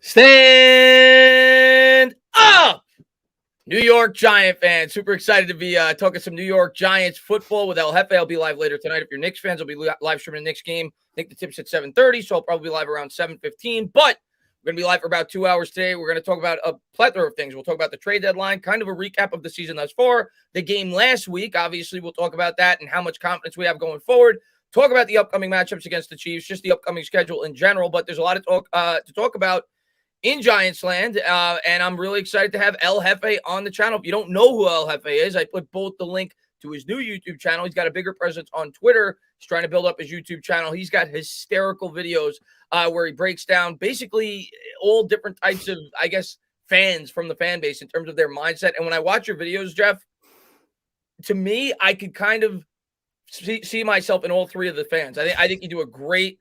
Stand up! New York Giant fans. Super excited to be talking some New York Giants football with El Jefe. I'll be live later tonight. If you're Knicks fans, I'll be live streaming the Knicks game. I think the tip's at 7:30, so I'll probably be live around 7:15. But we're going to be live for about 2 hours today. We're going to talk about a plethora of things. We'll talk about the trade deadline, kind of a recap of the season thus far, the game last week. Obviously, we'll talk about that and how much confidence we have going forward. Talk about the upcoming matchups against the Chiefs, just the upcoming schedule in general. But there's a lot of talk to talk about in Giants land, and I'm really excited to have El Jefe on the channel. If you don't know who El Jefe is, I put both the link to his new YouTube channel. He's got a bigger presence on Twitter. He's trying to build up his YouTube channel. He's got hysterical videos where he breaks down basically all different types of, I guess, fans from the fan base in terms of their mindset. And when I watch your videos, Jeff, to me, I could kind of see myself in all three of the fans. I think you do a great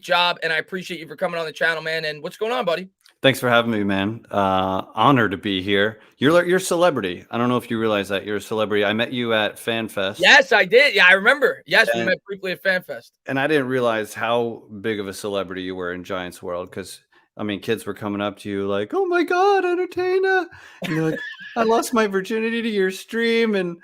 job, and I appreciate you for coming on the channel, man. And what's going on, buddy? Thanks for having me, man. Honored to be here. You're a celebrity. I don't know if you realize that you're a celebrity. I met you at FanFest. Yes, I did. Yeah, I remember. Yes, we met briefly at FanFest. And I didn't realize how big of a celebrity you were in Giants world because, I mean, kids were coming up to you like, oh, my God, entertainer. And you're like, I lost my virginity to your stream and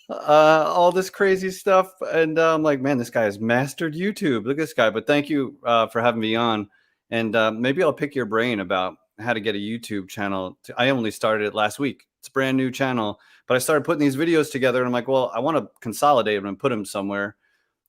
all this crazy stuff. And I'm like, man, this guy has mastered YouTube. Look at this guy. But thank you for having me on. And maybe I'll pick your brain about how to get a YouTube channel. I only started it last week. It's a brand new channel, but I started putting these videos together and I'm like, well, I want to consolidate them and put them somewhere.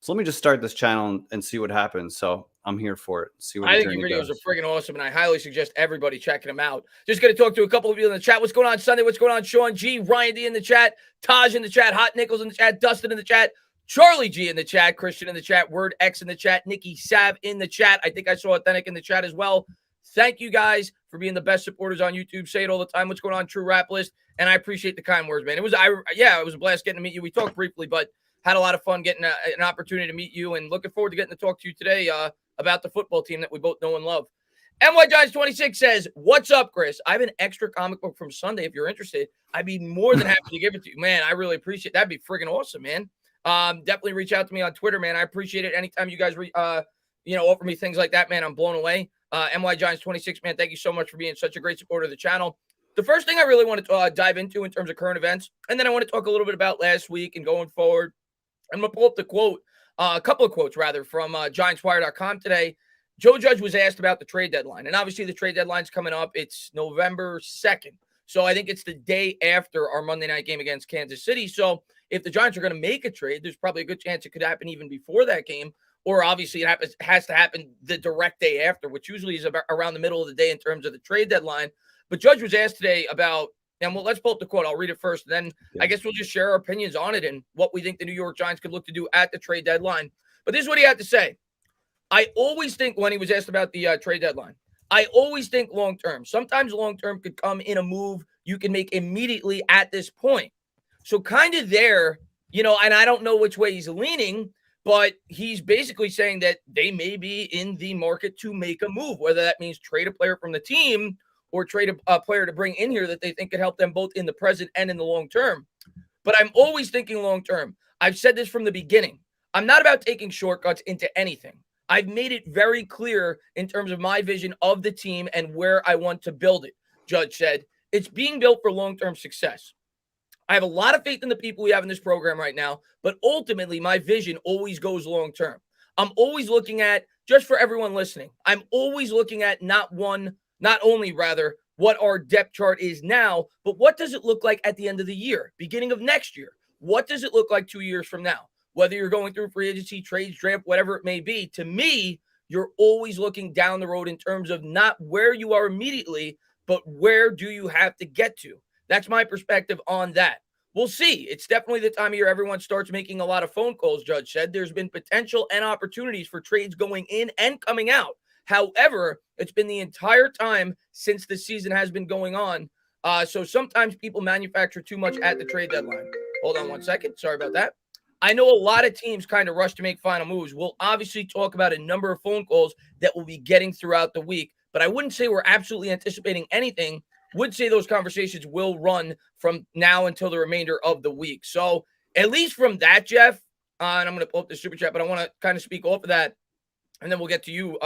So let me just start this channel and see what happens. So I'm here for it. See what I think your videos are friggin' awesome, and I highly suggest everybody checking them out. Just going to talk to a couple of you in the chat. What's going on Sunday? What's going on Sean G, Ryan D in the chat, Taj in the chat, Hot Nichols in the chat, Dustin in the chat, Charlie G in the chat, Christian in the chat, Word X in the chat, Nikki Sav in the chat. I think I saw Authentic in the chat as well. Thank you guys for being the best supporters on YouTube. Say it all the time. What's going on, True Rap List? And I appreciate the kind words, man. It was a blast getting to meet you. We talked briefly, but had a lot of fun getting an opportunity to meet you, and looking forward to getting to talk to you today about the football team that we both know and love. NY Giants 26 says, what's up, Chris? I have an extra comic book from Sunday. If you're interested, I'd be more than happy to give it to you. Man, I really appreciate it. That'd be friggin' awesome, man. Definitely reach out to me on Twitter, man. I appreciate it. Anytime you guys, offer me things like that, man, I'm blown away. NY Giants 26, man, thank you so much for being such a great supporter of the channel. The first thing I really want to dive into in terms of current events, and then I want to talk a little bit about last week and going forward. I'm going to pull up the quote, a couple of quotes, rather, from GiantsWire.com today. Joe Judge was asked about the trade deadline, and obviously the trade deadline's coming up. It's November 2nd, so I think it's the day after our Monday night game against Kansas City. So if the Giants are going to make a trade, there's probably a good chance it could happen even before that game, or obviously it has to happen the direct day after, which usually is about around the middle of the day in terms of the trade deadline. But Judge was asked today about, and let's pull up the quote. I'll read it first. Then I guess we'll just share our opinions on it and what we think the New York Giants could look to do at the trade deadline. But this is what he had to say. I always think, when he was asked about the trade deadline, I always think long-term. Sometimes long-term could come in a move you can make immediately at this point. So kind of there, and I don't know which way he's leaning, but he's basically saying that they may be in the market to make a move, whether that means trade a player from the team or trade a player to bring in here that they think could help them both in the present and in the long term. But I'm always thinking long term. I've said this from the beginning. I'm not about taking shortcuts into anything. I've made it very clear in terms of my vision of the team and where I want to build it. Judge said, it's being built for long-term success. I have a lot of faith in the people we have in this program right now, but ultimately my vision always goes long-term. I'm always looking at, just for everyone listening, I'm always looking at not only what our depth chart is now, but what does it look like at the end of the year, beginning of next year? What does it look like 2 years from now? Whether you're going through free agency, trades, draft, whatever it may be, to me, you're always looking down the road in terms of not where you are immediately, but where do you have to get to? That's my perspective on that. We'll see. It's definitely the time of year everyone starts making a lot of phone calls, Judge said. There's been potential and opportunities for trades going in and coming out. However, it's been the entire time since the season has been going on. So sometimes people manufacture too much at the trade deadline. Hold on one second. Sorry about that. I know a lot of teams kind of rush to make final moves. We'll obviously talk about a number of phone calls that we'll be getting throughout the week, but I wouldn't say we're absolutely anticipating anything. Would say those conversations will run from now until the remainder of the week. So at least from that, Jeff, and I'm going to pull up the super chat, but I want to kind of speak off of that, and then we'll get to you,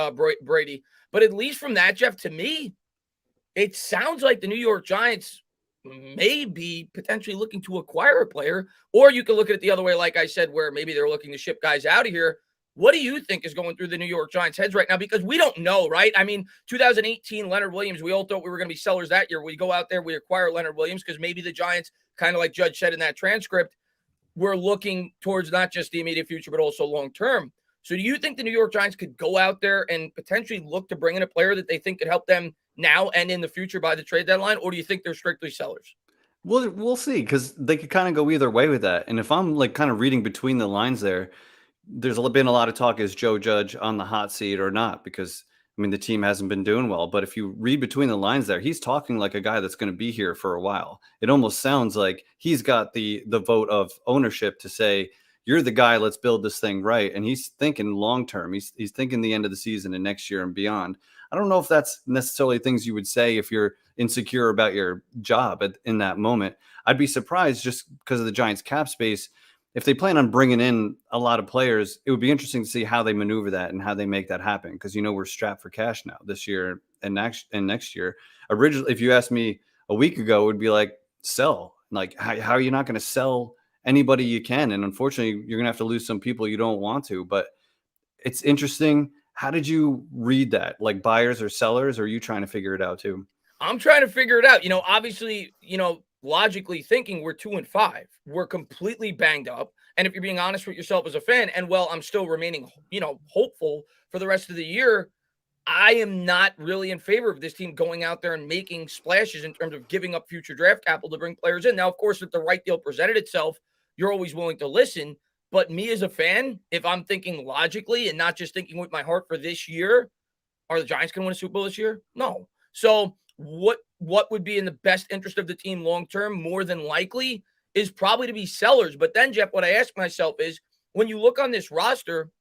Brady. But at least from that, Jeff, to me, it sounds like the New York Giants may be potentially looking to acquire a player, or you can look at it the other way, like I said, where maybe they're looking to ship guys out of here. What do you think is going through the New York Giants' heads right now? Because we don't know, right? I mean, 2018, Leonard Williams, we all thought we were going to be sellers that year. We go out there, we acquire Leonard Williams because maybe the Giants, kind of like Judge said in that transcript, we're looking towards not just the immediate future, but also long term. So do you think the New York Giants could go out there and potentially look to bring in a player that they think could help them now and in the future by the trade deadline? Or do you think they're strictly sellers? Well, we'll see because they could kind of go either way with that. And if I'm like kind of reading between the lines there, there's been a lot of talk, is Joe Judge on the hot seat or not? Because I mean, the team hasn't been doing well, but if you read between the lines there, he's talking like a guy that's going to be here for a while. It almost sounds like he's got the vote of ownership to say, you're the guy, let's build this thing right. And he's thinking long term. He's thinking the end of the season and next year and beyond. I don't know if that's necessarily things you would say if you're insecure about your job in that moment. I'd be surprised, just because of the Giants cap space. If they plan on bringing in a lot of players, it would be interesting to see how they maneuver that and how they make that happen. Because, we're strapped for cash now this year and next year. Originally, if you asked me a week ago, it would be like, sell. Like, how are you not going to sell anybody you can? And unfortunately, you're going to have to lose some people you don't want to. But it's interesting. How did you read that? Like, buyers or sellers? Or are you trying to figure it out too? I'm trying to figure it out. Obviously, logically thinking, we're 2-5. We're completely banged up. And if you're being honest with yourself as a fan, and I'm still remaining, hopeful for the rest of the year, I am not really in favor of this team going out there and making splashes in terms of giving up future draft capital to bring players in. Now, of course, if the right deal presented itself, you're always willing to listen. But me as a fan, if I'm thinking logically and not just thinking with my heart for this year, are the Giants going to win a Super Bowl this year? No. So what would be in the best interest of the team long term, more than likely, is probably to be sellers. But then, Jeff, what I ask myself is, when you look on this roster,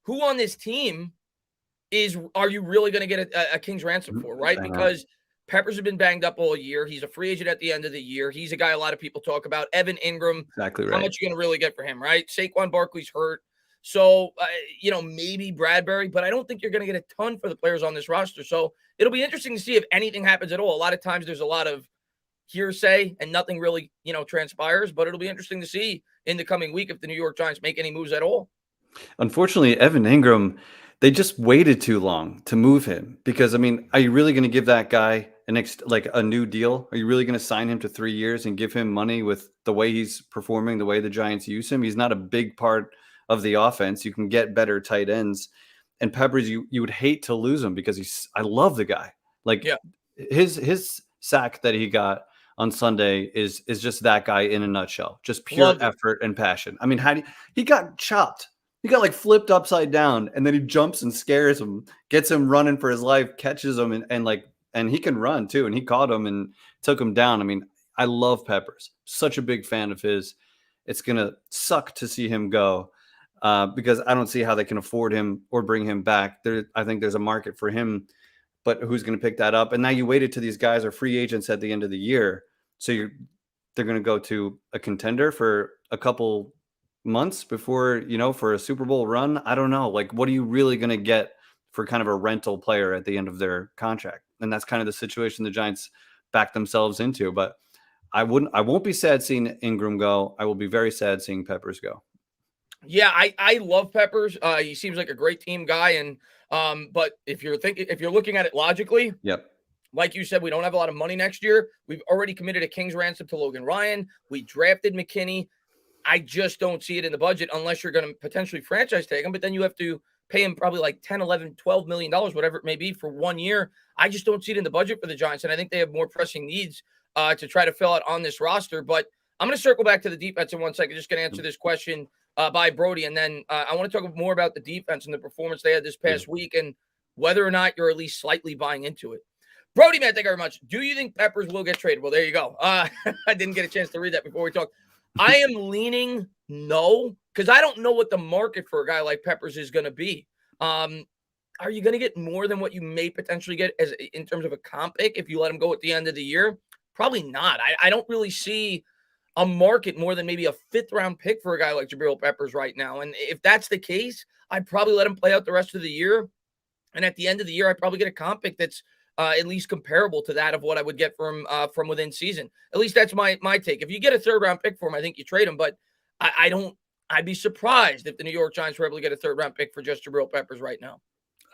who on this team are you really going to get a king's ransom for, right? Because Peppers has been banged up all year. He's a free agent at the end of the year. He's a guy a lot of people talk about. Evan Ingram, exactly right. How much are you going to really get for him, right? Saquon Barkley's hurt. So, maybe Bradbury, but I don't think you're going to get a ton for the players on this roster. So it'll be interesting to see if anything happens at all. A lot of times there's a lot of hearsay and nothing really, transpires, but it'll be interesting to see in the coming week if the New York Giants make any moves at all. Unfortunately, Evan Ingram, they just waited too long to move him because, are you really going to give that guy a new deal? Are you really going to sign him to 3 years and give him money with the way he's performing, the way the Giants use him? He's not a big part of the offense. You can get better tight ends, and Peppers, you would hate to lose him because I love the guy. His sack that he got on Sunday is just that guy in a nutshell, just pure effort and passion. He got chopped. He got flipped upside down, and then he jumps and scares him, gets him running for his life, catches him, and he can run too. And he caught him and took him down. I love Peppers. Such a big fan of his. It's gonna suck to see him go because I don't see how they can afford him or bring him back. I think there's a market for him, but who's going to pick that up? And now you waited till these guys are free agents at the end of the year, so they're going to go to a contender for a couple months before, for a Super Bowl run. I don't know. What are you really going to get for kind of a rental player at the end of their contract? And that's kind of the situation the Giants back themselves into. But I won't be sad seeing Ingram go. I will be very sad seeing Peppers go. Yeah, I love Peppers. He seems like a great team guy. And but if you're looking at it logically, yep. Like you said, we don't have a lot of money next year. We've already committed a king's ransom to Logan Ryan. We drafted McKinney. I just don't see it in the budget unless you're going to potentially franchise tag him, but then you have to pay him probably like $10, $11, $12 million, whatever it may be, for 1 year. I just don't see it in the budget for the Giants, and I think they have more pressing needs to try to fill out on this roster. But I'm going to circle back to the defense in 1 second. Just going to answer this question by Brody, and then I want to talk more about the defense and the performance they had this past week and whether or not you're at least slightly buying into it. Brody, man, thank you very much. Do you think Peppers will get traded? Well, there you go. I didn't get a chance to read that before we talked. I am leaning no, because I don't know what the market for a guy like Peppers is going to be. Are you going to get more than what you may potentially get as in terms of a comp pick if you let him go at the end of the year? Probably not. I don't really see a market more than maybe a 5th-round pick for a guy like Jabril Peppers right now. And if that's the case, I'd probably let him play out the rest of the year. And at the end of the year, I'd probably get a comp pick that's at least comparable to that of what I would get from within season. At least that's my take. If you get a third round pick for him, I think you trade him. But I don't. I'd be surprised if the New York Giants were able to get a third round pick for just Jabril Peppers right now.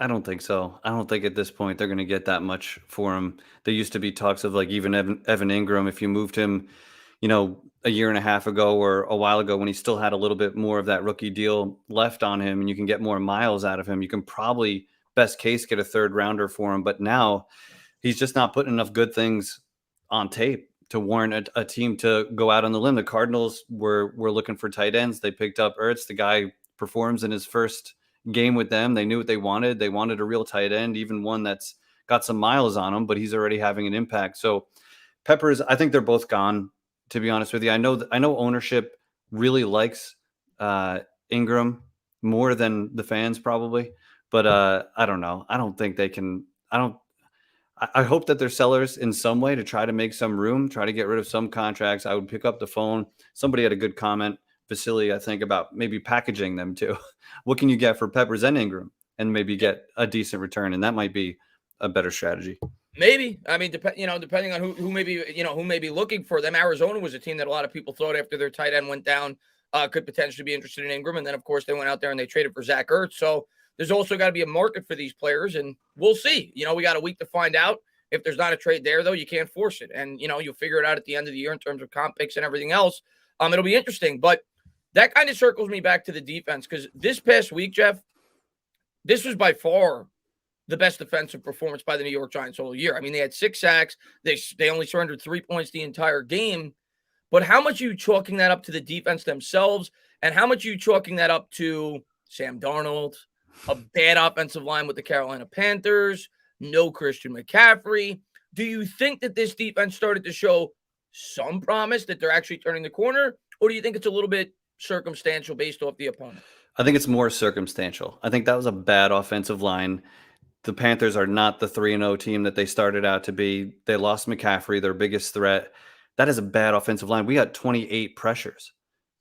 I don't think so. I don't think at this point they're going to get that much for him. There used to be talks of like even Evan Ingram, if you moved him, a year and a half ago or a while ago when he still had a little bit more of that rookie deal left on him and you can get more miles out of him, you can probably best case get a third rounder for him. But now he's just not putting enough good things on tape to warrant a team to go out on the limb. The Cardinals were looking for tight ends. They picked up Ertz. The guy performs in his first game with them. They knew what they wanted. They wanted a real tight end, even one that's got some miles on him, but he's already having an impact. So Peppers, I think they're both gone, to be honest with you. I know ownership really likes Ingram more than the fans probably, but I don't know. I don't think they can. I hope that they're sellers in some way to try to make some room, try to get rid of some contracts. I would pick up the phone. Somebody had a good comment, Vasily, I think, about maybe packaging them too. What can you get for Peppers and Ingram and maybe get a decent return? And that might be a better strategy. Maybe. I mean, depending on who may be looking for them. Arizona was a team that a lot of people thought after their tight end went down could potentially be interested in Ingram. And then, of course, they went out there and they traded for Zach Ertz. So there's also got to be a market for these players, and we'll see. We got a week to find out. If there's not a trade there, though, you can't force it. And, you'll figure it out at the end of the year in terms of comp picks and everything else. It'll be interesting. But that kind of circles me back to the defense because this past week, Jeff, this was by far the best defensive performance by the New York Giants all year. I mean, they had 6 sacks. They only surrendered 3 points the entire game. But how much are you chalking that up to the defense themselves? And how much are you chalking that up to Sam Darnold, a bad offensive line with the Carolina Panthers, no Christian McCaffrey? Do you think that this defense started to show some promise that they're actually turning the corner? Or do you think it's a little bit circumstantial based off the opponent? I think it's more circumstantial. I think that was a bad offensive line. The Panthers are not the 3-0 team that they started out to be. They lost McCaffrey, their biggest threat. That is a bad offensive line. We had 28 pressures.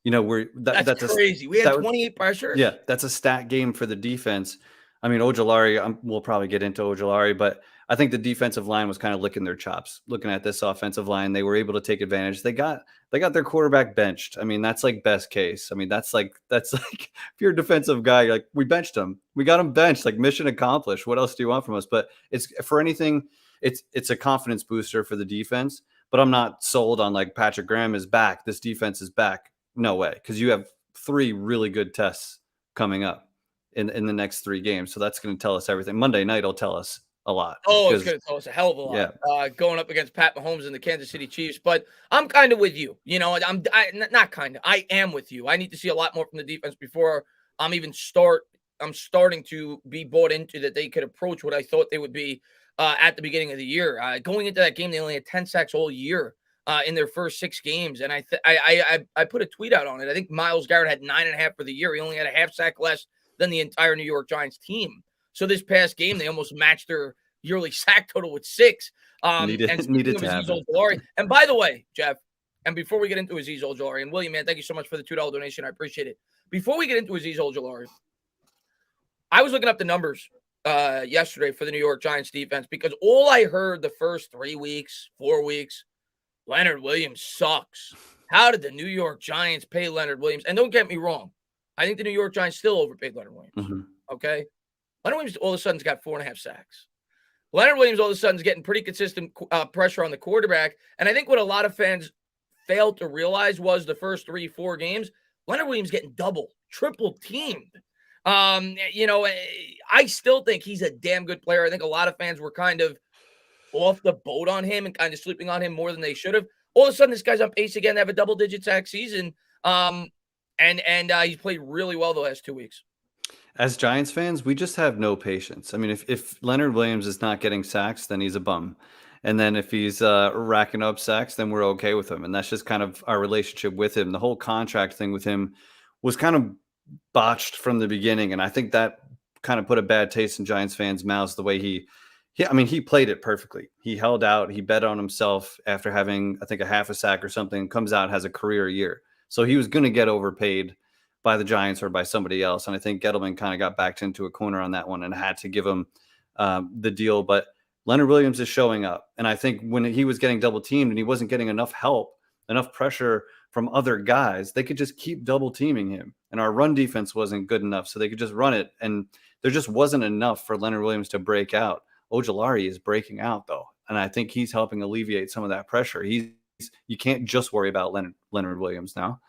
That's crazy. We had 28 pressures? Yeah, that's a stat game for the defense. I mean, Ojulari, we'll probably get into Ojulari, but I think the defensive line was kind of licking their chops. Looking at this offensive line, they were able to take advantage. They got their quarterback benched. I mean, that's like best case. I mean, that's like if you're a defensive guy, you're like, we benched him. We got him benched. Like, mission accomplished. What else do you want from us? But it's for anything, it's a confidence booster for the defense. But I'm not sold on like Patrick Graham is back. This defense is back. No way, because you have 3 really good tests coming up in the next 3 games. So that's going to tell us everything. Monday night will tell us a lot. Oh, it's going to tell us a hell of a lot. Yeah. Going up against Pat Mahomes and the Kansas City Chiefs. But I'm kind of with you. I am with you. I need to see a lot more from the defense before I'm starting to be bought into that they could approach what I thought they would be at the beginning of the year. Going into that game, they only had 10 sacks all year in their first 6 games. And I put a tweet out on it. I think Myles Garrett had 9.5 for the year. He only had a half sack less than the entire New York Giants team. So this past game, they almost matched their yearly sack total with 6. Needed to happen. And by the way, Jeff, and before we get into Azeez Ojulari, and William, man, thank you so much for the $2 donation. I appreciate it. Before we get into Azeez Ojulari, I was looking up the numbers yesterday for the New York Giants defense because all I heard the first 3 weeks, 4 weeks, Leonard Williams sucks. How did the New York Giants pay Leonard Williams? And don't get me wrong. I think the New York Giants still overpaid Leonard Williams. Mm-hmm. Okay? Leonard Williams all of a sudden has got 4.5 sacks. Leonard Williams all of a sudden is getting pretty consistent pressure on the quarterback. And I think what a lot of fans failed to realize was the first 3-4 games, Leonard Williams getting double, triple teamed. I still think he's a damn good player. I think a lot of fans were kind of off the boat on him and kind of sleeping on him more than they should have. All of a sudden, this guy's on pace again to have a double-digit sack season. And he's played really well the last 2 weeks. As Giants fans, we just have no patience. I mean, if Leonard Williams is not getting sacks, then he's a bum. And then if he's racking up sacks, then we're okay with him. And that's just kind of our relationship with him. The whole contract thing with him was kind of botched from the beginning. And I think that kind of put a bad taste in Giants fans' mouths, the way he played it perfectly. He held out. He bet on himself after having, I think, a half a sack or something, comes out, has a career year. So he was going to get overpaid by the Giants or by somebody else. And I think Gettleman kind of got backed into a corner on that one and had to give him the deal. But Leonard Williams is showing up. And I think when he was getting double teamed and he wasn't getting enough help, enough pressure from other guys, they could just keep double teaming him. And our run defense wasn't good enough, so they could just run it. And there just wasn't enough for Leonard Williams to break out. Ojulari is breaking out, though. And I think he's helping alleviate some of that pressure. You can't just worry about Leonard Williams now.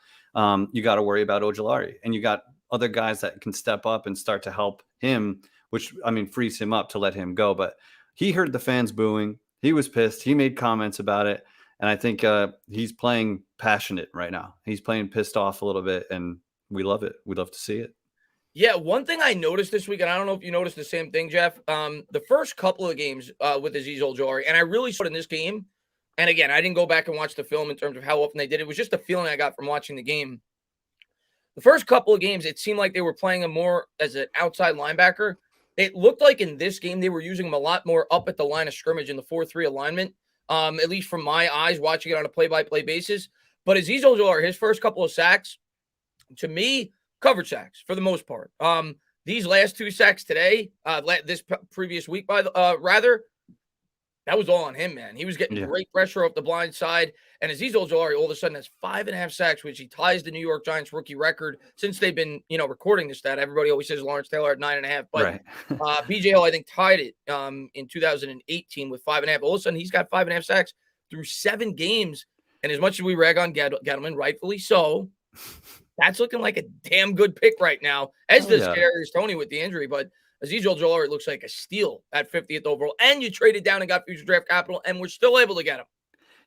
You got to worry about Ojulari. And you got other guys that can step up and start to help him, which, I mean, frees him up to let him go. But he heard the fans booing. He was pissed. He made comments about it. And I think he's playing passionate right now. He's playing pissed off a little bit, and we love it. We love to see it. Yeah, one thing I noticed this week, and I don't know if you noticed the same thing, Jeff, the first couple of games with Azeez Ojulari, and I really saw it in this game. And again, I didn't go back and watch the film in terms of how often they did it. It was just a feeling I got from watching the game. The first couple of games, it seemed like they were playing him more as an outside linebacker. It looked like in this game they were using him a lot more up at the line of scrimmage in the 4-3 alignment, at least from my eyes watching it on a play-by-play basis. But Azeez Ojulari, his first couple of sacks, to me, coverage sacks for the most part. These last 2 sacks today, this previous week, rather, that was all on him, man. He was getting great pressure off the blind side. And Azeez Ojulari all of a sudden has 5.5 sacks, which he ties the New York Giants rookie record since they've been, recording this stat. Everybody always says Lawrence Taylor at 9.5, but right. BJL, I think, tied it in 2018 with 5.5. All of a sudden, he's got 5.5 sacks through 7 games. And as much as we rag on Gettleman, rightfully so, that's looking like a damn good pick right now, as does Kadarius Toney with the injury. But Azeez Ojulari looks like a steal at 50th overall. And you traded down and got future draft capital, and we're still able to get him.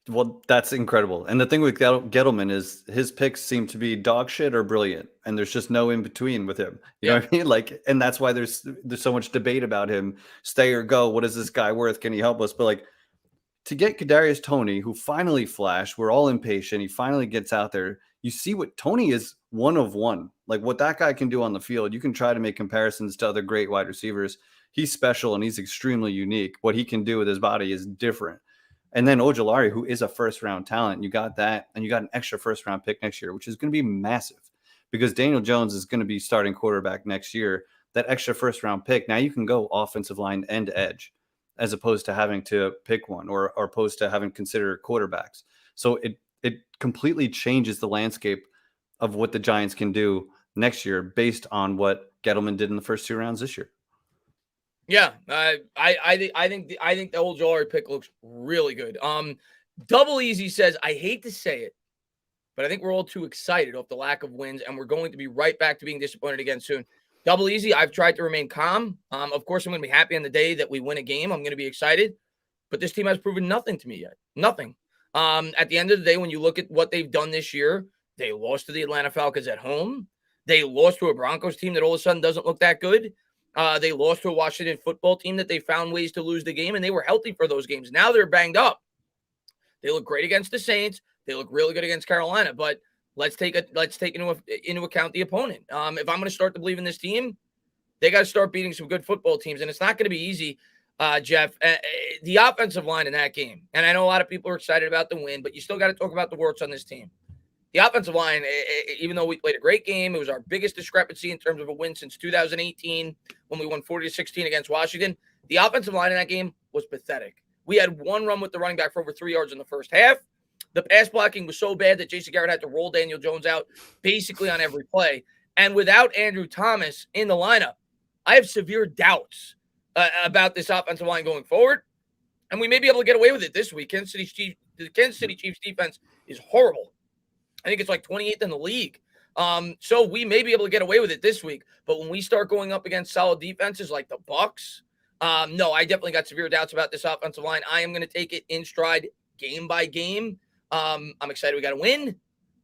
Well, that's incredible. And the thing with Gettleman is his picks seem to be dog shit or brilliant, and there's just no in between with him. You know what I mean? Like, and that's why there's so much debate about him. Stay or go. What is this guy worth? Can he help us? But like, to get Kadarius Toney, who finally flashed, we're all impatient. He finally gets out there. You see what Toney is, one of one. Like what that guy can do on the field. You can try to make comparisons to other great wide receivers. He's special and he's extremely unique. What he can do with his body is different. And then Ojulari, who is a first-round talent, you got that, and you got an extra first-round pick next year, which is going to be massive because Daniel Jones is going to be starting quarterback next year. That extra first-round pick, now you can go offensive line and edge as opposed to having to pick one or opposed to having considered quarterbacks. So it completely changes the landscape of what the Giants can do next year based on what Gettleman did in the first 2 rounds this year. Yeah, I think the Ojulari pick looks really good. Double Easy says, I hate to say it, but I think we're all too excited off the lack of wins, and we're going to be right back to being disappointed again soon. Double Easy, I've tried to remain calm. Of course, I'm going to be happy on the day that we win a game. I'm going to be excited, but this team has proven nothing to me yet. Nothing. At the end of the day, when you look at what they've done this year, they lost to the Atlanta Falcons at home. They lost to a Broncos team that all of a sudden doesn't look that good. They lost to a Washington football team that they found ways to lose the game, and they were healthy for those games. Now they're banged up. They look great against the Saints. They look really good against Carolina, but let's take into account the opponent. If I'm going to start to believe in this team, they got to start beating some good football teams, and it's not going to be easy, Jeff. The offensive line in that game, and I know a lot of people are excited about the win, but you still got to talk about the warts on this team. The offensive line, even though we played a great game, it was our biggest discrepancy in terms of a win since 2018 when we won 40-16 against Washington. The offensive line in that game was pathetic. We had one run with the running back for over 3 yards in the first half. The pass blocking was so bad that Jason Garrett had to roll Daniel Jones out basically on every play. And without Andrew Thomas in the lineup, I have severe doubts about this offensive line going forward. And we may be able to get away with it this week. The Kansas City Chiefs defense is horrible. I think it's like 28th in the league. So we may be able to get away with it this week. But when we start going up against solid defenses like the Bucs, no, I definitely got severe doubts about this offensive line. I am going to take it in stride game by game. I'm excited we got to win.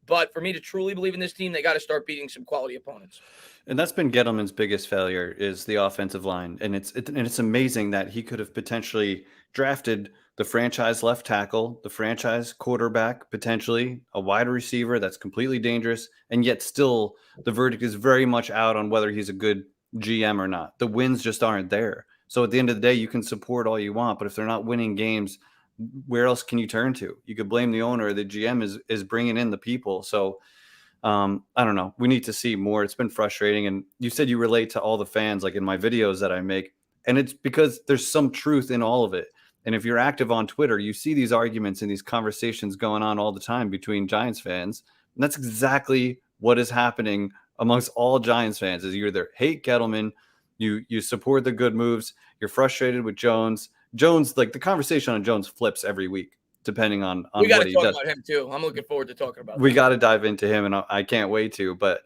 But for me to truly believe in this team, they got to start beating some quality opponents. And that's been Gettleman's biggest failure is the offensive line. And it's amazing that he could have potentially drafted the franchise left tackle, the franchise quarterback, potentially a wide receiver that's completely dangerous. And yet still the verdict is very much out on whether he's a good GM or not. The wins just aren't there. So at the end of the day, you can support all you want, but if they're not winning games, where else can you turn to? You could blame the owner. The GM is bringing in the people. So I don't know. We need to see more. It's been frustrating. And you said you relate to all the fans, like in my videos that I make. And it's because there's some truth in all of it. And if you're active on Twitter, you see these arguments and these conversations going on all the time between Giants fans. And that's exactly what is happening amongst all Giants fans is you either hate Gettleman, you support the good moves, you're frustrated with Jones. Jones, like the conversation on Jones flips every week, depending on We got what to he talk does. about him too. I'm looking forward to talking about We that. got to dive into him, and I can't wait to. But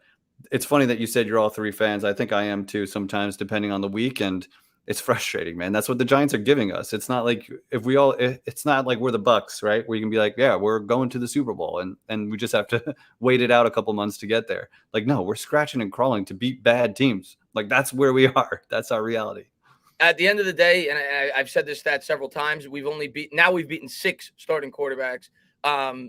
it's funny that you said you're all three fans. I think I am too sometimes, depending on the week. And it's frustrating, man. That's what the Giants are giving us. It's not like it's not like we're the Bucks, right? Where you can be like, yeah, we're going to the Super Bowl and we just have to wait it out a couple months to get there. Like, no, we're scratching and crawling to beat bad teams. Like, that's where we are. That's our reality. At the end of the day, and I've said this stat several times, we've beaten 6 starting quarterbacks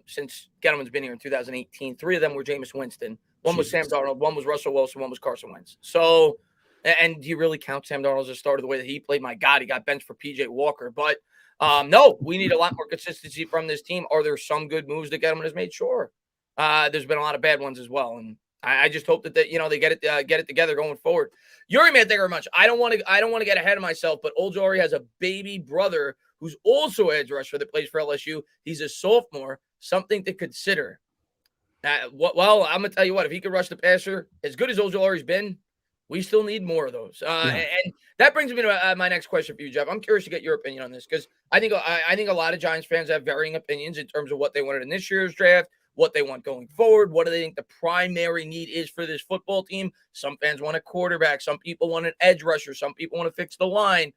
since Gettleman's been here in 2018. 3 of them were Jameis Winston. One was Sam Darnold, one was Russell Wilson, one was Carson Wentz. So, and do you really count Sam Darnold as a starter the way that he played? My God, he got benched for PJ Walker. But no, we need a lot more consistency from this team. Are there some good moves that Gettleman has made? Sure. There's been a lot of bad ones as well. And I just hope that they get it together going forward. Yuri, man, thank you very much. I don't want to get ahead of myself, but Old Jory has a baby brother who's also an edge rusher that plays for LSU. He's a sophomore. Something to consider. Well, I'm gonna tell you what. If he could rush the passer, as good as Old Jory's been, we still need more of those. And that brings me to my next question for you, Jeff. I'm curious to get your opinion on this because I think a lot of Giants fans have varying opinions in terms of what they wanted in this year's draft, what they want going forward, what do they think the primary need is for this football team. Some fans want a quarterback. Some people want an edge rusher. Some people want to fix the line.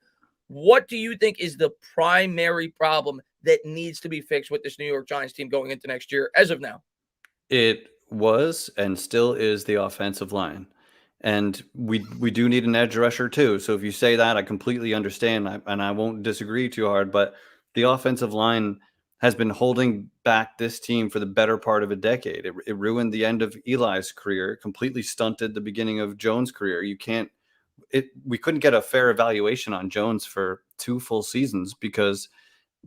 What do you think is the primary problem that needs to be fixed with this New York Giants team going into next year as of now? It was and still is the offensive line. And we do need an edge rusher too. So if you say that, I completely understand and I won't disagree too hard. But the offensive line has been holding back this team for the better part of a decade. It ruined the end of Eli's career. It completely stunted the beginning of Jones' career. We couldn't get a fair evaluation on Jones for 2 full seasons because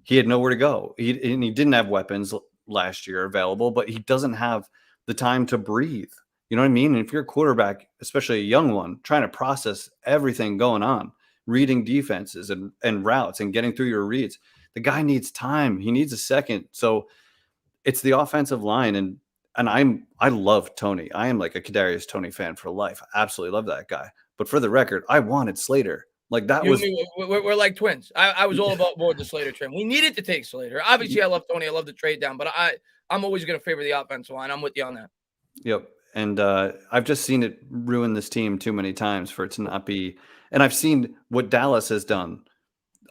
he had nowhere to go. He didn't have weapons last year available, but he doesn't have the time to breathe. You know what I mean? And if you're a quarterback, especially a young one, trying to process everything going on, reading defenses and routes and getting through your reads, the guy needs time. He needs a second. So it's the offensive line. And I love Toney. I am like a Kadarius Toney fan for life. I absolutely love that guy. But for the record, I wanted Slater. Like that was we're like twins. I was all about board the Slater trim. We needed to take Slater. Obviously, I love Toney. I love the trade down, but I'm always going to favor the offensive line. I'm with you on that. Yep. And I've just seen it ruin this team too many times for it to not be. And I've seen what Dallas has done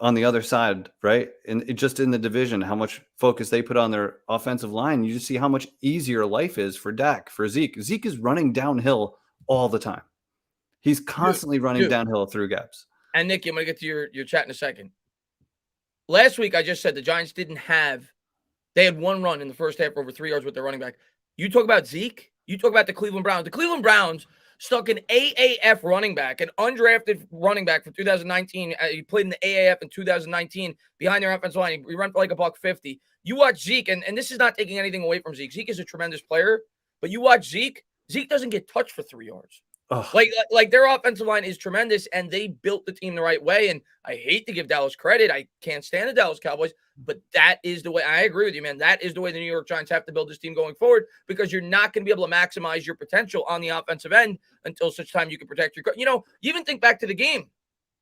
on the other side, right? And just in the division, how much focus they put on their offensive line. You just see how much easier life is for Dak, for Zeke. Zeke is running downhill all the time. He's constantly running downhill through gaps. And Nick, I'm going to get to your chat in a second. Last week, I just said the Giants they had one run in the first half over 3 yards with their running back. You talk about Zeke, you talk about the Cleveland Browns. The Cleveland Browns stuck an AAF running back, an undrafted running back from 2019. He played in the AAF in 2019 behind their offensive line. He ran for like $150. You watch Zeke, and this is not taking anything away from Zeke. Zeke is a tremendous player, but you watch Zeke doesn't get touched for 3 yards. Ugh. Like their offensive line is tremendous, and they built the team the right way. And I hate to give Dallas credit. I can't stand the Dallas Cowboys, but that is the way. I agree with you, man. That is the way the New York Giants have to build this team going forward because you're not going to be able to maximize your potential on the offensive end until such time you can protect your. You even think back to the game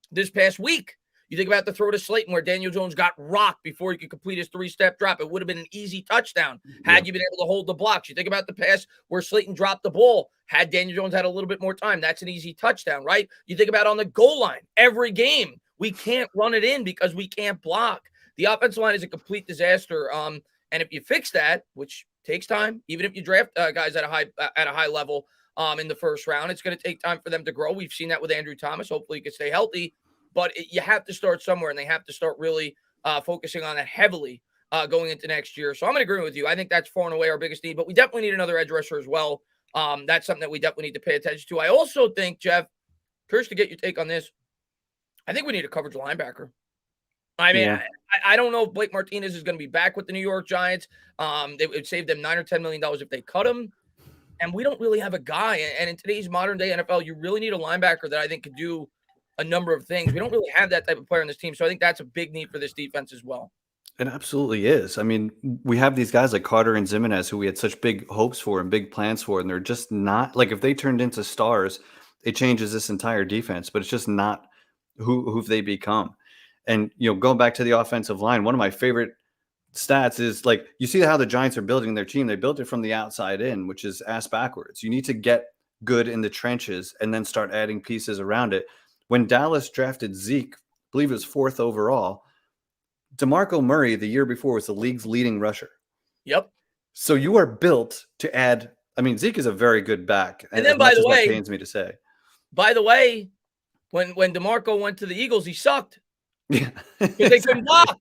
this past week. You think about the throw to Slayton where Daniel Jones got rocked before he could complete his 3-step drop. It would have been an easy touchdown had you been able to hold the blocks. You think about the pass where Slayton dropped the ball. Had Daniel Jones had a little bit more time, that's an easy touchdown, right? You think about on the goal line, every game, we can't run it in because we can't block. The offensive line is a complete disaster. And if you fix that, which takes time, even if you draft guys at a high level in the first round, it's going to take time for them to grow. We've seen that with Andrew Thomas. Hopefully he can stay healthy. But you have to start somewhere, and they have to start really focusing on that heavily going into next year. So I'm going to agree with you. I think that's far and away our biggest need, but we definitely need another edge rusher as well. That's something that we definitely need to pay attention to. I also think, Jeff, curious to get your take on this. I think we need a coverage linebacker. I mean, I don't know if Blake Martinez is going to be back with the New York Giants. It would save them $9 or $10 million if they cut him. And we don't really have a guy. And in today's modern day NFL, you really need a linebacker that I think could do a number of things. We don't really have that type of player on this team. So I think that's a big need for this defense as well. It absolutely is. I mean, we have these guys like Carter and Zimenez who we had such big hopes for and big plans for, and they're just not like if they turned into stars, it changes this entire defense, but it's just not who they become. And going back to the offensive line, one of my favorite stats is like you see how the Giants are building their team. They built it from the outside in, which is ass backwards. You need to get good in the trenches and then start adding pieces around it. When Dallas drafted Zeke, I believe it was 4th overall, DeMarco Murray the year before was the league's leading rusher. Yep. So you are built to add. I mean, Zeke is a very good back. And then, by the way, that pains me to say. By the way, when DeMarco went to the Eagles, he sucked. Yeah, because they couldn't block.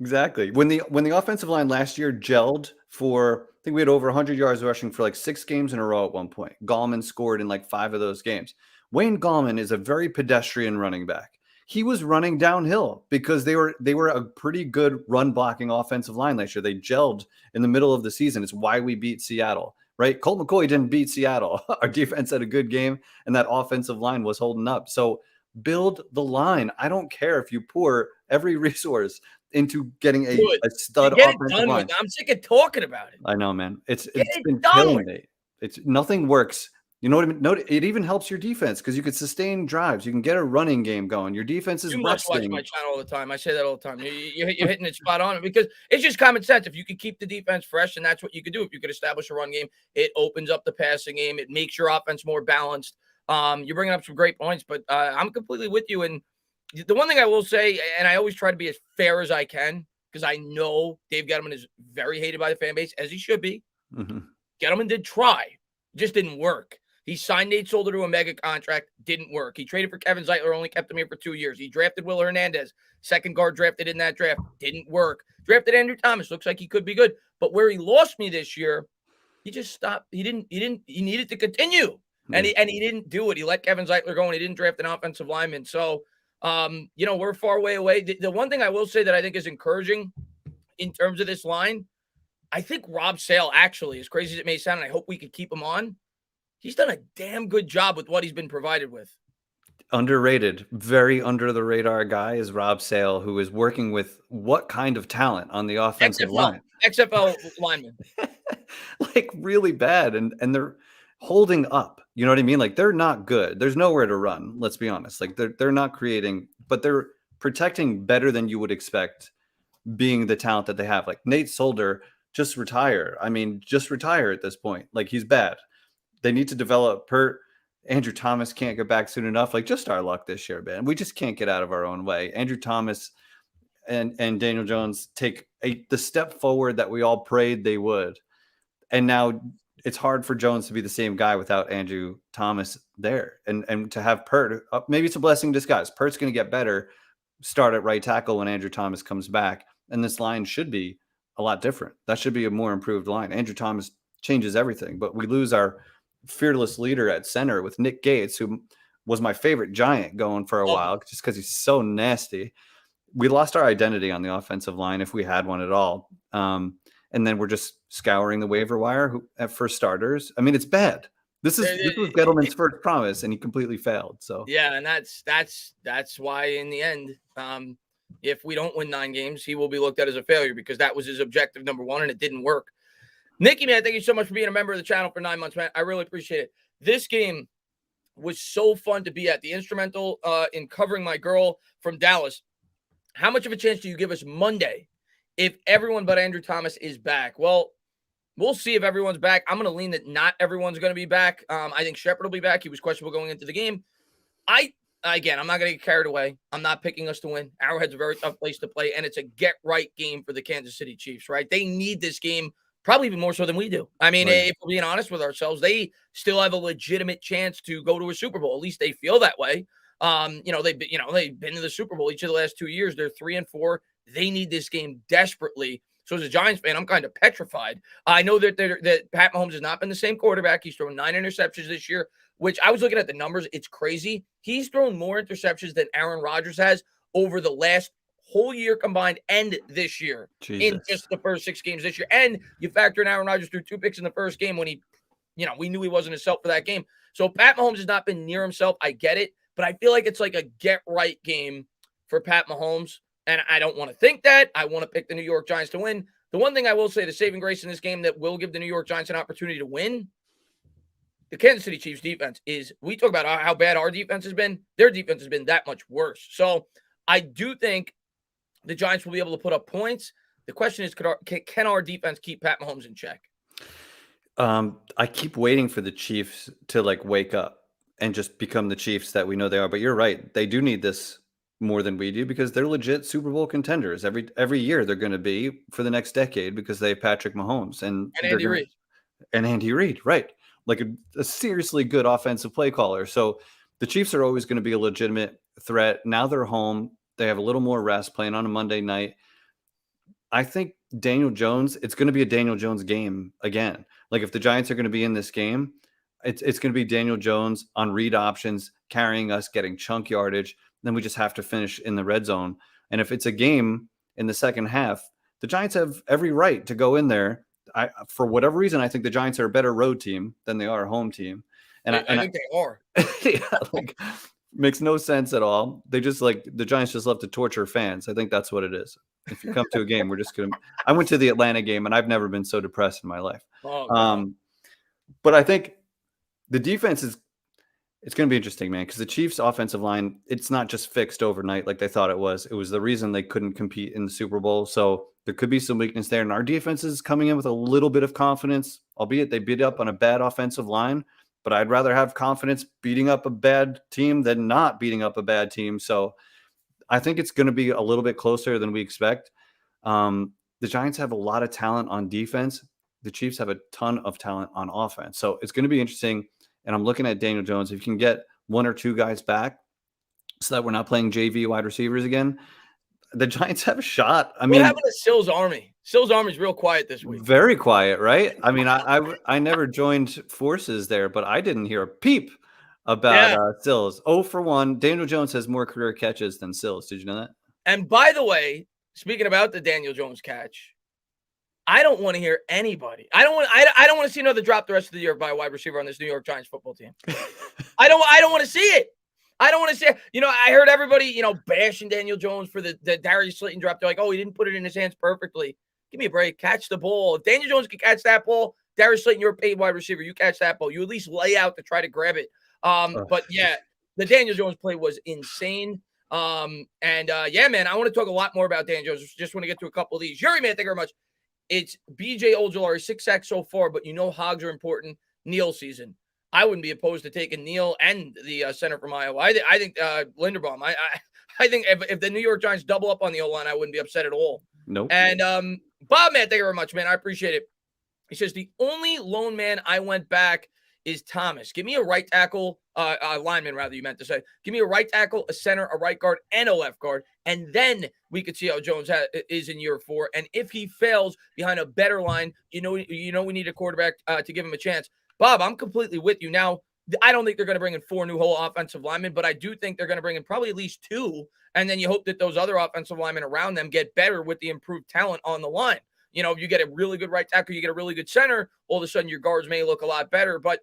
Exactly. When the offensive line last year gelled for, I think we had over 100 yards rushing for like 6 games in a row at one point. Gallman scored in like 5 of those games. Wayne Gallman is a very pedestrian running back. He was running downhill because they were a pretty good run blocking offensive line last year. They gelled in the middle of the season. It's why we beat Seattle, right? Colt McCoy didn't beat Seattle. Our defense had a good game, and that offensive line was holding up. So build the line. I don't care if you pour every resource into getting a stud offensive line. I'm sick of talking about it. I know, man. It's been killing me. It's nothing works. You know what I mean? It even helps your defense because you could sustain drives. You can get a running game going. Your defense is must watch my channel all the time. I say that all the time. You're hitting it spot on because it's just common sense. If you could keep the defense fresh, and that's what you could do. If you could establish a run game, it opens up the passing game. It makes your offense more balanced. You're bringing up some great points, but I'm completely with you. And the one thing I will say, and I always try to be as fair as I can because I know Dave Gettleman is very hated by the fan base, as he should be. Mm-hmm. Gettleman did try. It just didn't work. He signed Nate Solder to a mega contract. Didn't work. He traded for Kevin Zeitler, only kept him here for 2 years. He drafted Will Hernandez, second guard drafted in that draft. Didn't work. Drafted Andrew Thomas. Looks like he could be good. But where he lost me this year, he just stopped. He needed to continue. And he didn't do it. He let Kevin Zeitler go, and he didn't draft an offensive lineman. So, we're far way away. The one thing I will say that I think is encouraging in terms of this line, I think Rob Sale, actually, as crazy as it may sound, and I hope we could keep him on, he's done a damn good job with what he's been provided with. Underrated, very under the radar guy is Rob Sale, who is working with what kind of talent on the offensive line? XFL lineman. Like really bad. And they're holding up. You know what I mean? Like they're not good. There's nowhere to run. Let's be honest. Like they're not creating, but they're protecting better than you would expect being the talent that they have. Like Nate Solder, just retire. I mean, just retire at this point. Like he's bad. They need to develop Pert. Andrew Thomas can't get back soon enough. Like just our luck this year, man. We just can't get out of our own way. Andrew Thomas and Daniel Jones take the step forward that we all prayed they would. And now it's hard for Jones to be the same guy without Andrew Thomas there. And to have Pert, maybe it's a blessing in disguise. Pert's going to get better, start at right tackle when Andrew Thomas comes back. And this line should be a lot different. That should be a more improved line. Andrew Thomas changes everything, but we lose our fearless leader at center with Nick Gates, who was my favorite Giant going for a while, just because he's so nasty. We lost our identity on the offensive line, if we had one at all. And then we're just scouring the waiver wire for starters. I mean, it's bad. This was Gettleman's first promise, and he completely failed. So yeah, and that's why in the end, if we don't win 9 games, he will be looked at as a failure because that was his objective number 1, and it didn't work. Nikki, man, thank you so much for being a member of the channel for 9 months, man. I really appreciate it. This game was so fun to be at. The instrumental in covering my girl from Dallas. How much of a chance do you give us Monday if everyone but Andrew Thomas is back? Well, we'll see if everyone's back. I'm going to lean that not everyone's going to be back. I think Shepard will be back. He was questionable going into the game. I'm not going to get carried away. I'm not picking us to win. Arrowhead's a very tough place to play, and it's a get-right game for the Kansas City Chiefs, right? They need this game probably even more so than we do. I mean, if we're being honest with ourselves, they still have a legitimate chance to go to a Super Bowl. At least they feel that way. They've been to the Super Bowl each of the last 2 years. They're 3-4. They need this game desperately. So as a Giants fan, I'm kind of petrified. I know that Pat Mahomes has not been the same quarterback. He's thrown 9 interceptions this year, which I was looking at the numbers. It's crazy. He's thrown more interceptions than Aaron Rodgers has over the last whole year combined and this year. Jesus. In just the first 6 games this year. And you factor in Aaron Rodgers threw 2 picks in the first game when we knew he wasn't himself for that game. So Pat Mahomes has not been near himself. I get it. but I feel like it's like a get right game for Pat Mahomes. And I don't want to think that. I want to pick the New York Giants to win. The one thing I will say, the saving grace in this game that will give the New York Giants an opportunity to win, the Kansas City Chiefs defense is, we talk about how bad our defense has been. Their defense has been that much worse. So I do think the Giants will be able to put up points. The question is, can our defense keep Pat Mahomes in check? I keep waiting for the Chiefs to like wake up and just become the Chiefs that we know they are. But you're right. They do need this more than we do because they're legit Super Bowl contenders. Every year they're going to be for the next decade because they have Patrick Mahomes and Andy Reid. And Andy Reid, right. Like a seriously good offensive play caller. So the Chiefs are always going to be a legitimate threat. Now they're home. They have a little more rest playing on a Monday night. I think Daniel Jones, it's going to be a Daniel Jones game again. Like if the Giants are going to be in this game, it's going to be Daniel Jones on read options, carrying us, getting chunk yardage. Then we just have to finish in the red zone. And if it's a game in the second half, the Giants have every right to go in there. For whatever reason, I think the Giants are a better road team than they are a home team. And I think they are. Yeah, like makes no sense at all. They just like the Giants just love to torture fans. I think that's what it is. If you come to a game, we're just going to, I went to the Atlanta game and I've never been so depressed in my life. But I think the defense it's going to be interesting, man, because the Chiefs offensive line, it's not just fixed overnight like they thought it was. It was the reason they couldn't compete in the Super Bowl. So there could be some weakness there. And our defense is coming in with a little bit of confidence, albeit they beat up on a bad offensive line. But I'd rather have confidence beating up a bad team than not beating up a bad team. So I think it's going to be a little bit closer than we expect. The Giants have a lot of talent on defense. The Chiefs have a ton of talent on offense. So it's going to be interesting. And I'm looking at Daniel Jones. If you can get one or two guys back so that we're not playing JV wide receivers again, the Giants have a shot. I mean, what happened to Sills Army? Sills Army's real quiet this week. Very quiet, right? I mean, I never joined forces there, but I didn't hear a peep about Sills. 0 for 1. Daniel Jones has more career catches than Sills. Did you know that? And by the way, speaking about the Daniel Jones catch, I don't want to hear anybody. I don't want to see another drop the rest of the year by a wide receiver on this New York Giants football team. I don't want to see it. I don't want to see it. You know, I heard everybody, bashing Daniel Jones for the Darius Slayton drop. They're like, oh, he didn't put it in his hands perfectly. Give me a break. Catch the ball. If Daniel Jones can catch that ball, Darius Slayton, you're a paid wide receiver. You catch that ball. You at least lay out to try to grab it. But yeah, the Daniel Jones play was insane. Man, I want to talk a lot more about Daniel Jones. Just want to get to a couple of these. Yuri, man, thank you very much. It's BJ Ojulari, 6 sacks so far, but hogs are important. Neal season. I wouldn't be opposed to taking Neal and the center from Iowa. I think Linderbaum. I think if the New York Giants double up on the O-line, I wouldn't be upset at all. Nope. And Bob, man, thank you very much, man. I appreciate it. He says, the only lone man I went back is Thomas. Give me a right tackle, lineman, rather, you meant to say. Give me a right tackle, a center, a right guard, and a left guard. And then we could see how Jones is in year 4. And if he fails behind a better line, we need a quarterback to give him a chance. Bob, I'm completely with you. Now, I don't think they're going to bring in 4 new whole offensive linemen, but I do think they're going to bring in probably at least 2. And then you hope that those other offensive linemen around them get better with the improved talent on the line. If you get a really good right tackle, you get a really good center, all of a sudden your guards may look a lot better. But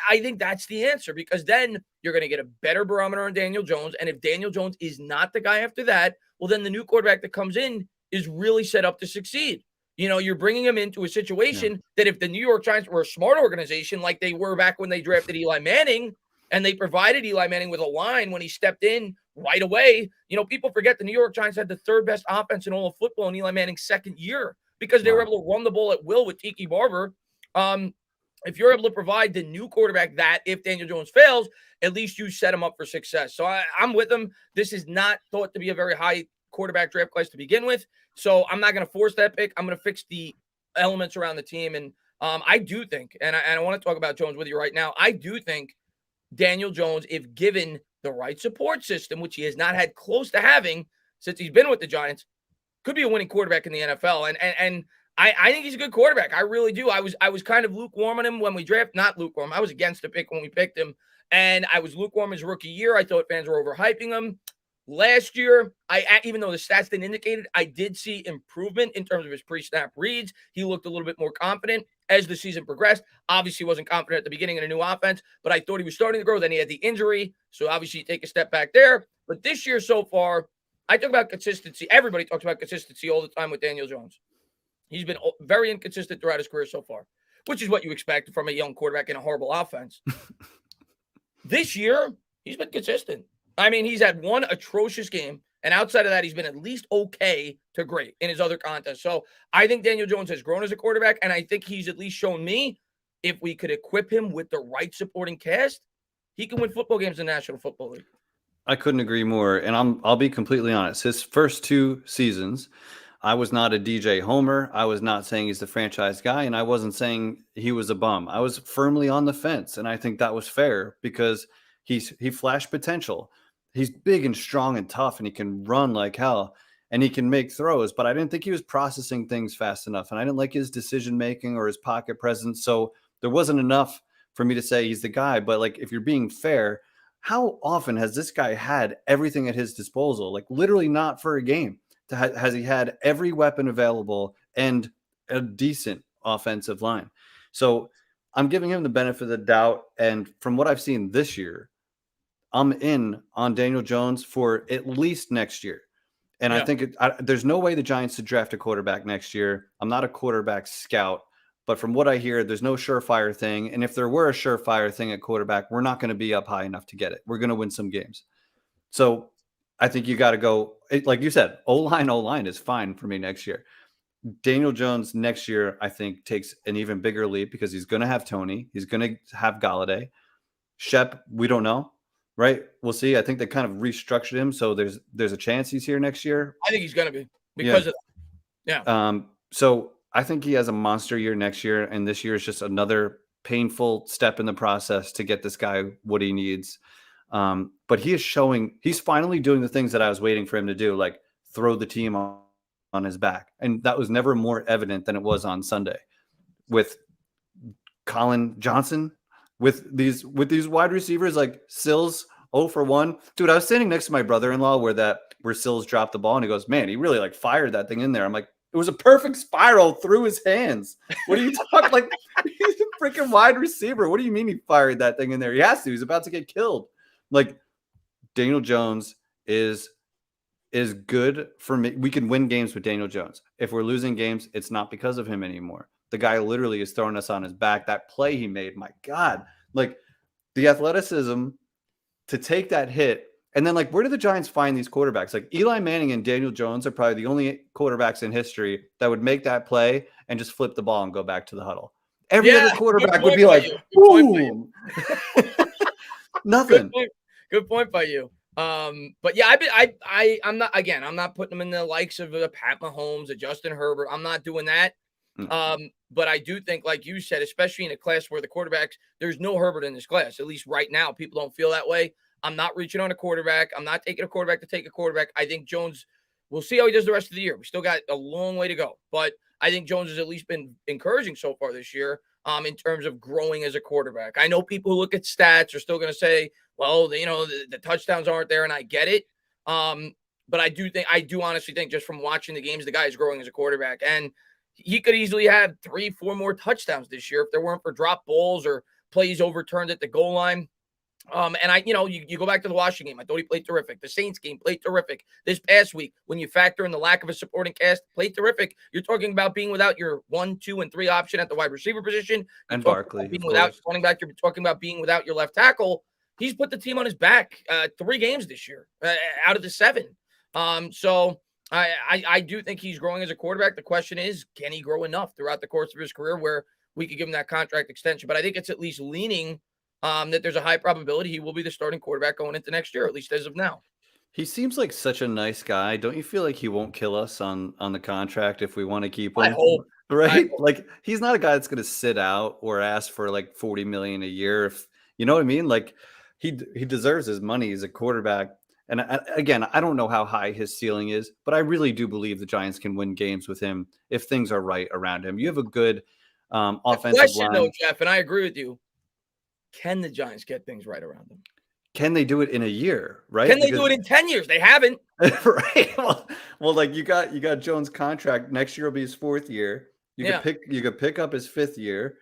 I think that's the answer, because then you're going to get a better barometer on Daniel Jones. And if Daniel Jones is not the guy after that, well, then the new quarterback that comes in is really set up to succeed. You're bringing him into a situation that if the New York Giants were a smart organization like they were back when they drafted Eli Manning, and they provided Eli Manning with a line when he stepped in right away, people forget the New York Giants had the 3rd best offense in all of football in Eli Manning's 2nd year because they were able to run the ball at will with Tiki Barber. If you're able to provide the new quarterback that, if Daniel Jones fails, at least you set him up for success. So I'm with him. This is not thought to be a very high quarterback draft class to begin with. So I'm not going to force that pick. I'm going to fix the elements around the team. And I do think, and I want to talk about Jones with you right now, I do think Daniel Jones, if given the right support system, which he has not had close to having since he's been with the Giants, could be a winning quarterback in the NFL. And I think he's a good quarterback. I really do. I was kind of lukewarm on him when we drafted. Not lukewarm. I was against the pick when we picked him. And I was lukewarm his rookie year. I thought fans were overhyping him. Last year, even though the stats didn't indicate it, I did see improvement in terms of his pre-snap reads. He looked a little bit more confident as the season progressed. Obviously, he wasn't confident at the beginning in a new offense, but I thought he was starting to grow. Then he had the injury, so obviously you take a step back there. But this year so far, I talk about consistency. Everybody talks about consistency all the time with Daniel Jones. He's been very inconsistent throughout his career so far, which is what you expect from a young quarterback in a horrible offense. This year, he's been consistent. I mean, he's had one atrocious game, and outside of that, he's been at least okay to great in his other contests. So I think Daniel Jones has grown as a quarterback, and I think he's at least shown me if we could equip him with the right supporting cast, he can win football games in the National Football League. I couldn't agree more. And I'll be completely honest. His first 2 seasons, I was not a DJ Homer. I was not saying he's the franchise guy, and I wasn't saying he was a bum. I was firmly on the fence, and I think that was fair because he flashed potential. He's big and strong and tough, and he can run like hell, and he can make throws, but I didn't think he was processing things fast enough, and I didn't like his decision-making or his pocket presence, so there wasn't enough for me to say he's the guy. But, like, if you're being fair, how often has this guy had everything at his disposal? Like, literally not for a game. Has he had every weapon available and a decent offensive line? So I'm giving him the benefit of the doubt, and from what I've seen this year, I'm in on Daniel Jones for at least next year. And I think there's no way the Giants should draft a quarterback next year. I'm not a quarterback scout, but from what I hear, there's no surefire thing. And if there were a surefire thing at quarterback, we're not going to be up high enough to get it. We're going to win some games. So I think you got to go, like you said, O-line is fine for me next year. Daniel Jones next year, I think, takes an even bigger leap because he's going to have Toney. He's going to have Galladay. Shep, we don't know. Right. We'll see. I think they kind of restructured him. So there's a chance he's here next year. I think he's going to be because of that. Yeah. So I think he has a monster year next year. And this year is just another painful step in the process to get this guy what he needs. But he is he's finally doing the things that I was waiting for him to do, like throw the team on his back. And that was never more evident than it was on Sunday with Colin Johnson. With these wide receivers like Sills 0 for 1. Dude, I was standing next to my brother-in-law where Sills dropped the ball, and he goes, man, he really like fired that thing in there. I'm like, it was a perfect spiral through his hands. What are you talking? Like, he's a freaking wide receiver. What do you mean he fired that thing in there? He has to. He's about to get killed. Like, Daniel Jones is good for me. We can win games with Daniel Jones. If we're losing games, it's not because of him anymore. The guy literally is throwing us on his back. That play he made, my God, like the athleticism to take that hit. And then, like, where do the Giants find these quarterbacks? Like Eli Manning and Daniel Jones are probably the only quarterbacks in history that would make that play and just flip the ball and go back to the huddle. Every other quarterback would be like, boom. Nothing. Good point by you. But yeah, I'm not putting them in the likes of Pat Mahomes, a Justin Herbert. I'm not doing that. But I do think, like you said, especially in a class where the quarterbacks, there's no Herbert in this class. At least right now, people don't feel that way. I'm not reaching on a quarterback. I'm not taking a quarterback to take a quarterback. I think Jones, we'll see how he does the rest of the year. We still got a long way to go. But I think Jones has at least been encouraging so far this year in terms of growing as a quarterback. I know people who look at stats are still going to say, well, the touchdowns aren't there, and I get it. But I do honestly think just from watching the games, the guy is growing as a quarterback. And he could easily have 3-4 more touchdowns this year if there weren't for drop balls or plays overturned at the goal line. And you go back to the Washington game. I thought he played terrific. The Saints game played terrific. This past week, when you factor in the lack of a supporting cast, played terrific. You're talking about being without your 1, 2, and 3 option at the wide receiver position. And Barkley. Being without running back, you're talking about being without your left tackle. He's put the team on his back 3 games this year out of the 7. So I do think he's growing as a quarterback. The question is, can he grow enough throughout the course of his career where we could give him that contract extension? But I think it's at least leaning that there's a high probability he will be the starting quarterback going into next year, at least as of now. He seems like such a nice guy. Don't you feel like he won't kill us on the contract if we want to keep him? I hope. Right? Like, he's not a guy that's going to sit out or ask for like $40 million a year. If you know what I mean? Like, he deserves his money as a quarterback. And again, I don't know how high his ceiling is, but I really do believe the Giants can win games with him if things are right around him. You have a good offensive line. Though, Jeff, and I agree with you. Can the Giants get things right around them? can they do it in a year, right? Can they do it in 10 years? They haven't. Right. Well, like you got Jones' contract. Next year will be his 4th year. You could pick up his 5th year.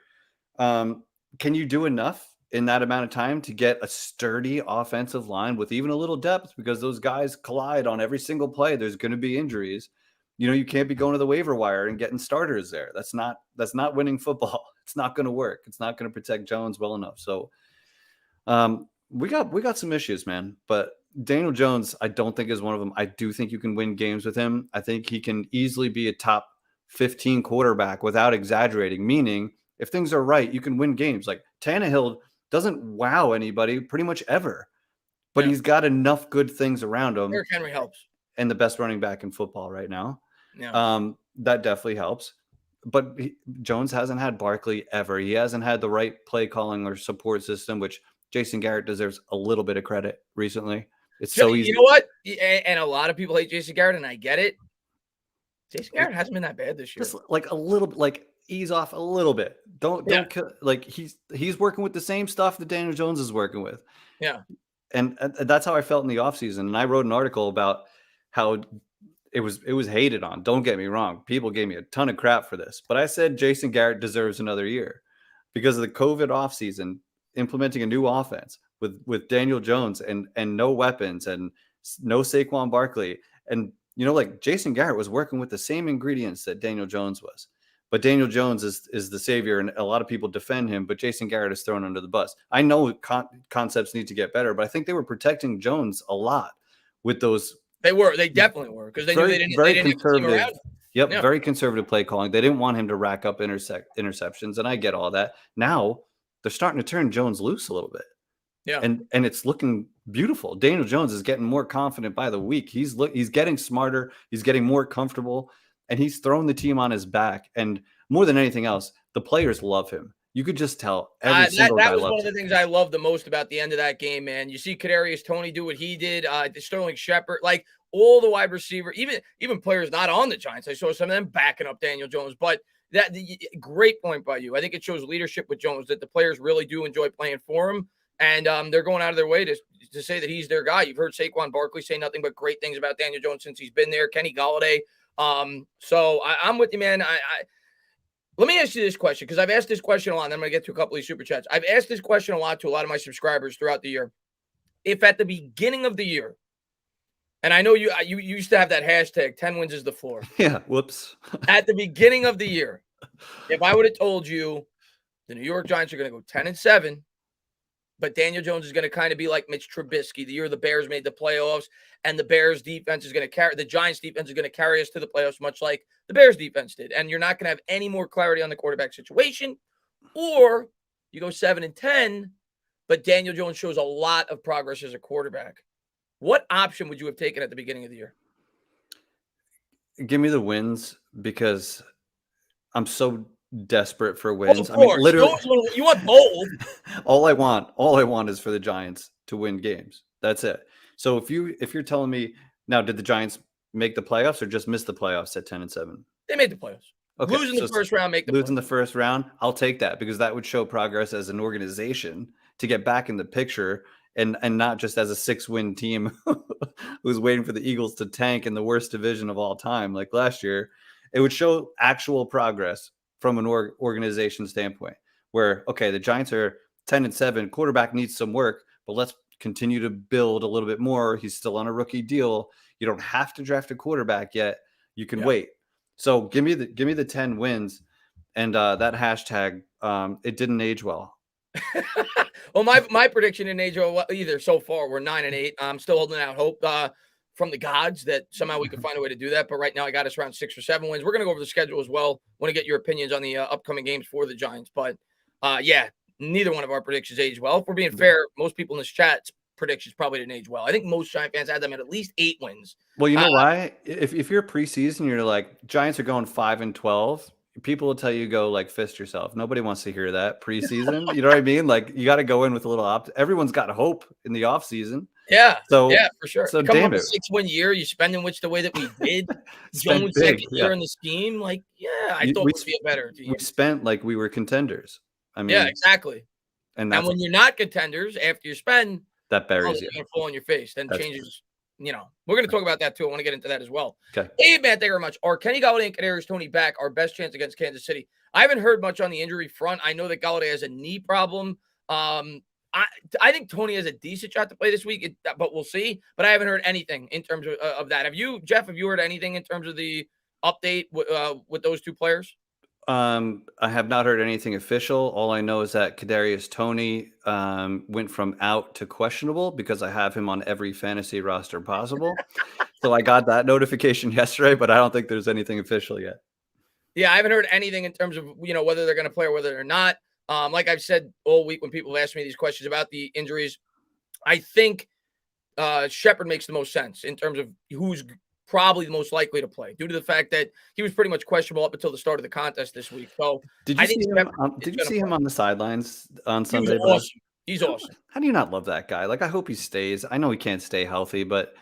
Can you do enough in that amount of time to get a sturdy offensive line with even a little depth? Because those guys collide on every single play. There's going to be injuries. You can't be going to the waiver wire and getting starters there. That's not winning football. It's not going to work. It's not going to protect Jones well enough. So, we got some issues, man. But Daniel Jones, I don't think is one of them. I do think you can win games with him. I think he can easily be a top 15 quarterback without exaggerating. Meaning, if things are right, you can win games. Like Tannehill doesn't wow anybody pretty much ever, but he's got enough good things around him. Derrick Henry helps, and the best running back in football right now. Yeah. That definitely helps. But Jones hasn't had Barkley ever. He hasn't had the right play calling or support system, which Jason Garrett deserves a little bit of credit recently. It's so easy. You know what? And a lot of people hate Jason Garrett, and I get it. Jason Garrett hasn't been that bad this year. Just like a little bit, like ease off a little bit. Don't like he's working with the same stuff that Daniel Jones is working with. Yeah. And that's how I felt in the offseason. And I wrote an article about how it was hated on. Don't get me wrong. People gave me a ton of crap for this. But I said Jason Garrett deserves another year because of the COVID offseason, implementing a new offense with Daniel Jones and no weapons and no Saquon Barkley. And, like Jason Garrett was working with the same ingredients that Daniel Jones was. But Daniel Jones is the savior, and a lot of people defend him, but Jason Garrett is thrown under the bus. I know concepts need to get better, but I think they were protecting Jones a lot with those. They definitely were, because they knew they didn't conservative. Yep, yeah. Very conservative play calling. They didn't want him to rack up interceptions, and I get all that. Now they're starting to turn Jones loose a little bit. Yeah. And it's looking beautiful. Daniel Jones is getting more confident by the week. He's getting smarter. He's getting more comfortable, and he's thrown the team on his back. And more than anything else, the players love him. You could just tell every single guy that was loves one of the things I loved the most about the end of that game, man. You see Kadarius Toney do what he did, Sterling Shepard, like all the wide receiver, even players not on the Giants. I saw some of them backing up Daniel Jones, but great point by you. I think it shows leadership with Jones that the players really do enjoy playing for him. And they're going out of their way to say that he's their guy. You've heard Saquon Barkley say nothing but great things about Daniel Jones since he's been there. Kenny Golladay. So I'm with you, man. Let me ask you this question, because I've asked this question a lot, and I'm going to get to a couple of super chats. I've asked this question a lot to a lot of my subscribers throughout the year. If at the beginning of the year, and I know you used to have that hashtag, 10 wins is the floor. Yeah, whoops. At the beginning of the year, if I would have told you the New York Giants are going to go 10-7, but Daniel Jones is going to kind of be like Mitch Trubisky the year the Bears made the playoffs, and the Bears defense is going to carry the Giants defense is going to carry us to the playoffs, much like the Bears defense did. And you're not going to have any more clarity on the quarterback situation, or you go 7-10, but Daniel Jones shows a lot of progress as a quarterback. What option would you have taken at the beginning of the year? Give me the wins, because I'm so desperate for wins. I mean, literally, you want bold. all I want is for the Giants to win games. That's it. So if you're telling me now, did the Giants make the playoffs or just miss the playoffs at 10-7? They made the playoffs. Okay, losing the first round, losing the first round. I'll take that, because that would show progress as an organization to get back in the picture, and not just as a 6-win team who's waiting for the Eagles to tank in the worst division of all time like last year. It would show actual progress from an organization standpoint, where, okay, the Giants are 10-7, quarterback needs some work, but let's continue to build a little bit more. He's still on a rookie deal. You don't have to draft a quarterback yet. You can wait. So give me the 10 wins, and that hashtag, it didn't age well. Well, my prediction didn't age well either so far. We're 9-8. I'm still holding out hope from the gods that somehow we can find a way to do that. But right now I got us around 6 or 7 wins. We're going to go over the schedule as well. Want to get your opinions on the upcoming games for the Giants. But neither one of our predictions age well. If we're being fair, most people in this chat's predictions probably didn't age well. I think most Giant fans had them at least 8 wins. Well, you know why? If you're preseason, you're like, Giants are going 5-12. People will tell you go like fist yourself. Nobody wants to hear that preseason. You know what I mean? Like, you got to go in with a little everyone's got hope in the off season. Yeah. So yeah, for sure. So damn it. A 6-win year, you spend in which the way that we did. Jones second year in the scheme. Like, I thought we'd be a better team. We spent like we were contenders. I mean, yeah, exactly. And when you're not contenders, after you spend, That buries you. It's going to fall on your face. Then That's changes, we're going to talk about that too. I want to get into that as well. okay. Hey, man, thank you very much. Are Kenny Golladay and Kadarius Toney back our best chance against Kansas City? I haven't heard much on the injury front. I know that Golladay has a knee problem. I think Toney has a decent shot to play this week, but we'll see. But I haven't heard anything in terms of that. Jeff, have you heard anything in terms of the update with those two players? I have not heard anything official. All I know is that Kadarius Toney went from out to questionable because I have him on every fantasy roster possible. So I got that notification yesterday, but I don't think there's anything official yet. Yeah, I haven't heard anything in terms of whether they're going to play or whether they're not. Like I've said all week when people have asked me these questions about the injuries, I think Shepard makes the most sense in terms of who's probably the most likely to play due to the fact that he was pretty much questionable up until the start of the contest this week. So did you see him on the sidelines on Sunday? He was awesome. He's awesome. How do you not love that guy? Like, I hope he stays. I know he can't stay healthy, but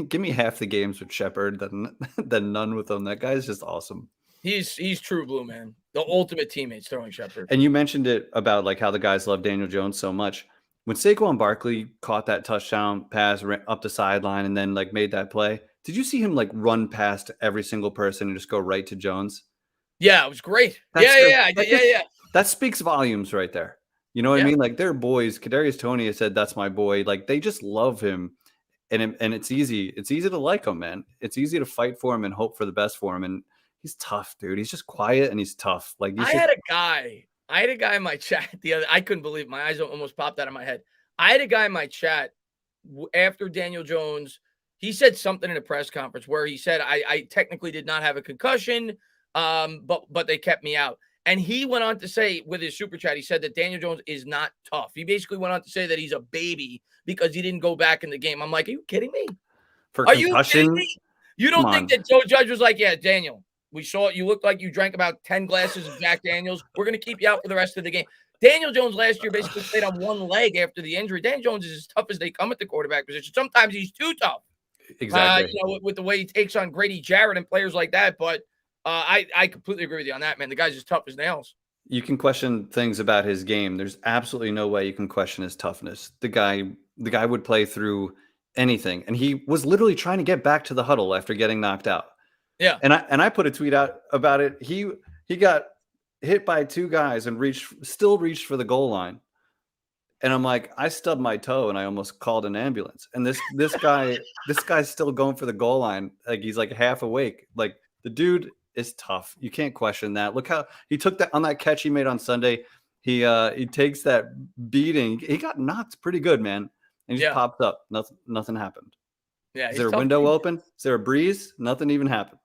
give me half the games with Shepard than none with him. That guy is just awesome. He's true blue, man. The ultimate teammate, Sterling Shepard. And you mentioned it about like how the guys love Daniel Jones so much. When Saquon Barkley caught that touchdown pass up the sideline and then like made that play, did you see him like run past every single person and just go right to Jones? Yeah, it was great. Yeah. That speaks volumes right there. You know what I mean? Like they're boys. Kadarius Toney has said that's my boy. Like they just love him, and it's easy. It's easy to like him, man. It's easy to fight for him and hope for the best for him. And he's tough, dude. He's just quiet and he's tough. Like I had a guy in my chat I couldn't believe my eyes almost popped out of my head. I had a guy in my chat after Daniel Jones. He said something in a press conference where he said, I technically did not have a concussion, but they kept me out. And he went on to say with his super chat, he said that Daniel Jones is not tough. He basically went on to say that he's a baby because he didn't go back in the game. I'm like, are you kidding me? Are you kidding me? You don't think that Joe Judge was like, yeah, Daniel, we saw it. You looked like you drank about 10 glasses of Jack Daniels. We're going to keep you out for the rest of the game. Daniel Jones last year basically played on one leg after the injury. Daniel Jones is as tough as they come at the quarterback position. Sometimes he's too tough. Exactly. With the way he takes on Grady Jarrett and players like that. But I completely agree with you on that, man. The guy's as tough as nails. You can question things about his game. There's absolutely no way you can question his toughness. The guy would play through anything, and he was literally trying to get back to the huddle after getting knocked out. Yeah. And I put a tweet out about it. He got hit by two guys and still reached for the goal line. And I'm like, I stubbed my toe and I almost called an ambulance. And this guy's still going for the goal line. Like he's like half awake. Like the dude is tough. You can't question that. Look how he took that on that catch he made on Sunday. He takes that beating. He got knocked pretty good, man. And he just popped up. Nothing happened. Yeah. Is there a window open? Is there a breeze? Nothing even happened.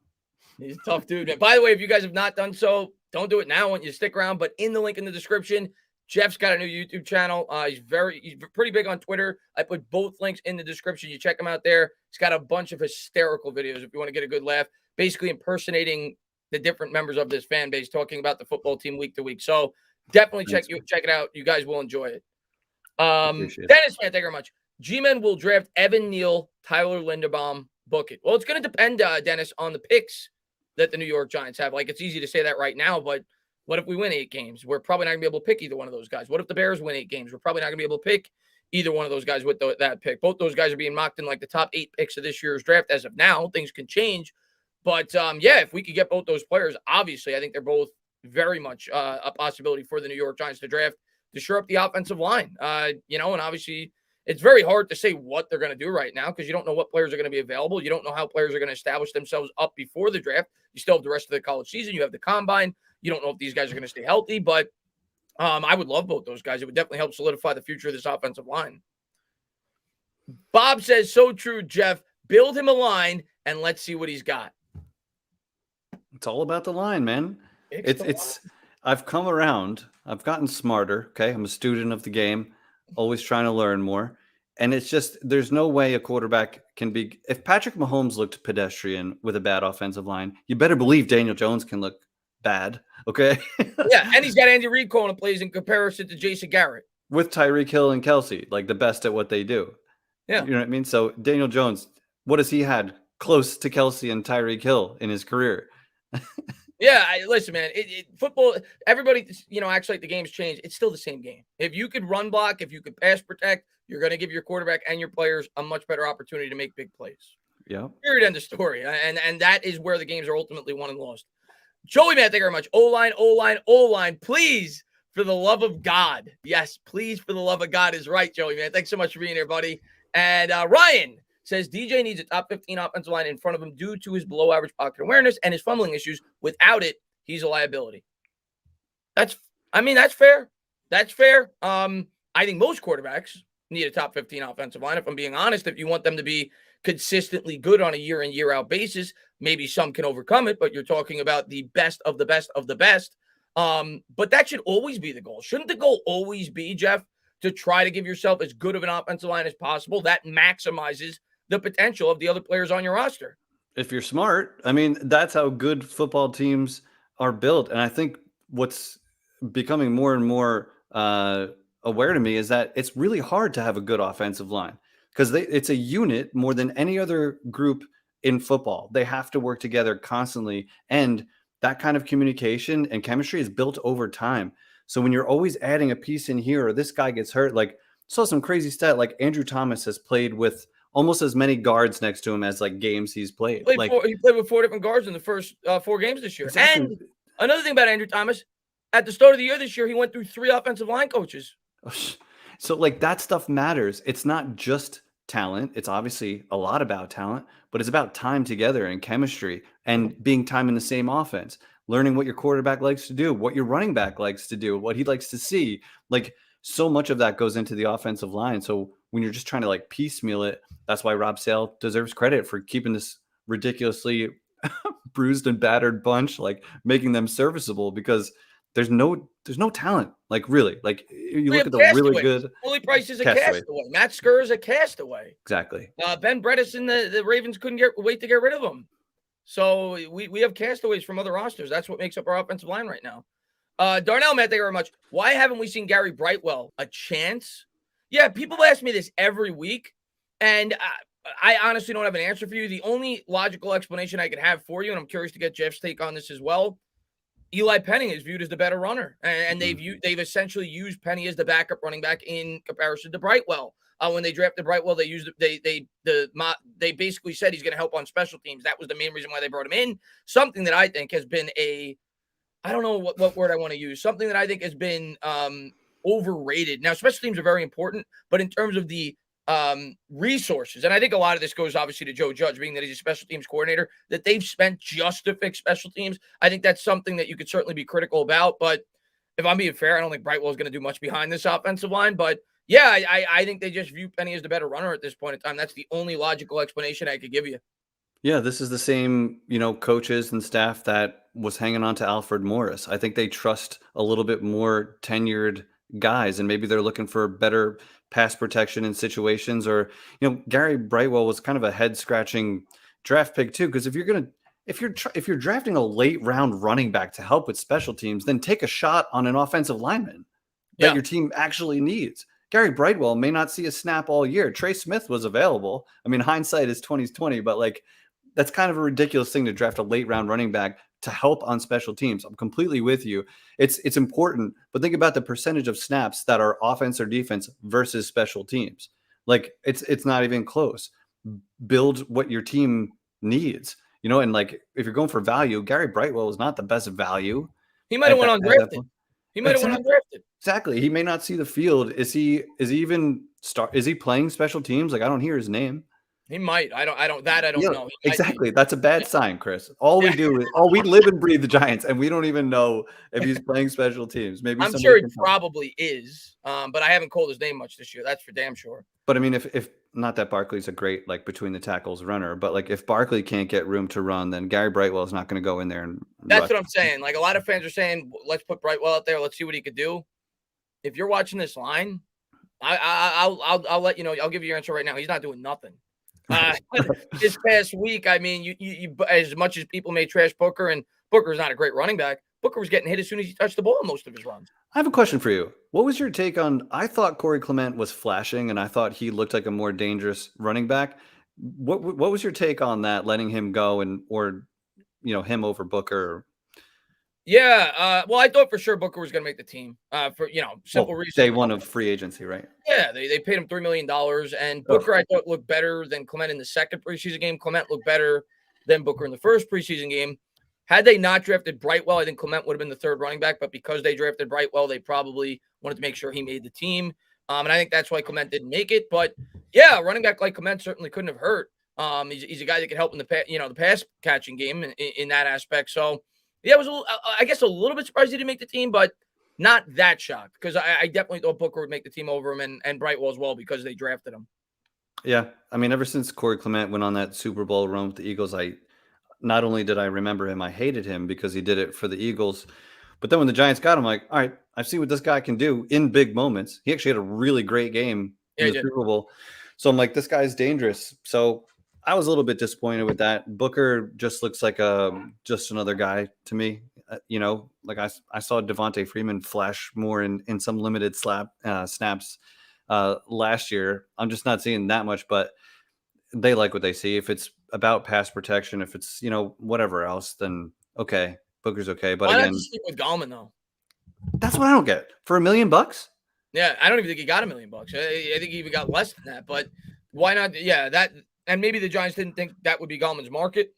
He's a tough dude. By the way, if you guys have not done so, don't do it now. I want you to stick around. But in the link in the description, Jeff's got a new YouTube channel. He's pretty big on Twitter. I put both links in the description. You check him out there. He's got a bunch of hysterical videos if you want to get a good laugh, basically impersonating the different members of this fan base, talking about the football team week to week. So definitely check it out. You guys will enjoy it. Dennis, man, thank you very much. G-Men will draft Evan Neal, Tyler Linderbaum, book it. Well, it's going to depend, Dennis, on the picks that the New York Giants have. Like, it's easy to say that right now, but what if we win 8 games? We're probably not going to be able to pick either one of those guys. What if the Bears win 8 games? We're probably not going to be able to pick either one of those guys with that pick. Both those guys are being mocked in like the top 8 picks of this year's draft as of now. Things can change. But, if we could get both those players, obviously, I think they're both very much a possibility for the New York Giants to draft to shore up the offensive line. And obviously it's very hard to say what they're going to do right now because you don't know what players are going to be available. You don't know how players are going to establish themselves up before the draft. You still have the rest of the college season. You have the combine. You don't know if these guys are going to stay healthy, but I would love both those guys. It would definitely help solidify the future of this offensive line. Bob says, so true, Jeff. Build him a line and let's see what he's got. It's all about the line, man. I've come around. I've gotten smarter. Okay. I'm a student of the game, always trying to learn more. And it's just, there's no way a quarterback can be, if Patrick Mahomes looked pedestrian with a bad offensive line, you better believe Daniel Jones can look bad. Okay. Yeah. And he's got Andy Reid calling plays in comparison to Jason Garrett. With Tyreek Hill and Kelsey, like the best at what they do. Yeah. You know what I mean? So Daniel Jones, what has he had? Close to Kelsey and Tyreek Hill in his career. Yeah, listen, man. Football, everybody, acts like the game's changed. It's still the same game. If you could run block, if you could pass protect, you're going to give your quarterback and your players a much better opportunity to make big plays. Yeah. Period. End of story. And that is where the games are ultimately won and lost. Joey, man, thank you very much. O-line, O-line, O-line. Please, for the love of God. Yes, please, for the love of God is right, Joey, man. Thanks so much for being here, buddy. And Ryan says DJ needs a top 15 offensive line in front of him due to his below average pocket awareness and his fumbling issues. Without it, he's a liability. That's fair. That's fair. I think most quarterbacks need a top 15 offensive line. If I'm being honest, if you want them to be consistently good on a year in, year out basis, maybe some can overcome it, but you're talking about the best of the best of the best. But that should always be the goal. Shouldn't the goal always be, Jeff, to try to give yourself as good of an offensive line as possible? That maximizes the potential of the other players on your roster. If you're smart, I mean, that's how good football teams are built. And I think what's becoming more and more aware to me is that it's really hard to have a good offensive line because it's a unit more than any other group in football. They have to work together constantly. And that kind of communication and chemistry is built over time. So when you're always adding a piece in here or this guy gets hurt, like saw some crazy stat, like Andrew Thomas has played with almost as many guards next to him as like games he's played. He played with 4 different guards in the first 4 games this year. Exactly. And another thing about Andrew Thomas, at the start of the year this year, he went through 3 offensive line coaches. So like that stuff matters. It's not just talent. It's obviously a lot about talent, but it's about time together and chemistry and being time in the same offense, learning what your quarterback likes to do, what your running back likes to do, what he likes to see. Like so much of that goes into the offensive line. So when you're just trying to like piecemeal it, that's why Rob Sale deserves credit for keeping this ridiculously bruised and battered bunch, like making them serviceable because there's no talent. Like really, like you look at the really good. Wooly Price is a castaway. Matt Skur is a castaway. Exactly. Ben Bredesen, the Ravens couldn't wait to get rid of him. So we have castaways from other rosters. That's what makes up our offensive line right now. Darnell, Matt, thank you very much. Why haven't we seen Gary Brightwell a chance? Yeah, people ask me this every week, and I honestly don't have an answer for you. The only logical explanation I could have for you, and I'm curious to get Jeff's take on this as well, Eli Penning is viewed as the better runner, and they've essentially used Penny as the backup running back in comparison to Brightwell. When they drafted Brightwell, they basically said he's going to help on special teams. That was the main reason why they brought him in. Something that I think has been I don't know what word I want to use. Something that I think has been overrated. Now, special teams are very important, but in terms of the resources, and I think a lot of this goes obviously to Joe Judge, being that he's a special teams coordinator, that they've spent just to fix special teams. I think that's something that you could certainly be critical about. But if I'm being fair, I don't think Brightwell is going to do much behind this offensive line. But yeah, I think they just view Penny as the better runner at this point in time. That's the only logical explanation I could give you. Yeah, this is the same, coaches and staff that was hanging on to Alfred Morris. I think they trust a little bit more tenured guys, and maybe they're looking for better pass protection in situations. Or, Gary Brightwell was kind of a head scratching draft pick too, because if you're drafting a late round running back to help with special teams, then take a shot on an offensive lineman that your team actually needs. Gary Brightwell may not see a snap all year. Trey Smith was available. I mean, hindsight is 20/20, but like that's kind of a ridiculous thing to draft a late round running back to help on special teams. I'm completely with you. It's important, but think about the percentage of snaps that are offense or defense versus special teams. Like it's not even close. Build what your team needs, and like if you're going for value, Gary Brightwell is not the best value. He might have went undrafted. He might have went undrafted. Exactly. He may not see the field. Is he playing special teams? Like I don't hear his name. He might. I don't know. Exactly. That's a bad sign, Chris. All we live and breathe the Giants, and we don't even know if he's playing special teams. Maybe I'm sure he probably is, but I haven't called his name much this year. That's for damn sure. But I mean, if not that Barkley's a great like between the tackles runner, but like if Barkley can't get room to run, then Gary Brightwell is not going to go in there and. That's what I'm saying. Like a lot of fans are saying, let's put Brightwell out there. Let's see what he could do. If you're watching this line, I'll let you know. I'll give you your answer right now. He's not doing nothing. This past week, I mean, you as much as people may trash Booker, and Booker is not a great running back, Booker was getting hit as soon as he touched the ball in most of his runs. I have a question for you. What was your take on? I thought Corey Clement was flashing, and I thought he looked like a more dangerous running back. What was your take on that? Letting him go or him over Booker? Yeah, well, I thought for sure Booker was going to make the team. For simple Well, reason. day one of free agency, right? Yeah, they paid him $3 million, and Ugh. Booker I thought looked better than Clement in the second preseason game. Clement looked better than Booker in the first preseason game. Had they not drafted Brightwell, I think Clement would have been the third running back. But because they drafted Brightwell, they probably wanted to make sure he made the team. And I think that's why Clement didn't make it. But yeah, a running back like Clement certainly couldn't have hurt. He's a guy that could help in the pass catching game in that aspect. So yeah, I guess a little bit surprised he didn't make the team, but not that shocked because I definitely thought Booker would make the team over him and Brightwell as well because they drafted him. Yeah, I mean, ever since Corey Clement went on that Super Bowl run with the Eagles, I not only did I remember him, I hated him because he did it for the Eagles. But then when the Giants got him, like, all right, I see what this guy can do in big moments. He actually had a really great game Yeah, in he the did. Super Bowl. So I'm like, this guy's dangerous. So I was a little bit disappointed with that. Booker just looks like just another guy to me. Like I saw Devontae Freeman flash more in some limited snaps last year. I'm just not seeing that much, but they like what they see. If it's about pass protection, if it's, whatever else, then okay, Booker's okay. But Why not again, just stick with Gallman though? that's what I don't get. For $1 million? Yeah, I don't even think he got $1 million. I think he even got less than that. But why not? Yeah, that and maybe the Giants didn't think that would be Gallman's market.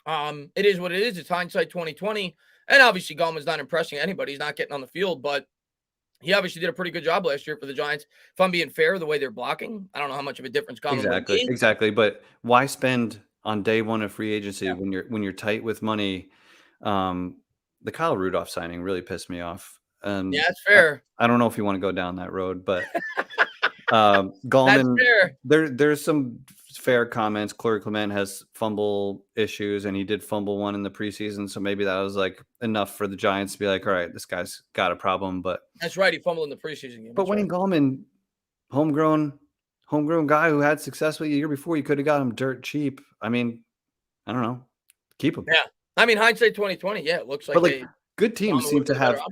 It is what it is. It's hindsight 2020, and obviously Gallman's not impressing anybody. He's not getting on the field, but he obviously did a pretty good job last year for the Giants. If I'm being fair, the way they're blocking, I don't know how much of a difference Gallman would have Exactly, made. exactly. But why spend on day one of free agency Yeah, when you're tight with money? Um, the Kyle Rudolph signing really pissed me off, yeah, and that's I, fair. I don't know if you want to go down that road, but That's Gallman, fair. there's some fair comments. Corey Clement has fumble issues, and he did fumble one in the preseason, so maybe that was like enough for the Giants to be like, all right, this guy's got a problem. But That's right. He fumbled in the preseason game. That's Wayne right. Gallman, homegrown homegrown guy who had success with you the year before, you could have got him dirt cheap. I mean, I don't know, keep him. Yeah. I mean, hindsight 2020. Yeah, it looks But like like they good teams Gallman would seem have to been a better have,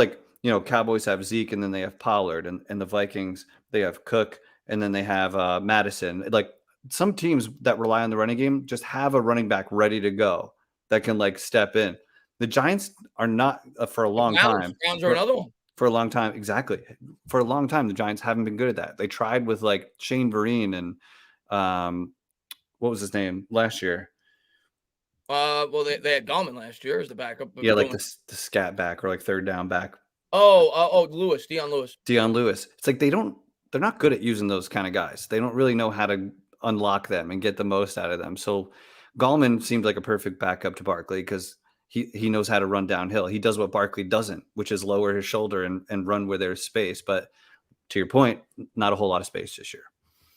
option. how Cowboys have Zeke and then they have Pollard, and the Vikings, they have Cook and then they have Madison. Like some teams that rely on the running game just have a running back ready to go that can like step in. The Giants are not for a The long time. Browns are another one. For a long time, exactly. For a long time, the Giants haven't been good at that. They tried with like Shane Vereen and what was his name last year? Well, they had Gallman last year as the backup. Yeah, like Going, the scat back or like third down back, Lewis, Dion Lewis. Dion Lewis. It's like they're not good at using those kind of guys. They don't really know how to unlock them and get the most out of them. So Gallman seemed like a perfect backup to Barkley because he knows how to run downhill. He does what Barkley doesn't, which is lower his shoulder and run where there's space. But to your point, not a whole lot of space this year.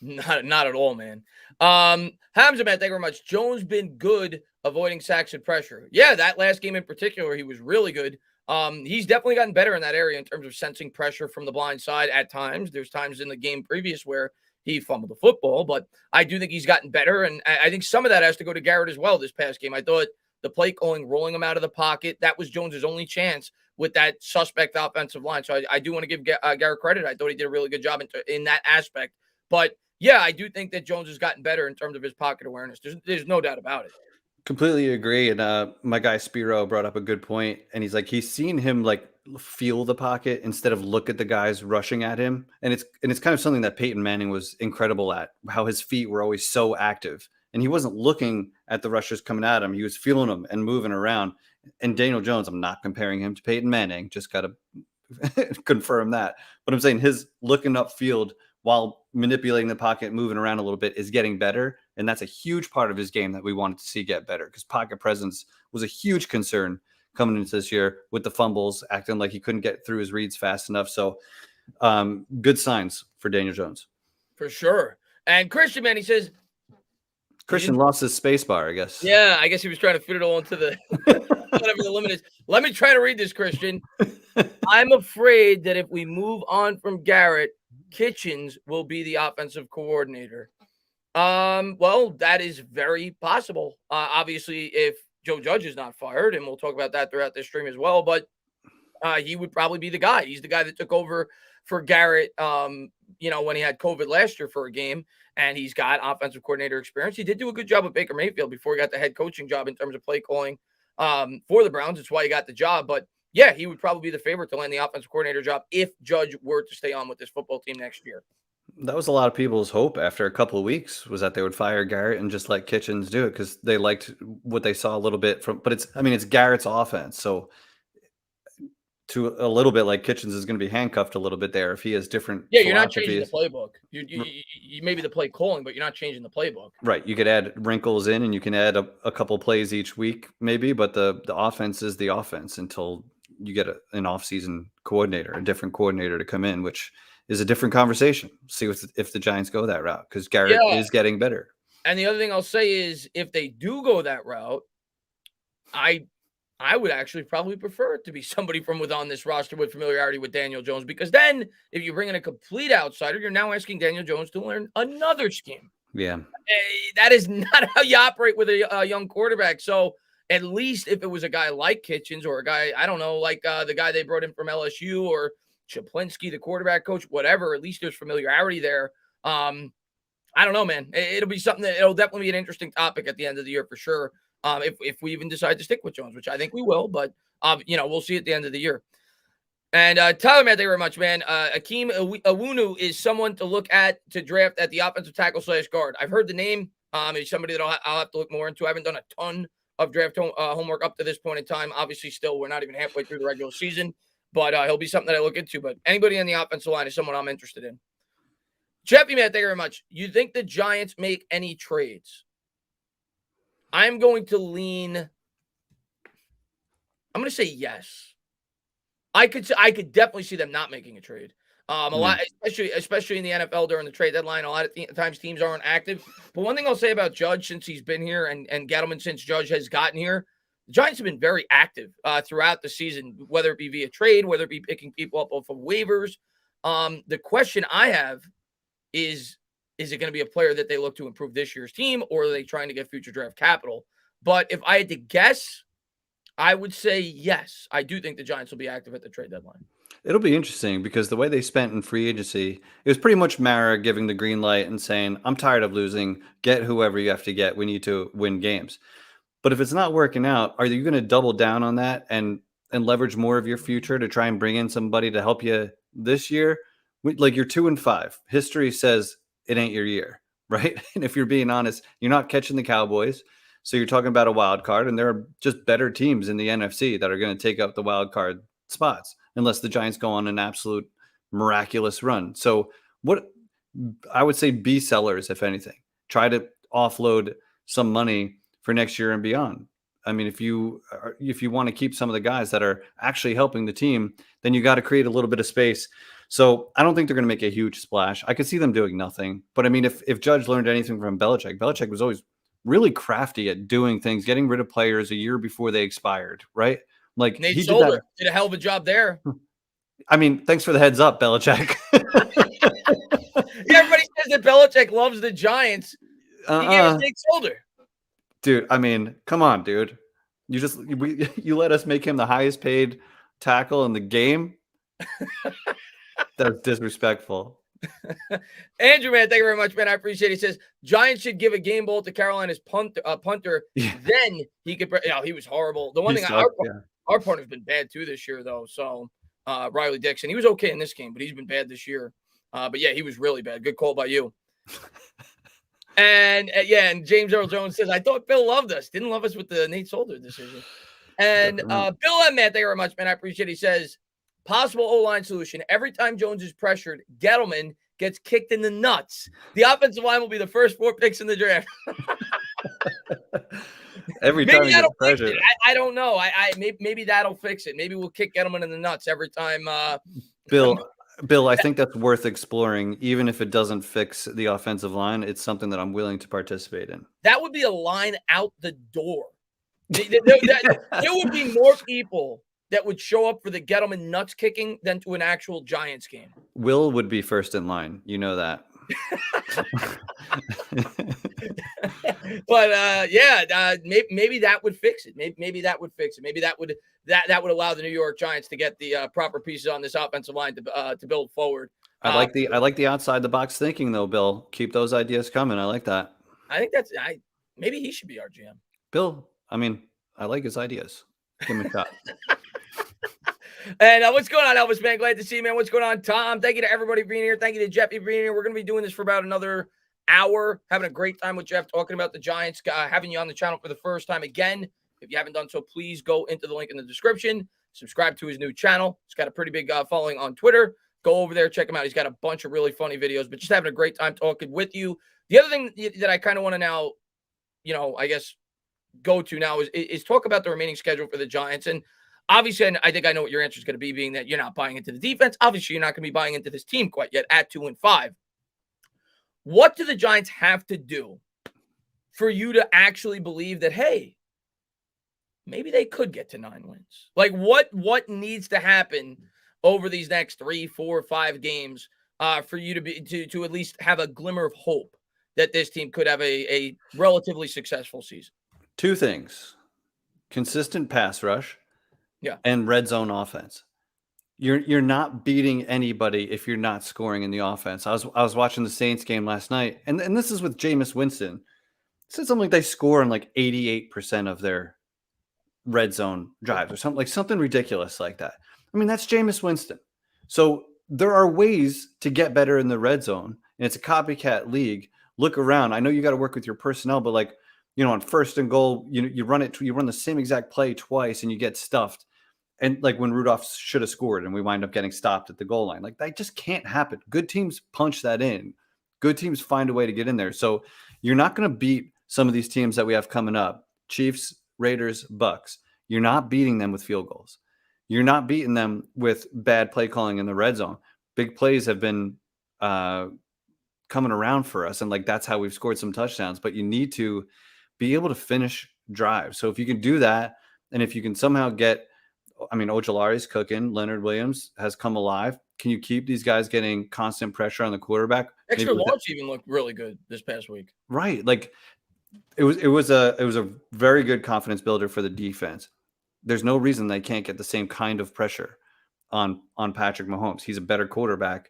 Not at all, man. Hamza, man, thank you very much. Jones been good avoiding sacks and pressure. Yeah, that last game in particular, he was really good. He's definitely gotten better in that area in terms of sensing pressure from the blind side at times. There's times in the game previous where he fumbled the football, but I do think he's gotten better. And I think some of that has to go to Garrett as well this past game. I thought the play calling, rolling him out of the pocket, that was Jones's only chance with that suspect offensive line. So I do want to give Garrett credit. I thought he did a really good job in that aspect. But yeah, I do think that Jones has gotten better in terms of his pocket awareness. There's no doubt about it. Completely agree. And my guy Spiro brought up a good point, and he's like he's seen him like feel the pocket instead of look at the guys rushing at him. And it's kind of something that Peyton Manning was incredible at, how his feet were always so active. And he wasn't looking at the rushers coming at him. He was feeling them and moving around. And Daniel Jones, I'm not comparing him to Peyton Manning, just got to confirm that. But I'm saying his looking upfield while manipulating the pocket, moving around a little bit, is getting better. And that's a huge part of his game that we wanted to see get better, because pocket presence was a huge concern coming into this year with the fumbles, acting like he couldn't get through his reads fast enough. So good signs for Daniel Jones. For sure. And Christian, man, he says, Christian lost his space bar, I guess. yeah, I guess he was trying to fit it all into the whatever the limit is. Let me try to read this, Christian. I'm afraid that if we move on from Garrett, Kitchens will be the offensive coordinator. Well, that is very possible. Obviously, if Joe Judge is not fired, and we'll talk about that throughout this stream as well, but he would probably be the guy. He's the guy that took over for Garrett, when he had COVID last year for a game, and he's got offensive coordinator experience. He did do a good job with Baker Mayfield before he got the head coaching job in terms of play calling for the Browns. It's why he got the job. But yeah, he would probably be the favorite to land the offensive coordinator job if Judge were to stay on with this football team next year. That was a lot of people's hope after a couple of weeks, was that they would fire Garrett and just let Kitchens do it because they liked what they saw a little bit from. But it's Garrett's offense, so to a little bit like Kitchens is going to be handcuffed a little bit there if he has different Yeah, you're not changing the philosophies. playbook. You maybe the play calling, but you're not changing the playbook. Right, you could add wrinkles in, and you can add a couple plays each week, maybe. But the offense is the offense until you get an off-season coordinator, a different coordinator to come in, which is a different conversation. See if the Giants go that route because Garrett Yeah. is getting better. And the other thing I'll say is if they do go that route, I would actually probably prefer it to be somebody from within this roster with familiarity with Daniel Jones, because then if you bring in a complete outsider, you're now asking Daniel Jones to learn another scheme. Yeah. That is not how you operate with a young quarterback. So at least if it was a guy like Kitchens or a guy, I don't know, like the guy they brought in from LSU or Chaplinsky, the quarterback coach, whatever, at least there's familiarity there. I don't know, man. It'll be something it'll definitely be an interesting topic at the end of the year for sure. If we even decide to stick with Jones, which I think we will, but we'll see at the end of the year. And Tyler, man, thank you very much, man. Akeem Awunu is someone to look at to draft at the offensive tackle / guard. I've heard the name. He's somebody that I'll have to look more into. I haven't done a ton of draft homework up to this point in time. Obviously, still, we're not even halfway through the regular season, but he'll be something that I look into. But anybody on the offensive line is someone I'm interested in. Jeffy, man, thank you very much. You think the Giants make any trades? I'm going to lean. I'm going to say yes. I could definitely see them not making a trade. A lot, especially in the NFL during the trade deadline. A lot of times teams aren't active. But one thing I'll say about Judge since he's been here and Gettleman since Judge has gotten here, the Giants have been very active throughout the season, whether it be via trade, whether it be picking people up off of waivers. The question I have is it going to be a player that they look to improve this year's team, or are they trying to get future draft capital? But if I had to guess, I would say yes. I do think the Giants will be active at the trade deadline. It'll be interesting because the way they spent in free agency, it was pretty much Mara giving the green light and saying, I'm tired of losing. Get whoever you have to get. We need to win games. But if it's not working out, are you going to double down on that and leverage more of your future to try and bring in somebody to help you this year? Like you're 2-5. History says it ain't your year, right? And if you're being honest, you're not catching the Cowboys. So you're talking about a wild card, and there are just better teams in the NFC that are going to take up the wild card spots unless the Giants go on an absolute miraculous run. So what I would say, be sellers, if anything. Try to offload some money for next year and beyond. I mean, if you want to keep some of the guys that are actually helping the team, then you got to create a little bit of space. So I don't think they're going to make a huge splash. I could see them doing nothing. But I mean, if Judge learned anything from Belichick was always really crafty at doing things, getting rid of players a year before they expired, right? Like Nate Solder did a hell of a job there. I mean, thanks for the heads up, Belichick. Yeah, everybody says that Belichick loves the Giants. He gave us Nate Solder. Dude, I mean, come on, dude. You let us make him the highest paid tackle in the game. That's disrespectful. Andrew, man, thank you very much, man. I appreciate it. He says Giants should give a game ball to Carolina's punter. Yeah. Then he could. He was horrible. The one thing our punter's been bad too this year, though. So Riley Dixon, he was okay in this game, but he's been bad this year. But yeah, he was really bad. Good call by you. And and James Earl Jones says, I thought Bill loved us. Didn't love us with the Nate Solder decision. And Bill M, man, thank you very much, man. I appreciate it. He says, possible O-line solution. Every time Jones is pressured, Gettleman gets kicked in the nuts. The offensive line will be the first 4 picks in the draft. Every time he gets pressured. I don't know. Maybe that'll fix it. Maybe we'll kick Gettleman in the nuts every time. Bill, I think that's worth exploring. Even if it doesn't fix the offensive line, it's something that I'm willing to participate in. That would be a line out the door. There would be more people that would show up for the Gettleman nuts kicking than to an actual Giants game. Will would be first in line. You know that. But maybe that would fix it. Maybe that would fix it. Maybe that would allow the New York Giants to get the proper pieces on this offensive line to build forward. I like the outside the box thinking though, Bill. Keep those ideas coming. I like that. I think maybe he should be our GM. Bill, I mean, I like his ideas. Give him a shot. And what's going on, Elvis, man? Glad to see you, man. What's going on, Tom? Thank you to everybody for being here. Thank you to Jeff for being here. We're going to be doing this for about another hour, having a great time with Jeff, talking about the Giants, having you on the channel for the first time again. If you haven't done so, please go into the link in the description, subscribe to his new channel. He's got a pretty big following on Twitter. Go over there, check him out. He's got a bunch of really funny videos, but just having a great time talking with you. The other thing that I kind of want to now, I guess, go to now is talk about the remaining schedule for the Giants. And obviously, I think I know what your answer is going to be, being that you're not buying into the defense. Obviously, you're not going to be buying into this team quite yet at 2-5. What do the Giants have to do for you to actually believe that, hey, maybe they could get to 9 wins? Like, what needs to happen over these next 3, 4, 5 games for you to at least have a glimmer of hope that this team could have a relatively successful season? 2 things: consistent pass rush, and red zone offense. You're not beating anybody if you're not scoring in the offense. I was watching the Saints game last night, and this is with Jameis Winston. It said something like they score on like 88% of their red zone drives, or something ridiculous like that. I mean, that's Jameis Winston. So there are ways to get better in the red zone, and it's a copycat league. Look around. I know you got to work with your personnel, but on 1st and goal, you run the same exact play twice and you get stuffed. And like when Rudolph should have scored and we wind up getting stopped at the goal line, like that just can't happen. Good teams punch that in. Good teams find a way to get in there. So you're not going to beat some of these teams that we have coming up: Chiefs, Raiders, Bucks. You're not beating them with field goals. You're not beating them with bad play calling in the red zone. Big plays have been coming around for us, and that's how we've scored some touchdowns. But you need to be able to finish drives. So if you can do that, and if you can somehow get, Ojolari's cooking, Leonard Williams has come alive. Can you keep these guys getting constant pressure on the quarterback? Extra launch even looked really good this past week. Right. It was a very good confidence builder for the defense. There's no reason they can't get the same kind of pressure on Patrick Mahomes. He's a better quarterback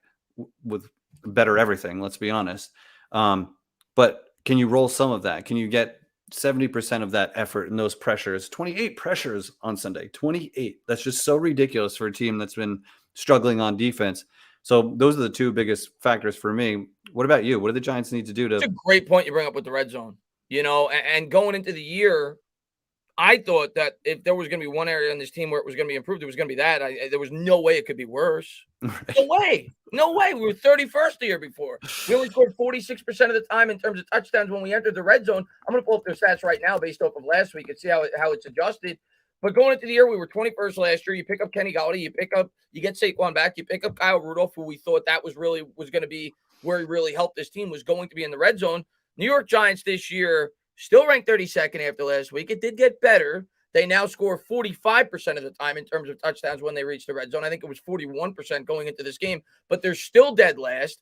with better everything, let's be honest. But can you roll some of that? Can you get 70% of that effort and those pressures? 28 pressures on Sunday. 28. That's just so ridiculous for a team that's been struggling on defense. So those are the 2 biggest factors for me. What about you? What do the Giants need to do to? It's a great point you bring up with the red zone. And going into the year, I thought that if there was going to be one area in this team where it was going to be improved, it was going to be that. There was no way it could be worse. Right. No way. We were 31st the year before. We only scored 46% of the time in terms of touchdowns when we entered the red zone. I'm going to pull up their stats right now based off of last week and see how it's adjusted. But going into the year, we were 21st last year. You pick up Kenny Galladay, you get Saquon back, you pick up Kyle Rudolph, who we thought that was going to be where he really helped this team, was going to be in the red zone. New York Giants this year still ranked 32nd after last week. It did get better. They now score 45% of the time in terms of touchdowns when they reach the red zone. I think it was 41% going into this game, but they're still dead last.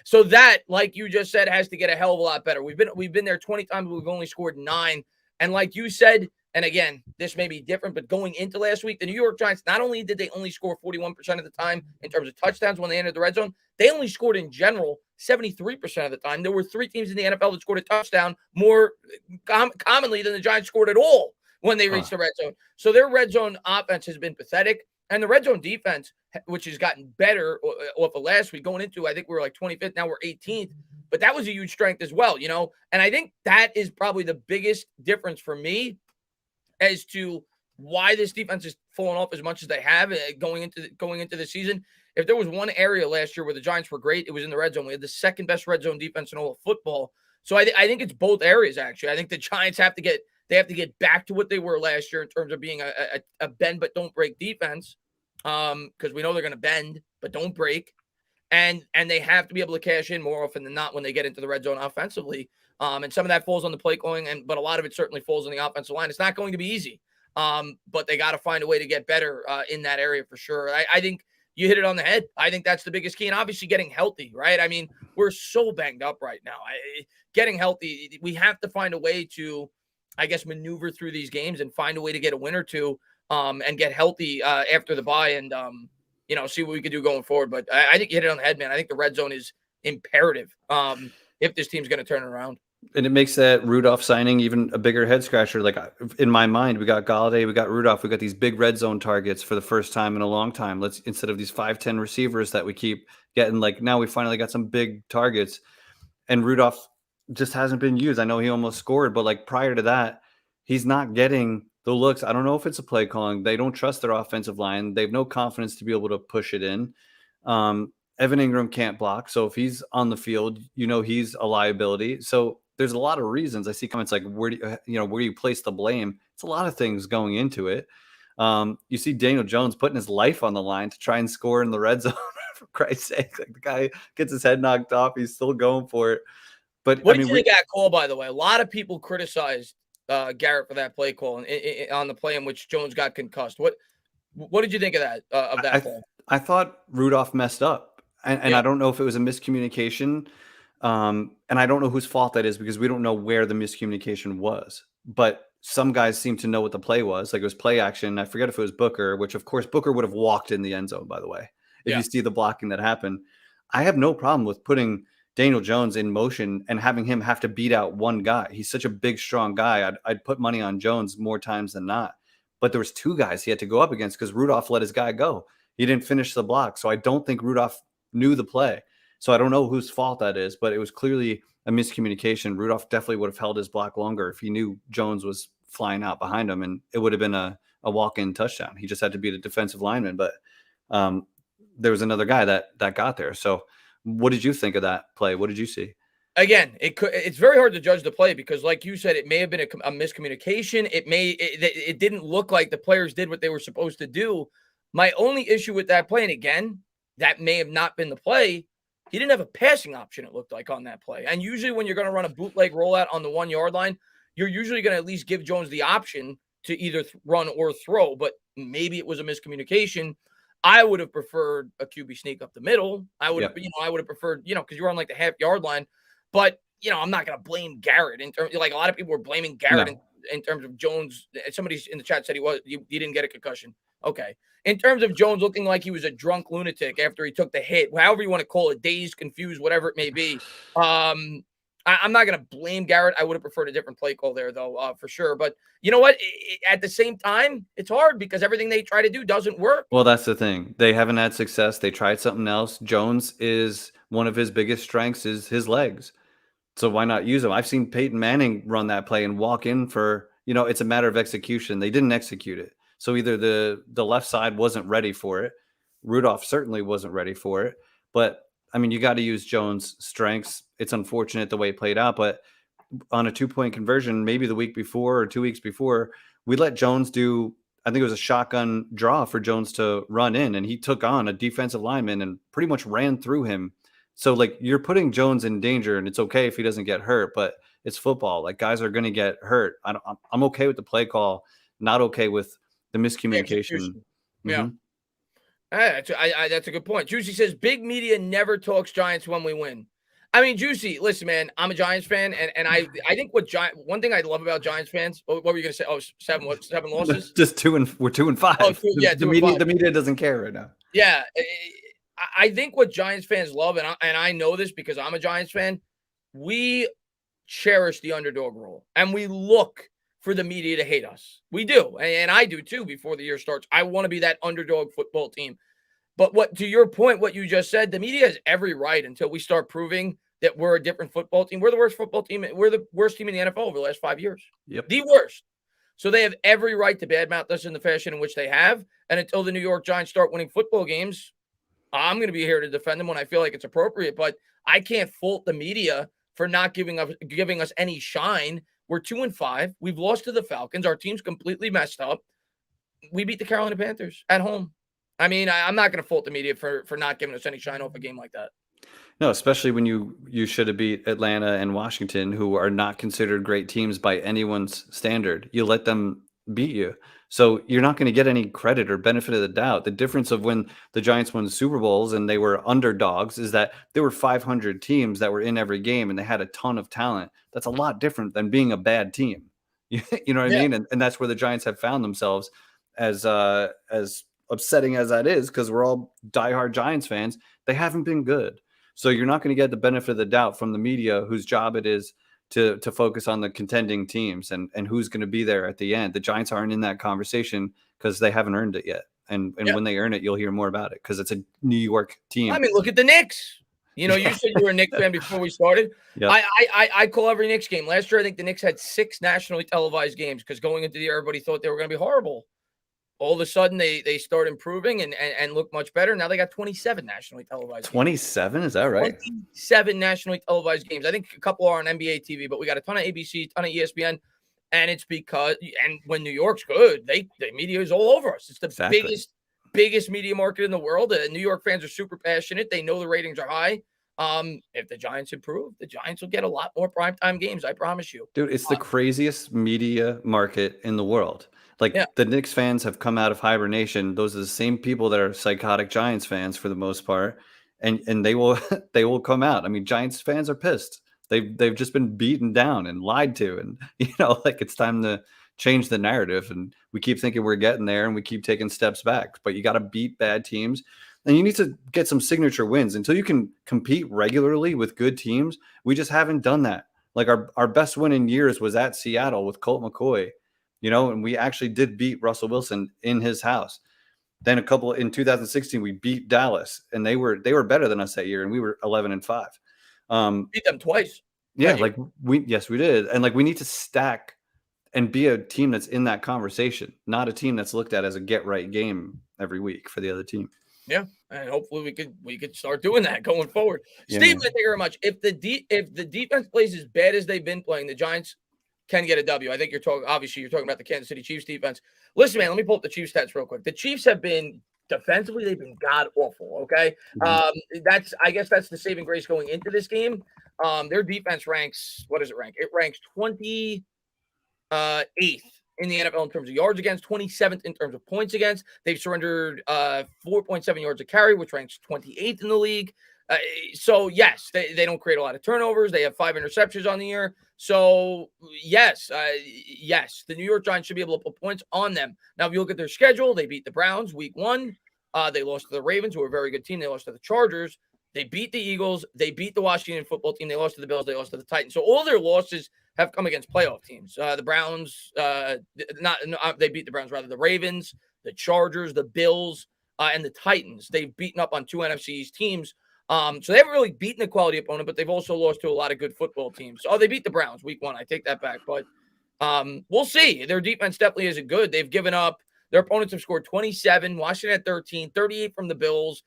So that, like you just said, has to get a hell of a lot better. We've been there 20 times. We've only scored 9. And like you said, and again, this may be different, but going into last week, the New York Giants, not only did they only score 41% of the time in terms of touchdowns when they entered the red zone, they only scored in general 73% of the time. There were 3 teams in the NFL that scored a touchdown more commonly than the Giants scored at all when they reached the red zone. So their red zone offense has been pathetic. And the red zone defense, which has gotten better off of last week, going into, I think we were like 25th, now we're 18th. But that was a huge strength as well, And I think that is probably the biggest difference for me as to why this defense is falling off as much as they have going into the season. If there was one area last year where the Giants were great, it was in the red zone. We had the 2nd best red zone defense in all of football. So I think it's both areas, actually. I think the Giants have to get back to what they were last year in terms of being a bend but don't break defense, because we know they're going to bend but don't break, and they have to be able to cash in more often than not when they get into the red zone offensively. And some of that falls on the play calling, but a lot of it certainly falls on the offensive line. It's not going to be easy, but they got to find a way to get better in that area for sure. I think you hit it on the head. I think that's the biggest key, and obviously getting healthy, right? I mean, we're so banged up right now. Getting healthy, we have to find a way to, I guess, maneuver through these games and find a way to get a win or two, and get healthy after the bye, and see what we can do going forward. But I think you hit it on the head, man. I think the red zone is imperative if this team's going to turn it around. And it makes that Rudolph signing even a bigger head scratcher. Like in my mind, we got Galladay, we got Rudolph, we got these big red zone targets for the first time in a long time. Let's, instead of these 5'10" receivers that we keep getting, like now we finally got some big targets. And Rudolph just hasn't been used. I know he almost scored, but like prior to that, he's not getting the looks. I don't know if it's a play calling. They don't trust their offensive line. They have no confidence to be able to push it in. Evan Ingram can't block. So if he's on the field, he's a liability. So there's a lot of reasons. I see comments like, where do you place the blame? It's a lot of things going into it. You see Daniel Jones putting his life on the line to try and score in the red zone. For Christ's sake, like the guy gets his head knocked off, he's still going for it. But what did you think of that call, by the way? A lot of people criticized Garrett for that play call on the play in which Jones got concussed. What did you think of that call? I thought Rudolph messed up, and I don't know if it was a miscommunication, and I don't know whose fault that is because we don't know where the miscommunication was. But some guys seem to know what the play was. Like it was play action. I forget if it was Booker, which of course Booker would have walked in the end zone, by the way. If you see the blocking that happened, I have no problem with putting Daniel Jones in motion and having him have to beat out one guy. He's such a big, strong guy. I'd put money on Jones more times than not. But there was two guys he had to go up against because Rudolph let his guy go. He didn't finish the block. So I don't think Rudolph knew the play. So I don't know whose fault that is, but it was clearly a miscommunication. Rudolph definitely would have held his block longer if he knew Jones was flying out behind him, and it would have been a walk-in touchdown. He just had to beat a defensive lineman. But there was another guy that got there. So what did you think of that play? What did you see? Again, it's very hard to judge the play because, like you said, it may have been a miscommunication. It didn't look like the players did what they were supposed to do. My only issue with that play, and again, that may have not been the play, he didn't have a passing option, it looked like, on that play. And usually when you're going to run a bootleg rollout on the 1 yard line, you're usually going to at least give Jones the option to either run or throw. But maybe it was a miscommunication. I would have preferred a QB sneak up the middle. I would have preferred, because you were on like the half-yard line. But, I'm not going to blame Garrett in terms, like a lot of people were blaming Garrett in terms of Jones. Somebody in the chat said he didn't get a concussion. Okay. In terms of Jones looking like he was a drunk lunatic after he took the hit, however you want to call it, dazed, confused, whatever it may be. I'm not going to blame Garrett. I would have preferred a different play call there, though, for sure. But you know what? At the same time, it's hard because everything they try to do doesn't work. Well, that's the thing. They haven't had success. They tried something else. Jones is one of his biggest strengths is his legs. So why not use them? I've seen Peyton Manning run that play and walk in for, it's a matter of execution. They didn't execute it. So either the left side wasn't ready for it. Rudolph certainly wasn't ready for it. But, I mean, you got to use Jones' strengths. It's unfortunate the way it played out. But on a 2-point conversion, maybe the week before or 2 weeks before, we let Jones do, I think it was a shotgun draw for Jones to run in. And he took on a defensive lineman and pretty much ran through him. So, like, you're putting Jones in danger, and it's okay if he doesn't get hurt, but it's football. Like, guys are going to get hurt. I'm okay with the play call, not okay with the miscommunication. Yeah. That's a good point. Juicy says, big media never talks Giants when we win. I mean, Juicy, listen, man, I'm a Giants fan, and I think one thing I love about Giants fans, what were you going to say? Oh, seven losses? Just we're 2-5. Oh, the media doesn't care right now. Yeah. I think what Giants fans love, and I know this because I'm a Giants fan, we cherish the underdog role, and we look for the media to hate us. We do, and I do too before the year starts. I want to be that underdog football team. But to your point, what you just said, the media has every right until we start proving that we're a different football team. We're the worst football team. We're the worst team in the NFL over the last 5 years. Yep. The worst. So they have every right to badmouth us in the fashion in which they have. And until the New York Giants start winning football games, I'm going to be here to defend them when I feel like it's appropriate, but I can't fault the media for not giving us any shine. We're 2-5. We've lost to the Falcons. Our team's completely messed up. We beat the Carolina Panthers at home. I mean, I'm not going to fault the media for not giving us any shine off a game like that. No, especially when you should have beat Atlanta and Washington, who are not considered great teams by anyone's standard. You let them beat you. So you're not going to get any credit or benefit of the doubt. The difference of when the Giants won the Super Bowls and they were underdogs is that there were 500 teams that were in every game and they had a ton of talent. That's a lot different than being a bad team. You know what I mean? And that's where the Giants have found themselves as upsetting as that is, because we're all diehard Giants fans. They haven't been good. So you're not going to get the benefit of the doubt from the media, whose job it is to focus on the contending teams and who's going to be there at the end. The Giants aren't in that conversation because they haven't earned it yet. And when they earn it, you'll hear more about it because it's a New York team. I mean, look at the Knicks. You said you were a Knicks fan before we started. Yep. I call every Knicks game. Last year, I think the Knicks had 6 nationally televised games because going into the year, everybody thought they were going to be horrible. All of a sudden, they start improving and look much better. Now they got 27 nationally televised 27? Is that right? 27 nationally televised games. I think a couple are on NBA TV, but we got a ton of ABC, ton of ESPN. And it's because – and when New York's good, the media is all over us. It's the biggest media market in the world. The New York fans are super passionate. They know the ratings are high. If the Giants improve, the Giants will get a lot more primetime games, I promise you. Dude, it's the craziest media market in the world. The Knicks fans have come out of hibernation. Those are the same people that are psychotic Giants fans for the most part, and they will they will come out. I mean, Giants fans are pissed. They've just been beaten down and lied to, and it's time to change the narrative. And we keep thinking we're getting there, and we keep taking steps back. But you got to beat bad teams, and you need to get some signature wins until you can compete regularly with good teams. We just haven't done that. Like our best win in years was at Seattle with Colt McCoy. And we actually did beat Russell Wilson in his house. Then in 2016, we beat Dallas, and they were better than us that year, and we were 11-5. Beat them twice. Yeah, we did, and we need to stack and be a team that's in that conversation, not a team that's looked at as a get right game every week for the other team. Yeah, and hopefully we could start doing that going forward. Yeah, Steve, thank you very much. If the defense plays as bad as they've been playing, the Giants can get a W. I think you're talking about the Kansas City Chiefs defense. Listen, man, let me pull up the Chiefs stats real quick. The Chiefs have been defensively, they've been god awful. Okay. I guess that's the saving grace going into this game. Their defense ranks, what does it rank? It ranks 28th in the NFL in terms of yards against, 27th in terms of points against. They've surrendered 4.7 yards a carry, which ranks 28th in the league. So yes, they don't create a lot of turnovers. They have 5 interceptions on the year. So yes, the New York Giants should be able to put points on them. Now, if you look at their schedule, they beat the Browns week 1. They lost to the Ravens, who are a very good team. They lost to the Chargers. They beat the Eagles. They beat the Washington football team. They lost to the Bills. They lost to the Titans. So all their losses have come against playoff teams. The Browns, they beat the Browns, rather, the Ravens, the Chargers, the Bills, and the Titans. They've beaten up on 2 NFC East teams. So they haven't really beaten a quality opponent, but they've also lost to a lot of good football teams. They beat the Browns week 1. I take that back, but we'll see. Their defense definitely isn't good. They've given up. Their opponents have scored 27, Washington at 13, 38 from the Bills,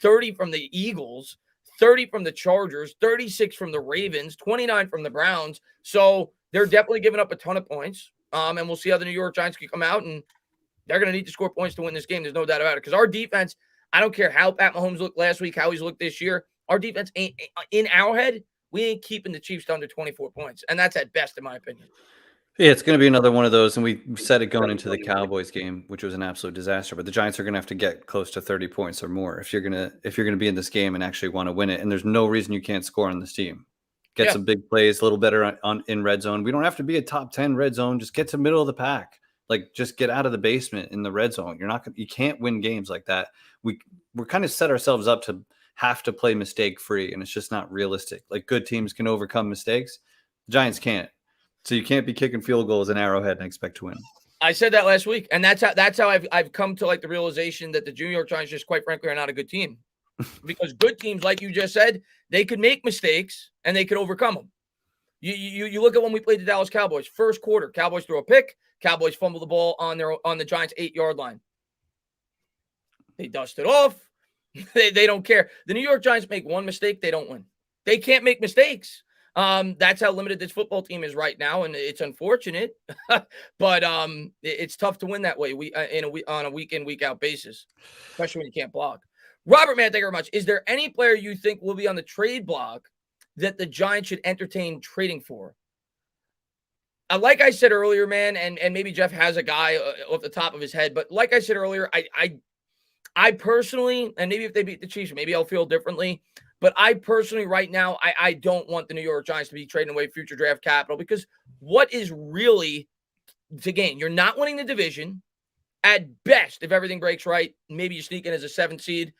30 from the Eagles, 30 from the Chargers, 36 from the Ravens, 29 from the Browns. So they're definitely giving up a ton of points. And we'll see how the New York Giants can come out, and they're going to need to score points to win this game. There's no doubt about it. Because our defense, I don't care how Pat Mahomes looked last week, how he's looked this year. Our defense ain't in our head. We ain't keeping the Chiefs to under 24 points. And that's at best, in my opinion. Yeah, it's going to be another one of those. And we said it going into the Cowboys game, which was an absolute disaster. But the Giants are going to have to get close to 30 points or more if you're going to be in this game and actually want to win it. And there's no reason you can't score on this team. Get some big plays, a little better in red zone. We don't have to be a top 10 red zone. Just get to middle of the pack. Just get out of the basement in the red zone. You can't win games like that. We're kind of set ourselves up to have to play mistake free, and it's just not realistic. Good teams can overcome mistakes. The Giants can't. So you can't be kicking field goals in Arrowhead and expect to win. I said that last week, and that's how I've come to the realization that the New York Giants just quite frankly are not a good team. Because good teams, like you just said, they could make mistakes and they could overcome them. You look at when we played the Dallas Cowboys, first quarter, Cowboys threw a pick, Cowboys fumbled the ball on the Giants' 8-yard line. They dust it off. They don't care. The New York Giants make one mistake, they don't win. They can't make mistakes. That's how limited this football team is right now, and it's unfortunate. But it's tough to win that way on a week-in, week-out basis, especially when you can't block. Robert, man, thank you very much. Is there any player you think will be on the trade block that the Giants should entertain trading for? Like I said earlier, man, and maybe Jeff has a guy off the top of his head, but like I said earlier, I personally, and maybe if they beat the Chiefs, maybe I'll feel differently, but I personally right now, I don't want the New York Giants to be trading away future draft capital, because what is really to gain? You're not winning the division. At best, if everything breaks right, maybe you sneak in as a 7th seed.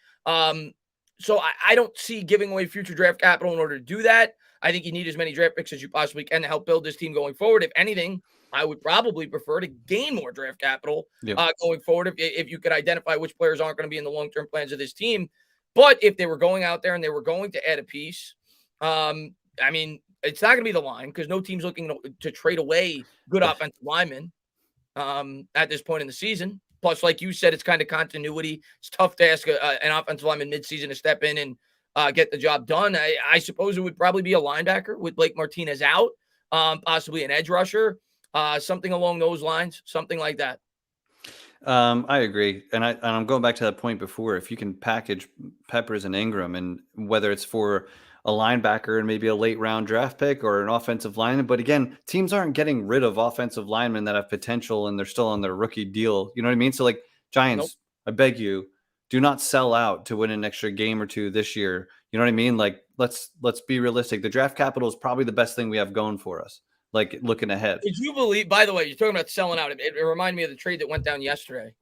So I don't see giving away future draft capital in order to do that. I think you need as many draft picks as you possibly can to help build this team going forward. If anything, I would probably prefer to gain more draft capital Yep. going forward if you could identify which players aren't going to be in the long-term plans of this team. But if they were going out there and they were going to add a piece, I mean, it's not going to be the line because no team's looking to trade away good offensive linemen at this point in the season. Plus, like you said, it's kind of continuity. It's tough to ask an offensive lineman midseason to step in and get the job done. I suppose it would probably be a linebacker with Blake Martinez out, possibly an edge rusher, something along those lines, something like that. I agree, and I'm going back to that point before. If you can package Peppers and Ingram, and whether it's for a linebacker and maybe a late round draft pick or an offensive lineman, but again, teams aren't getting rid of offensive linemen that have potential and they're still on their rookie deal. You know what I mean? So like Giants, Nope. I beg you, do not sell out to win an extra game or two this year. You know what I mean? Like let's be realistic. The draft capital is probably the best thing we have going for us. Like looking ahead. Could you believe, by the way, you're talking about selling out. It reminded me of the trade that went down yesterday.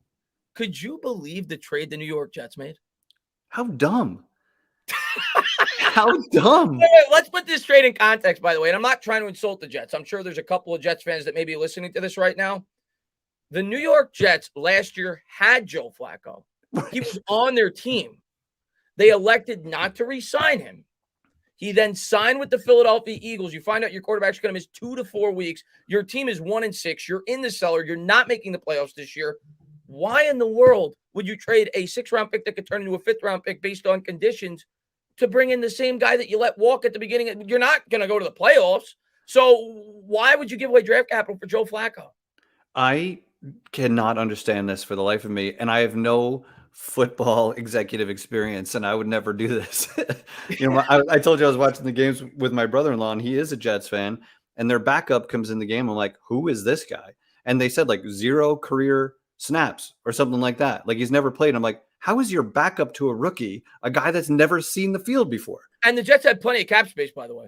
Could you believe the trade the New York Jets made? How dumb. How dumb. Wait, let's put this trade in context, by the way. And I'm not trying to insult the Jets. I'm sure there's a couple of Jets fans that may be listening to this right now. The New York Jets last year had Joe Flacco. He was on their team. They elected not to re-sign him. He then signed with the Philadelphia Eagles. You find out your quarterback's going to miss 2 to 4 weeks. Your team is 1-6. You're in the cellar. You're not making the playoffs this year. Why in the world would you trade a 6th-round pick that could turn into a 5th-round pick based on conditions to bring in the same guy that you let walk at the beginning? You're not going to go to the playoffs. So why would you give away draft capital for Joe Flacco? I cannot understand this for the life of me, and I have no football executive experience, and I would never do this. I told you I was watching the games with my brother-in-law, and he is a Jets fan, and their backup comes in the game. I'm like, who is this guy? And they said like 0 career snaps or something like that. Like he's never played. I'm like, how is your backup to a rookie, a guy that's never seen the field before? And the Jets had plenty of cap space, by the way.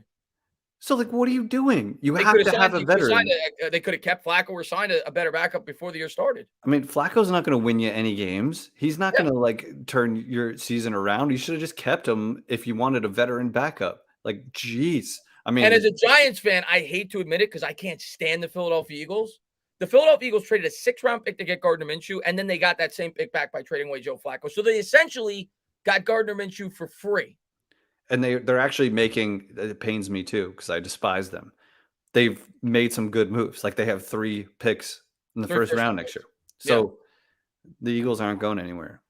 So, like, what are you doing? You have to have a veteran. They could have kept Flacco or signed a better backup before the year started. I mean, Flacco's not going to win you any games. He's not going to, like, turn your season around. You should have just kept him if you wanted a veteran backup. Like, geez. I mean, and as a Giants fan, I hate to admit it because I can't stand the Philadelphia Eagles. The Philadelphia Eagles traded a 6th-round pick to get Gardner Minshew, and then they got that same pick back by trading away Joe Flacco. So they essentially got Gardner Minshew for free. And they're actually making, it pains me too, because I despise them. They've made some good moves. Like they have 3 picks in the first round next year. So the Eagles aren't going anywhere.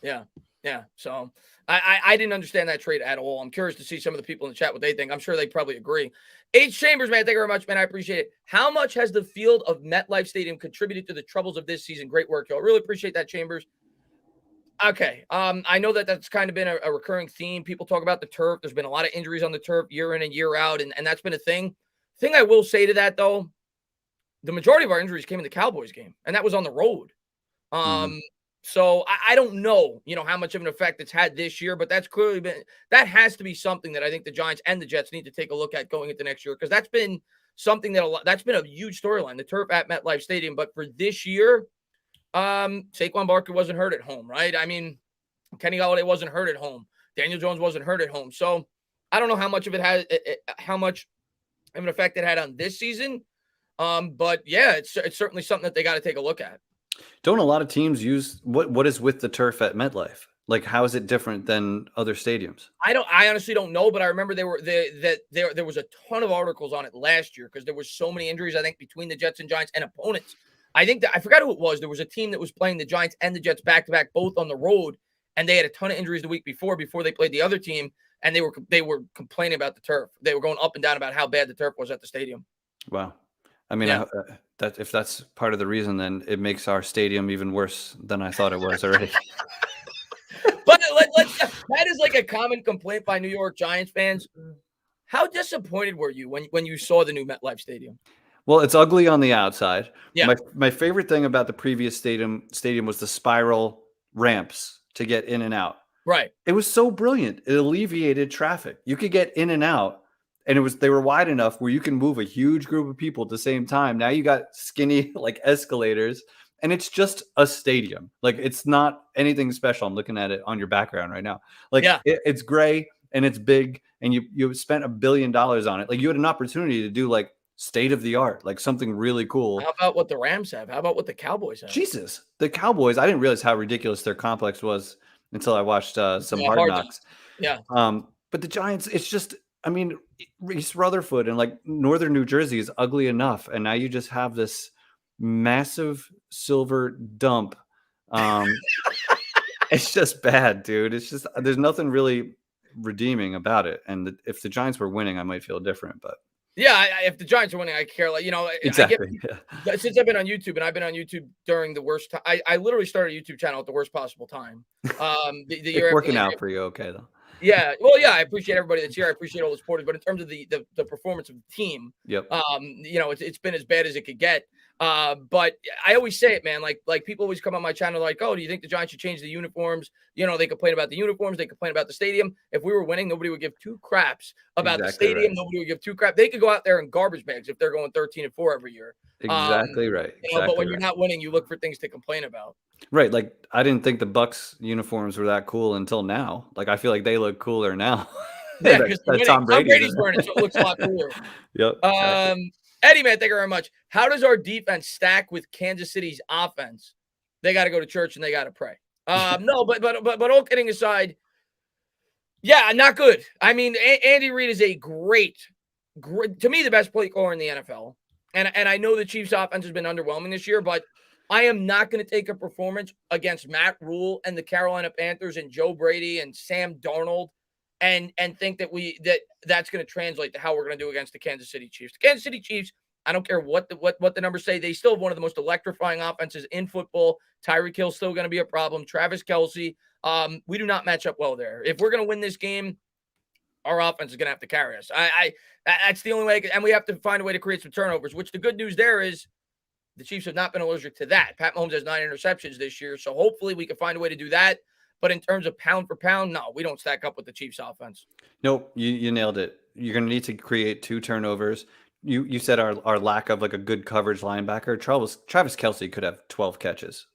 Yeah. Yeah. So I didn't understand that trade at all. I'm curious to see some of the people in the chat what they think. I'm sure they probably agree. H. Chambers, man, thank you very much, man. I appreciate it. How much has the field of MetLife Stadium contributed to the troubles of this season? Great work, y'all. Really appreciate that, Chambers. Okay. I know that that's kind of been a recurring theme. People talk about the turf. There's been a lot of injuries on the turf year in and year out, and that's been a thing. Thing I will say to that, though, the majority of our injuries came in the Cowboys game, and that was on the road. So I don't know, how much of an effect it's had this year, but that's clearly that has to be something that I think the Giants and the Jets need to take a look at going into next year, because that's been something that's been a huge storyline, the turf at MetLife Stadium. But for this year, Saquon Barkley wasn't hurt at home, right? I mean, Kenny Golladay wasn't hurt at home. Daniel Jones wasn't hurt at home. So I don't know how much of it has, how much of an effect it had on this season. But yeah, it's certainly something that they got to take a look at. Don't a lot of teams use what is with the turf at MetLife? Like, how is it different than other stadiums? I honestly don't know, but I remember there was a ton of articles on it last year because there was so many injuries, I think, between the Jets and Giants and opponents. I think that I forgot who it was. There was a team that was playing the Giants and the Jets back-to-back, both on the road, and they had a ton of injuries the week before they played the other team, and they were complaining about the turf. They were going up and down about how bad the turf was at the stadium. Wow. I mean, that if that's part of the reason, then it makes our stadium even worse than I thought it was already. But that is like a common complaint by New York Giants fans. How disappointed were you when you saw the new MetLife Stadium? Well, it's ugly on the outside. Yeah. My favorite thing about the previous stadium was the spiral ramps to get in and out. Right. It was so brilliant. It alleviated traffic. You could get in and out. And they were wide enough where you can move a huge group of people at the same time. Now you got skinny like escalators, and it's just a stadium. Like, it's not anything special. I'm looking at it on your background right now. Like, Yeah. it's gray and it's big, and you spent $1 billion on it. Like, you had an opportunity to do like state of the art, like something really cool. How about what the Rams have? How about what the Cowboys have? Jesus, the Cowboys. I didn't realize how ridiculous their complex was until I watched some Hard Hard Knocks. knocks. Yeah. But the Giants, it's just, I mean, Reese Rutherford and like northern New Jersey is ugly enough, and now you just have this massive silver dump. It's just bad, dude. It's just, there's nothing really redeeming about it. And if the Giants were winning, I might feel different, but Yeah, if the Giants are winning, I care. Like, exactly. Since I've been on YouTube, and I've been on YouTube during the worst time. I literally started a YouTube channel at the worst possible time. The It's year working out for you, okay though. Yeah, well, yeah, I appreciate everybody that's here. I appreciate all the supporters, but in terms of the performance of the team, Yep. it's been as bad as it could get. But I always say it, man. Like people always come on my channel like, "Oh, do you think the Giants should change the uniforms?" They complain about the uniforms, they complain about the stadium. If we were winning, nobody would give two craps about the Exactly stadium. right. Nobody would give two crap. They could go out there in garbage bags if they're going 13-4 every year. Exactly right. But when Exactly you're right. not winning, you look for things to complain about. Right. Like, I didn't think the Bucks uniforms were that cool until now. Like, I feel like they look cooler now. Yeah, because they're winning. Tom Brady's Brady's in wearing it, so it looks a lot cooler. Yep. Exactly. Eddie, man, thank you very much. How does our defense stack with Kansas City's offense? They got to go to church and they got to pray. No, but all kidding aside, yeah, not good. I mean, Andy Reid is a great, to me, the best play caller in the NFL. And I know the Chiefs' offense has been underwhelming this year, but I am not going to take a performance against Matt Rule and the Carolina Panthers and Joe Brady and Sam Darnold and think that's going to translate to how we're going to do against the Kansas City Chiefs. The Kansas City Chiefs, I don't care what the numbers say, they still have one of the most electrifying offenses in football. Tyreek Hill's still going to be a problem. Travis Kelce, we do not match up well there. If we're going to win this game, our offense is going to have to carry us. That's the only way, and we have to find a way to create some turnovers, which the good news there is the Chiefs have not been allergic to that. Pat Mahomes has 9 interceptions this year, so hopefully we can find a way to do that. But in terms of pound for pound, no, we don't stack up with the Chiefs offense. Nope, you nailed it. You're going to need to create 2 turnovers. You said our lack of like a good coverage linebacker. Travis Kelce could have 12 catches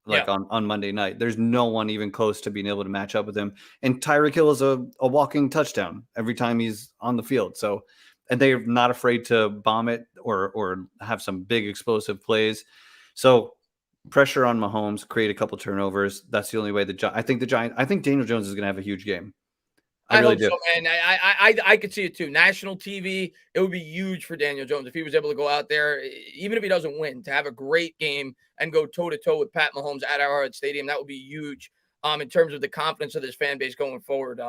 on Monday night. There's no one even close to being able to match up with him. And Tyreek Hill is a walking touchdown every time he's on the field. So, and they're not afraid to bomb it or have some big explosive plays. So pressure on Mahomes, create a couple turnovers. That's the only way I think Daniel Jones is going to have a huge game. I really do. So, man. I could see it too. National TV, it would be huge for Daniel Jones if he was able to go out there, even if he doesn't win, to have a great game and go toe-to-toe with Pat Mahomes at Arrowhead Stadium. That would be huge in terms of the confidence of this fan base going forward.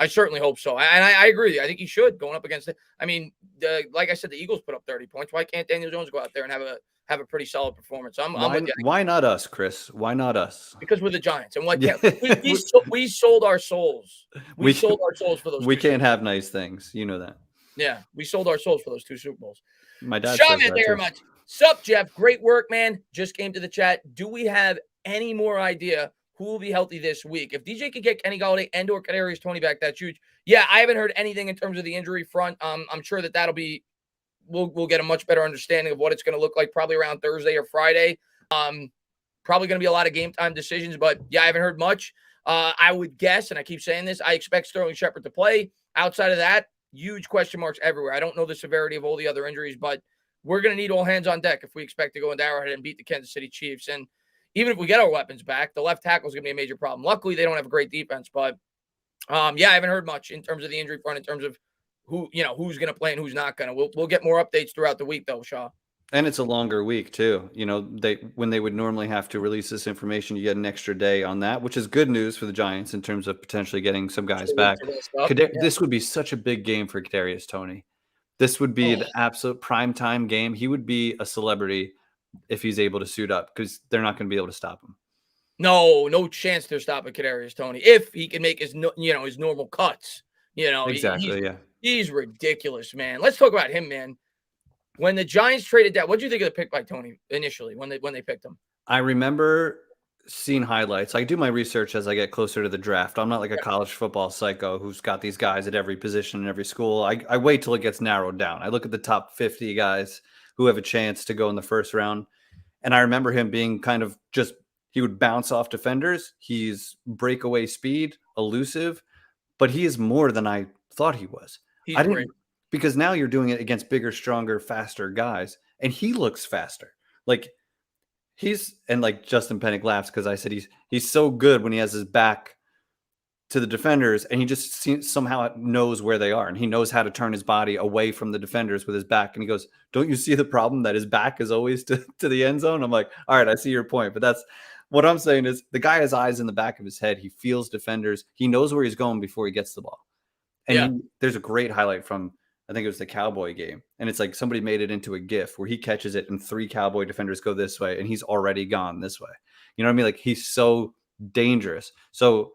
I certainly hope so. And I agree with you. I think he should, going up against it. I mean, like I said, the Eagles put up 30 points. Why can't Daniel Jones go out there and have a pretty solid performance? Why not us, Chris? Why not us? Because we're the Giants, and we sold our souls. We sold our souls for those. We can't have nice things, you know that. Yeah, we sold our souls for those 2 Super Bowls. My dad. Sean, thank you very much. Sup, Jeff? Great work, man. Just came to the chat. Do we have any more idea who will be healthy this week? If DJ could get Kenny Golladay and or Kadarius Toney back, that's huge. Yeah, I haven't heard anything in terms of the injury front. I'm sure that'll be. We'll get a much better understanding of what it's going to look like probably around Thursday or Friday. Probably going to be a lot of game time decisions, but yeah, I haven't heard much. I would guess, and I keep saying this, I expect Sterling Shepard to play. Outside of that, huge question marks everywhere. I don't know the severity of all the other injuries, but we're going to need all hands on deck if we expect to go into Arrowhead and beat the Kansas City Chiefs. And even if we get our weapons back, the left tackle is going to be a major problem. Luckily, they don't have a great defense, but yeah, I haven't heard much in terms of the injury front, in terms of who's going to play and who's not going to. We'll get more updates throughout the week, though, Shaw. And it's a longer week too. When they would normally have to release this information, you get an extra day on that, which is good news for the Giants in terms of potentially getting some guys back. This would be such a big game for Kadarius Toney. This would be an absolute primetime game. He would be a celebrity if he's able to suit up, because they're not going to be able to stop him. No chance they're stopping Kadarius Toney if he can make his normal cuts. Exactly. He's ridiculous, man. Let's talk about him, man. When the Giants traded that, what did you think of the pick by Toney initially when they picked him? I remember seeing highlights. I do my research as I get closer to the draft. I'm not like a college football psycho who's got these guys at every position in every school. I wait till it gets narrowed down. I look at the top 50 guys who have a chance to go in the first round. And I remember him being kind of just, he would bounce off defenders. He's breakaway speed, elusive, but he is more than I thought he was. He's I great. didn't, because now you're doing it against bigger, stronger, faster guys, and he looks faster. Like and like Justin Pennick laughs because I said he's so good when he has his back to the defenders, and he just somehow knows where they are, and he knows how to turn his body away from the defenders with his back. And he goes, "Don't you see the problem that his back is always to the end zone?" I'm like, all right, I see your point, but that's what I'm saying is the guy has eyes in the back of his head. He feels defenders. He knows where he's going before he gets the ball. And there's a great highlight from, I think it was the Cowboy game, and it's like somebody made it into a GIF where he catches it and 3 Cowboy defenders go this way, and he's already gone this way. You know what I mean? Like, he's so dangerous. So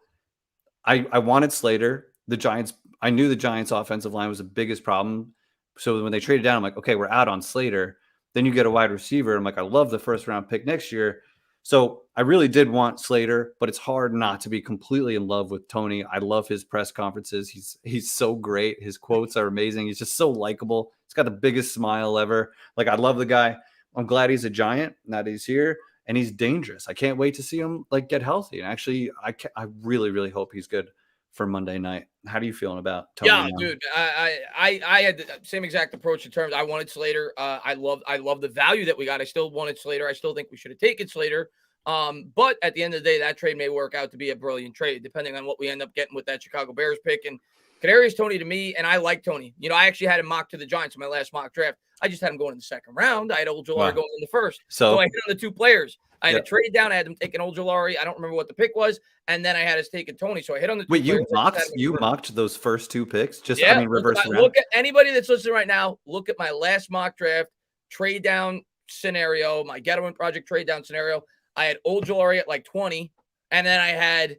I wanted Slater. The Giants, I knew the Giants' offensive line was the biggest problem. So when they traded down, I'm like, okay, we're out on Slater. Then you get a wide receiver. I'm like, I love the first round pick next year. So I really did want Slater, but it's hard not to be completely in love with Toney. I love his press conferences. He's so great. His quotes are amazing. He's just so likable. He's got the biggest smile ever. Like, I love the guy. I'm glad he's a Giant, that he's here, and he's dangerous. I can't wait to see him like get healthy. And actually, I really, really hope he's good for Monday night. How do you feeling about Toney? Yeah, dude. I had the same exact approach in terms. I wanted Slater. I love the value that we got. I still wanted Slater. I still think we should have taken Slater. But at the end of the day, that trade may work out to be a brilliant trade, depending on what we end up getting with that Chicago Bears pick. And Kadarius Toney, to me, and I like Toney. You know, I actually had him mocked to the Giants in my last mock draft. I just had him going in the second round. I had Ojulari going in the first. So I hit on the 2 players. I had a trade down. I had them taking Ojulari. I don't remember what the pick was. And then I had us taking Toney. So I hit on the 2 Wait, players. you mocked those first 2 picks? Just, yeah, I mean, reverse around. Look at anybody that's listening right now. Look at my last mock draft trade down scenario, my Gettleman project trade down scenario. I had Ojulari at like 20, and then I had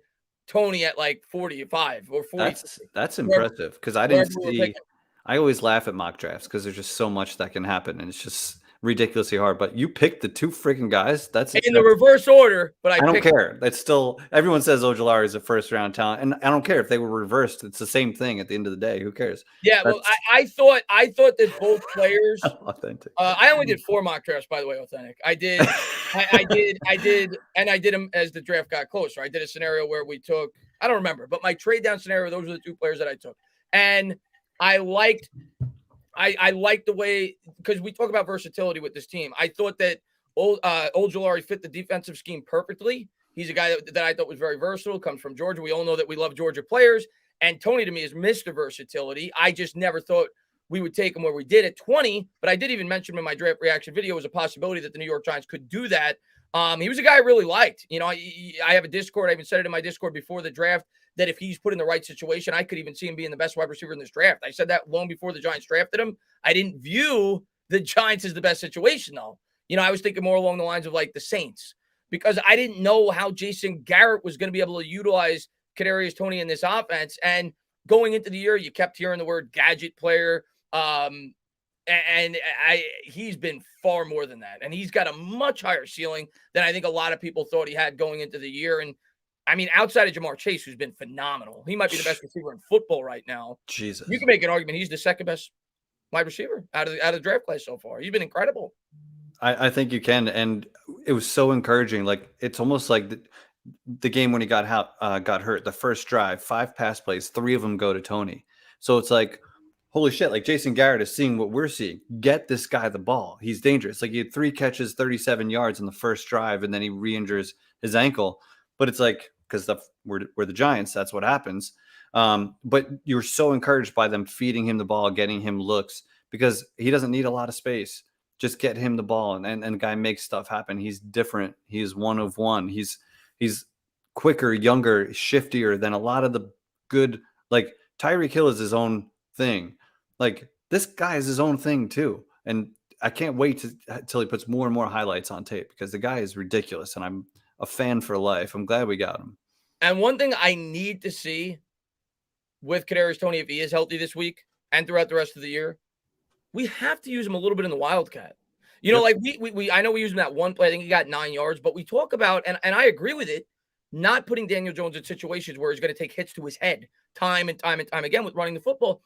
Toney at like 45 or 40. That's impressive, because I didn't see. I always laugh at mock drafts because there's just so much that can happen, and it's just ridiculously hard. But you picked the 2 freaking guys. That's in the reverse order. But I don't care. That's still, everyone says Ojulari is a first round talent, and I don't care if they were reversed. It's the same thing at the end of the day. Who cares? Yeah, well, I thought that both players. Authentic. I only did 4 mock drafts, by the way. Authentic. I did, and I did them as the draft got closer. I did a scenario where we took, I don't remember, but my trade down scenario, those were the 2 players that I took, and I liked the way, because we talk about versatility with this team. I thought that Ojulari fit the defensive scheme perfectly. He's a guy that I thought was very versatile, comes from Georgia. We all know that we love Georgia players. And Toney, to me, is Mr. Versatility. I just never thought we would take him where we did at 20, but I did even mention in my draft reaction video as a possibility that the New York Giants could do that. He was a guy I really liked. You know, I have a Discord. I even said it in my Discord before the draft that if he's put in the right situation, I could even see him being the best wide receiver in this draft. I said that long before the Giants drafted him. I didn't view the Giants as the best situation, though. You know, I was thinking more along the lines of like the Saints, because I didn't know how Jason Garrett was going to be able to utilize Kadarius Toney in this offense. And going into the year, you kept hearing the word gadget player. He's been far more than that. And he's got a much higher ceiling than I think a lot of people thought he had going into the year. And I mean, outside of Jamar Chase, who's been phenomenal, he might be the best receiver in football right now. Jesus. You can make an argument he's the second best wide receiver out of the draft class so far. He's been incredible. I think you can. And it was so encouraging. Like, it's almost like the game when he got hurt, the first drive, 5 pass plays, 3 of them go to Toney. So it's like, holy shit, like Jason Garrett is seeing what we're seeing. Get this guy the ball. He's dangerous. Like, he had 3 catches, 37 yards in the first drive, and then he re-injures his ankle. But it's like, because we're the Giants, that's what happens. But you're so encouraged by them feeding him the ball, getting him looks, because he doesn't need a lot of space. Just get him the ball, and the guy makes stuff happen. He's different. He is one of one. He's quicker, younger, shiftier than a lot of the good. Like, Tyreek Hill is his own thing. Like, this guy is his own thing too. And I can't wait till he puts more and more highlights on tape, because the guy is ridiculous, and I'm a fan for life. I'm glad we got him. And one thing I need to see with Kadarius Toney, if he is healthy this week and throughout the rest of the year, we have to use him a little bit in the Wildcat. You know, like we I know we used him that one play. I think he got 9 yards, but we talk about, and I agree with it, not putting Daniel Jones in situations where he's going to take hits to his head time and time again with running the football.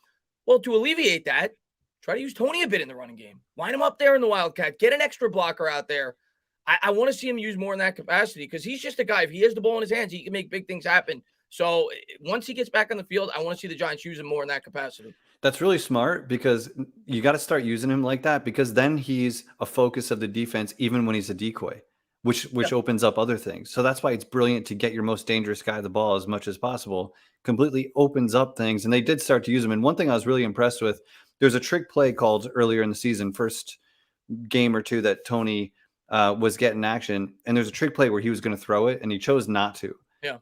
Well, to alleviate that, try to use Toney a bit in the running game. Line him up there in the Wildcat. Get an extra blocker out there. I want to see him use more in that capacity because he's just a guy. If he has the ball in his hands, he can make big things happen. So once he gets back on the field, I want to see the Giants use him more in that capacity. That's really smart because you got to start using him like that because then he's a focus of the defense even when he's a decoy, which opens up other things. So that's why it's brilliant to get your most dangerous guy the ball as much as possible. Completely opens up things, and they did start to use him. And one thing I was really impressed with, there's a trick play called earlier in the season, first game or two that Toney was getting action, and there's a trick play where he was going to throw it, and he chose not to. Yeah.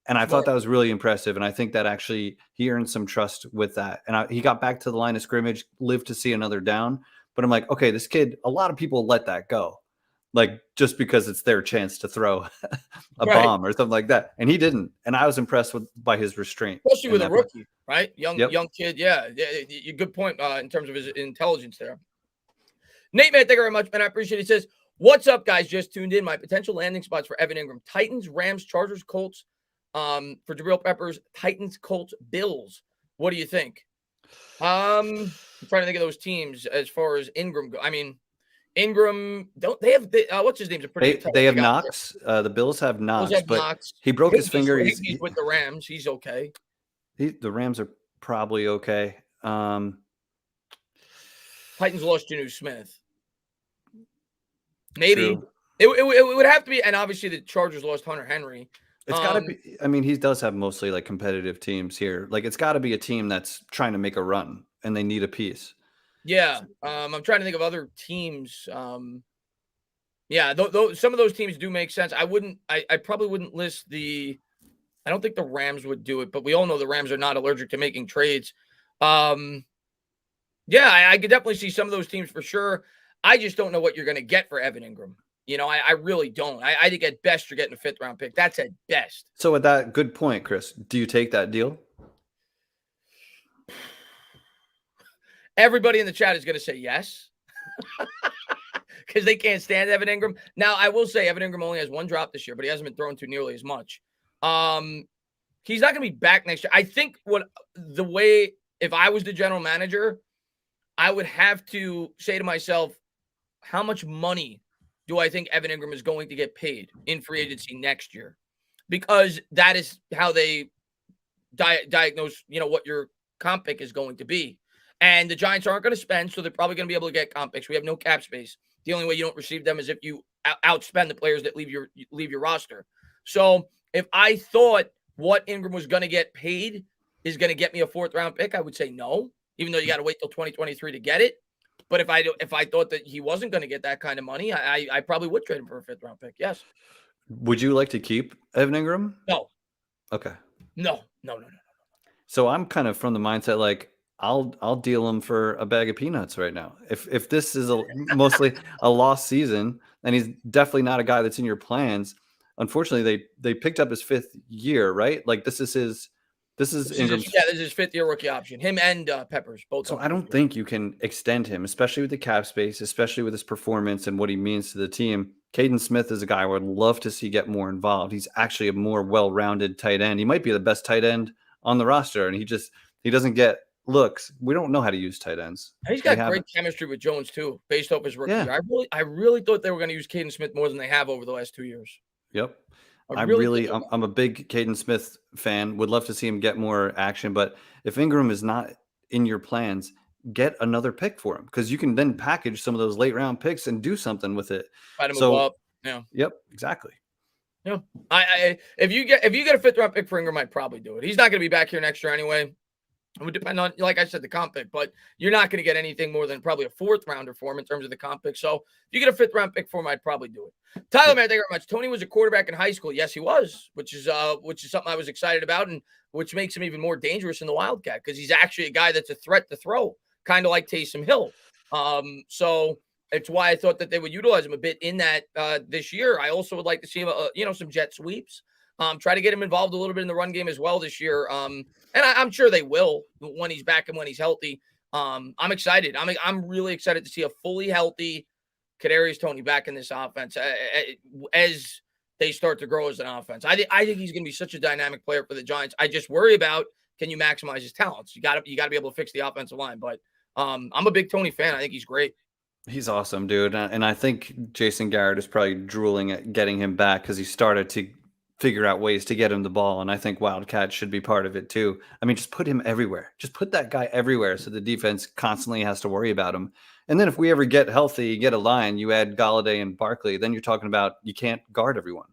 And I thought that was really impressive. And I think that actually he earned some trust with that. And he got back to the line of scrimmage, lived to see another down. But I'm like, okay, this kid, a lot of people let that go. Like just because it's their chance to throw a bomb or something like that. And he didn't. And I was impressed by his restraint. Especially with a rookie, right? Young kid. Yeah. Good point in terms of his intelligence there. Nate, man, thank you very much, man. I appreciate it. He says, what's up, guys? Just tuned in. My potential landing spots for Evan Ingram: Titans, Rams, Chargers, Colts. For Jabril Peppers, Titans, Colts, Bills. What do you think? I'm trying to think of those teams as far as Ingram go. I mean, Ingram, don't they have what's his name's a pretty they have Knox. The Bills have Knox, he broke his finger. He's with the Rams. He's okay. The Rams are probably okay. Titans lost Geno Smith. Maybe it would have to be, and obviously the Chargers lost Hunter Henry. It's got to be. I mean, he does have mostly like competitive teams here. Like it's got to be a team that's trying to make a run and they need a piece. Yeah. I'm trying to think of other teams. Yeah, some of those teams do make sense. I probably wouldn't list I don't think the Rams would do it, but we all know the Rams are not allergic to making trades. Yeah, I could definitely see some of those teams for sure. I just don't know what you're going to get for Evan Ingram. You know, I really don't. I think at best you're getting a 5th round pick. That's at best. So with that, good point, Chris. Do you take that deal? Everybody in the chat is going to say yes. Because they can't stand Evan Ingram. Now, I will say Evan Ingram only has 1 drop this year, but he hasn't been thrown to nearly as much. He's not going to be back next year. I think if I was the general manager, I would have to say to myself, how much money do I think Evan Ingram is going to get paid in free agency next year? Because that is how they diagnose, what your comp pick is going to be. And the Giants aren't going to spend, so they're probably going to be able to get comp picks. We have no cap space. The only way you don't receive them is if you outspend the players that leave your roster. So if I thought what Ingram was going to get paid is going to get me a 4th round pick, I would say no, even though you got to wait till 2023 to get it. But if I thought that he wasn't going to get that kind of money, I probably would trade him for a 5th round pick. Yes. Would you like to keep Evan Ingram? No. Okay. No. So I'm kind of from the mindset like I'll deal him for a bag of peanuts right now. If this is mostly a lost season and he's definitely not a guy that's in your plans, unfortunately they picked up his 5th year, right? Like this is Ingram's. This is his 5th year rookie option. Him and Peppers both. So I don't think you can extend him, especially with the cap space, especially with his performance and what he means to the team. Caden Smith is a guy I would love to see get more involved. He's actually a more well-rounded tight end. He might be the best tight end on the roster, and he doesn't get looks. We don't know how to use tight ends. He's got great chemistry with Jones too, based off his rookie year. I really thought they were going to use Caden Smith more than they have over the last 2 years. Yep. I'm a big Caden Smith fan. Would love to see him get more action. But if Ingram is not in your plans, get another pick for him because you can then package some of those late round picks and do something with it. Try to move up. Yeah. Yep. Exactly. Yeah. If you get a 5th round pick for Ingram, I'd probably do it. He's not going to be back here next year anyway. It would depend on, like I said, the comp pick, but you're not going to get anything more than probably a 4th rounder for him in terms of the comp pick. So if you get a 5th round pick for him, I'd probably do it. Tyler, man, thank you very much. Toney was a quarterback in high school. Yes, he was, which is something I was excited about, and which makes him even more dangerous in the Wildcat because he's actually a guy that's a threat to throw, kind of like Taysom Hill. So it's why I thought that they would utilize him a bit in that this year. I also would like to see him, some jet sweeps. Try to get him involved a little bit in the run game as well this year. And I'm sure they will when he's back and when he's healthy. I'm excited. I'm really excited to see a fully healthy Kadarius Toney back in this offense as they start to grow as an offense. I think he's going to be such a dynamic player for the Giants. I just worry about, can you maximize his talents? You got to be able to fix the offensive line. But I'm a big Toney fan. I think he's great. He's awesome, dude. And I think Jason Garrett is probably drooling at getting him back because he started to figure out ways to get him the ball. And I think Wildcat should be part of it too. I mean, just put him everywhere. Just put that guy everywhere so the defense constantly has to worry about him. And then if we ever get healthy, get a line, you add Galladay and Barkley, then you're talking about you can't guard everyone.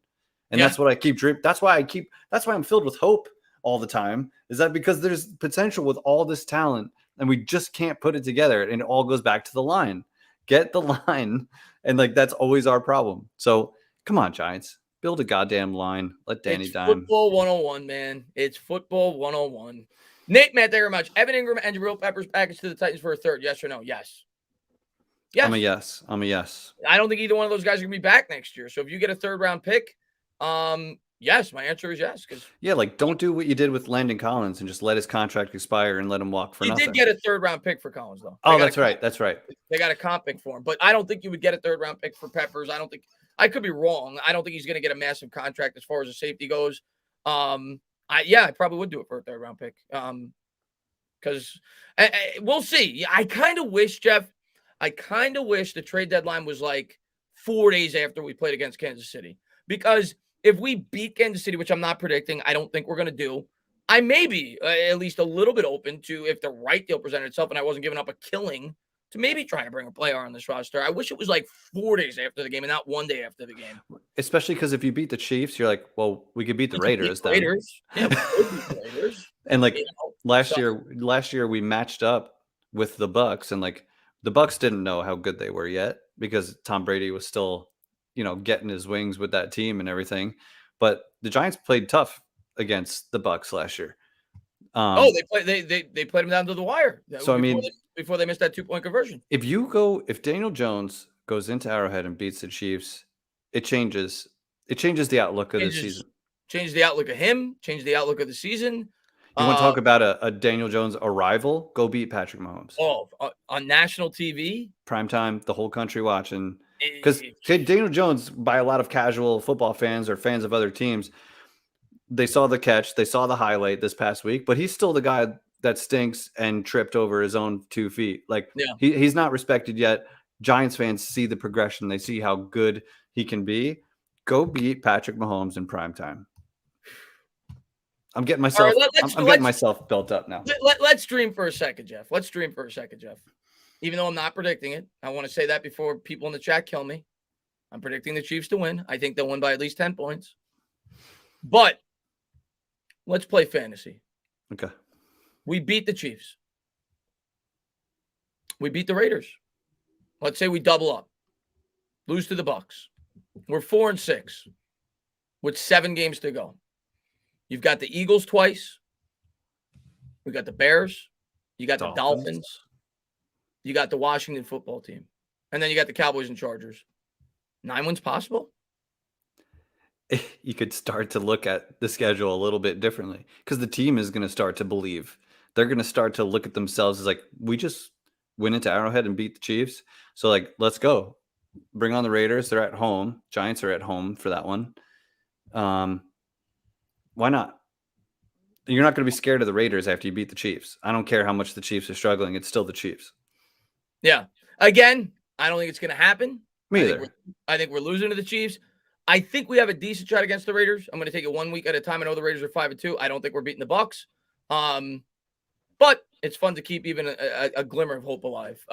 And Yeah. that's what I keep dreaming. That's why I'm filled with hope all the time. Is that because there's potential with all this talent and we just can't put it together. And it all goes back to the line. Get the line. And like, that's always our problem. So come on, Giants, build a goddamn line. Let Danny It's dime. football 101, man. It's football 101. Nate, Matt, thank you very much. Evan Ingram and Jabril Peppers package to the Titans for a third. Yes or no? Yes. Yes. I'm a yes. I don't think either one of those guys are going to be back next year. So if you get a third round pick, yes, my answer is yes. Because Yeah, like don't do what you did with Landon Collins and just let his contract expire and let him walk for you nothing. did get a third round pick for Collins, though. Oh, that's right. That's right. They got a comp pick for him, but I don't think you would get a third round pick for Peppers. I could be wrong. I don't think he's going to get a massive contract as far as the safety goes. I probably would do it for a third round pick. Because we'll see. I kind of wish, Jeff, the trade deadline was like 4 days after we played against Kansas City. Because if we beat Kansas City, which I'm not predicting, I don't think we're going to do, I may be at least a little bit open to, if the right deal presented itself and I wasn't giving up a killing, to maybe trying to bring a player on this roster. I wish it was like 4 days after the game and not 1 day after the game. Especially because if you beat the Chiefs, you're like, well, we could beat the Raiders. Yeah, we could beat the Raiders. And like last year we matched up with the Bucks, and like the Bucks didn't know how good they were yet because Tom Brady was still, getting his wings with that team and everything. But the Giants played tough against the Bucks last year. They played him down to the wire. So before they missed that 2-point conversion. If Daniel Jones goes into Arrowhead and beats the Chiefs, it changes the outlook of the season. Change the outlook of him. Change the outlook of the season. You want to talk about a Daniel Jones arrival? Go beat Patrick Mahomes. On national TV, primetime, the whole country watching. Because Daniel Jones, by a lot of casual football fans or fans of other teams, they saw the catch, they saw the highlight this past week, but he's still the guy that stinks and tripped over his own 2 feet. Like he's not respected yet. Giants fans see the progression. They see how good he can be. Go beat Patrick Mahomes in primetime. I'm getting myself. Right, I'm getting myself built up now. Let's dream for a second, Jeff. Even though I'm not predicting it, I want to say that before people in the chat kill me. I'm predicting the Chiefs to win. I think they'll win by at least 10 points. But let's play fantasy. Okay. We beat the Chiefs. We beat the Raiders. Let's say we double up. Lose to the Bucks. We're 4-6 with 7 games to go. You've got the Eagles twice. We got the Bears. You got the Dolphins. You got the Washington football team. And then you got the Cowboys and Chargers. 9 wins possible? You could start to look at the schedule a little bit differently because the team is going to start to believe. They're going to start to look at themselves as like, we just went into Arrowhead and beat the Chiefs. So like, let's go. Bring on the Raiders. They're at home. Giants are at home for that one. Why not? You're not going to be scared of the Raiders after you beat the Chiefs. I don't care how much the Chiefs are struggling. It's still the Chiefs. Yeah. Again, I don't think it's going to happen. Me either. I think we're losing to the Chiefs. I think we have a decent shot against the Raiders. I'm going to take it 1 week at a time. I know the Raiders are 5-2. I don't think we're beating the Bucks. But it's fun to keep even a glimmer of hope alive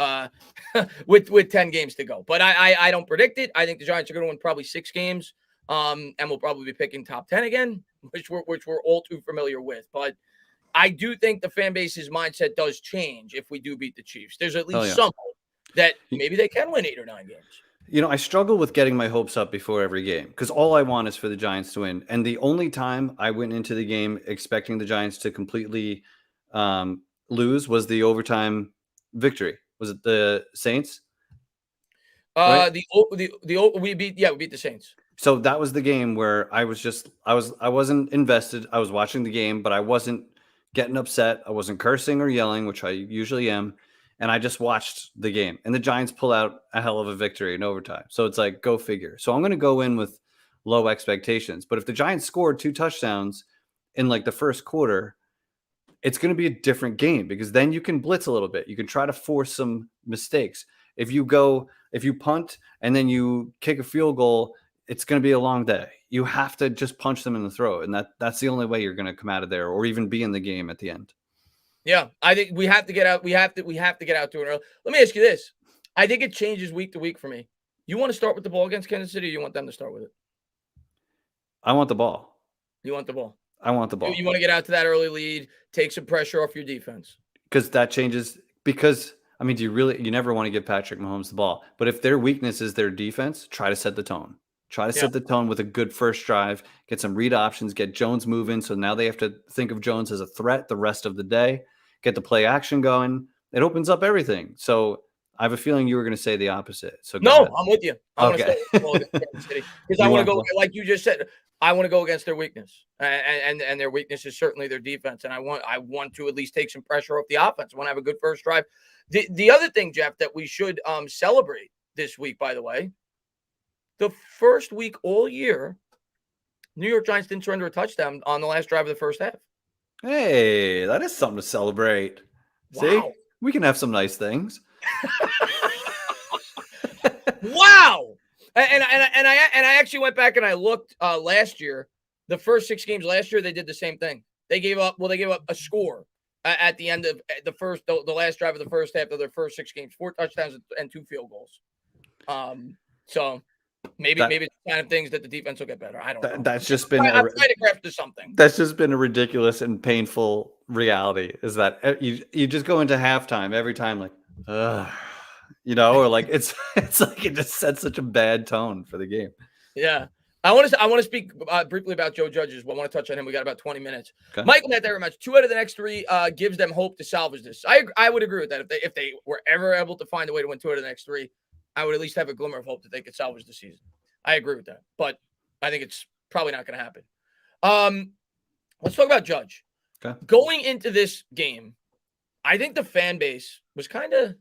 with 10 games to go. But I don't predict it. I think the Giants are going to win probably 6 games. And we'll probably be picking top 10 again, which we're all too familiar with. But I do think the fan base's mindset does change if we do beat the Chiefs. There's at least some hope that maybe they can win 8 or 9 games. I struggle with getting my hopes up before every game because all I want is for the Giants to win. And the only time I went into the game expecting the Giants to completely lose was the overtime victory. Was it the Saints? Right? We beat the Saints. So that was the game where I wasn't invested. I was watching the game, but I wasn't getting upset. I wasn't cursing or yelling, which I usually am. And I just watched the game. And the Giants pull out a hell of a victory in overtime. So it's like, go figure. So I'm going to go in with low expectations. But if the Giants scored 2 touchdowns in like the first quarter, it's going to be a different game because then you can blitz a little bit. You can try to force some mistakes. If you punt and then you kick a field goal, it's going to be a long day. You have to just punch them in the throat, and that's the only way you're going to come out of there or even be in the game at the end. Yeah, I think we have to get out. We have to get out to it early. Let me ask you this: I think it changes week to week for me. You want to start with the ball against Kansas City, or you want them to start with it? I want the ball. You want the ball. I want the ball. You want to get out to that early lead, take some pressure off your defense. Because that changes. Because I mean, you never want to give Patrick Mahomes the ball, but if their weakness is their defense, try to set the tone. Try to set the tone with a good first drive, get some read options, get Jones moving. So now they have to think of Jones as a threat the rest of the day, get the play action going. It opens up everything. So I have a feeling you were going to say the opposite. So no, ahead. I'm with you. I want to start with the ball against Kansas City because I want to go, like you just said, I want to go against their weakness. And their weakness is certainly their defense. And I want to at least take some pressure off the offense. I want to have a good first drive. The other thing, Jeff, that we should celebrate this week, by the way, the first week all year, New York Giants didn't surrender a touchdown on the last drive of the first half. Hey, that is something to celebrate. Wow. See, we can have some nice things. Wow. And I actually went back and I looked last year. The first 6 games last year, they did the same thing. They gave up a score at the end of the last drive of the first half of their first 6 games, 4 touchdowns and 2 field goals. So maybe it's the kind of things that the defense will get better. I don't know. That's just been I'm trying to grasp to something. That's just been a ridiculous and painful reality. Is that you just go into halftime every time like, or like it's like it just sets such a bad tone for the game. Yeah. I want to speak briefly about Joe Judge as well. I want to touch on him. We got about 20 minutes. Okay. Michael, not that very much. 2 out of the next 3 gives them hope to salvage this. I would agree with that. If they were ever able to find a way to win 2 out of the next 3, I would at least have a glimmer of hope that they could salvage the season. I agree with that, but I think it's probably not going to happen. Let's talk about Judge. Okay. Going into this game, I think the fan base was kind of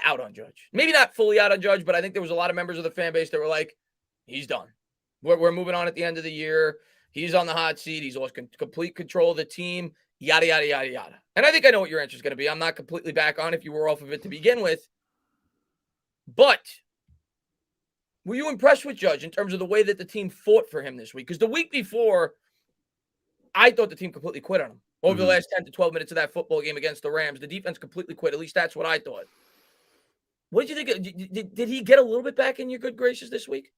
out on Judge. Maybe not fully out on Judge, but I think there was a lot of members of the fan base that were like, he's done. We're moving on at the end of the year. He's on the hot seat. He's lost complete control of the team, yada, yada, yada, yada. And I think I know what your answer is going to be. I'm not completely back on if you were off of it to begin with. But were you impressed with Judge in terms of the way that the team fought for him this week? Because the week before, I thought the team completely quit on him. Over the last 10 to 12 minutes of that football game against the Rams, the defense completely quit. At least that's what I thought. What did you think? Did he get a little bit back in your good graces this week?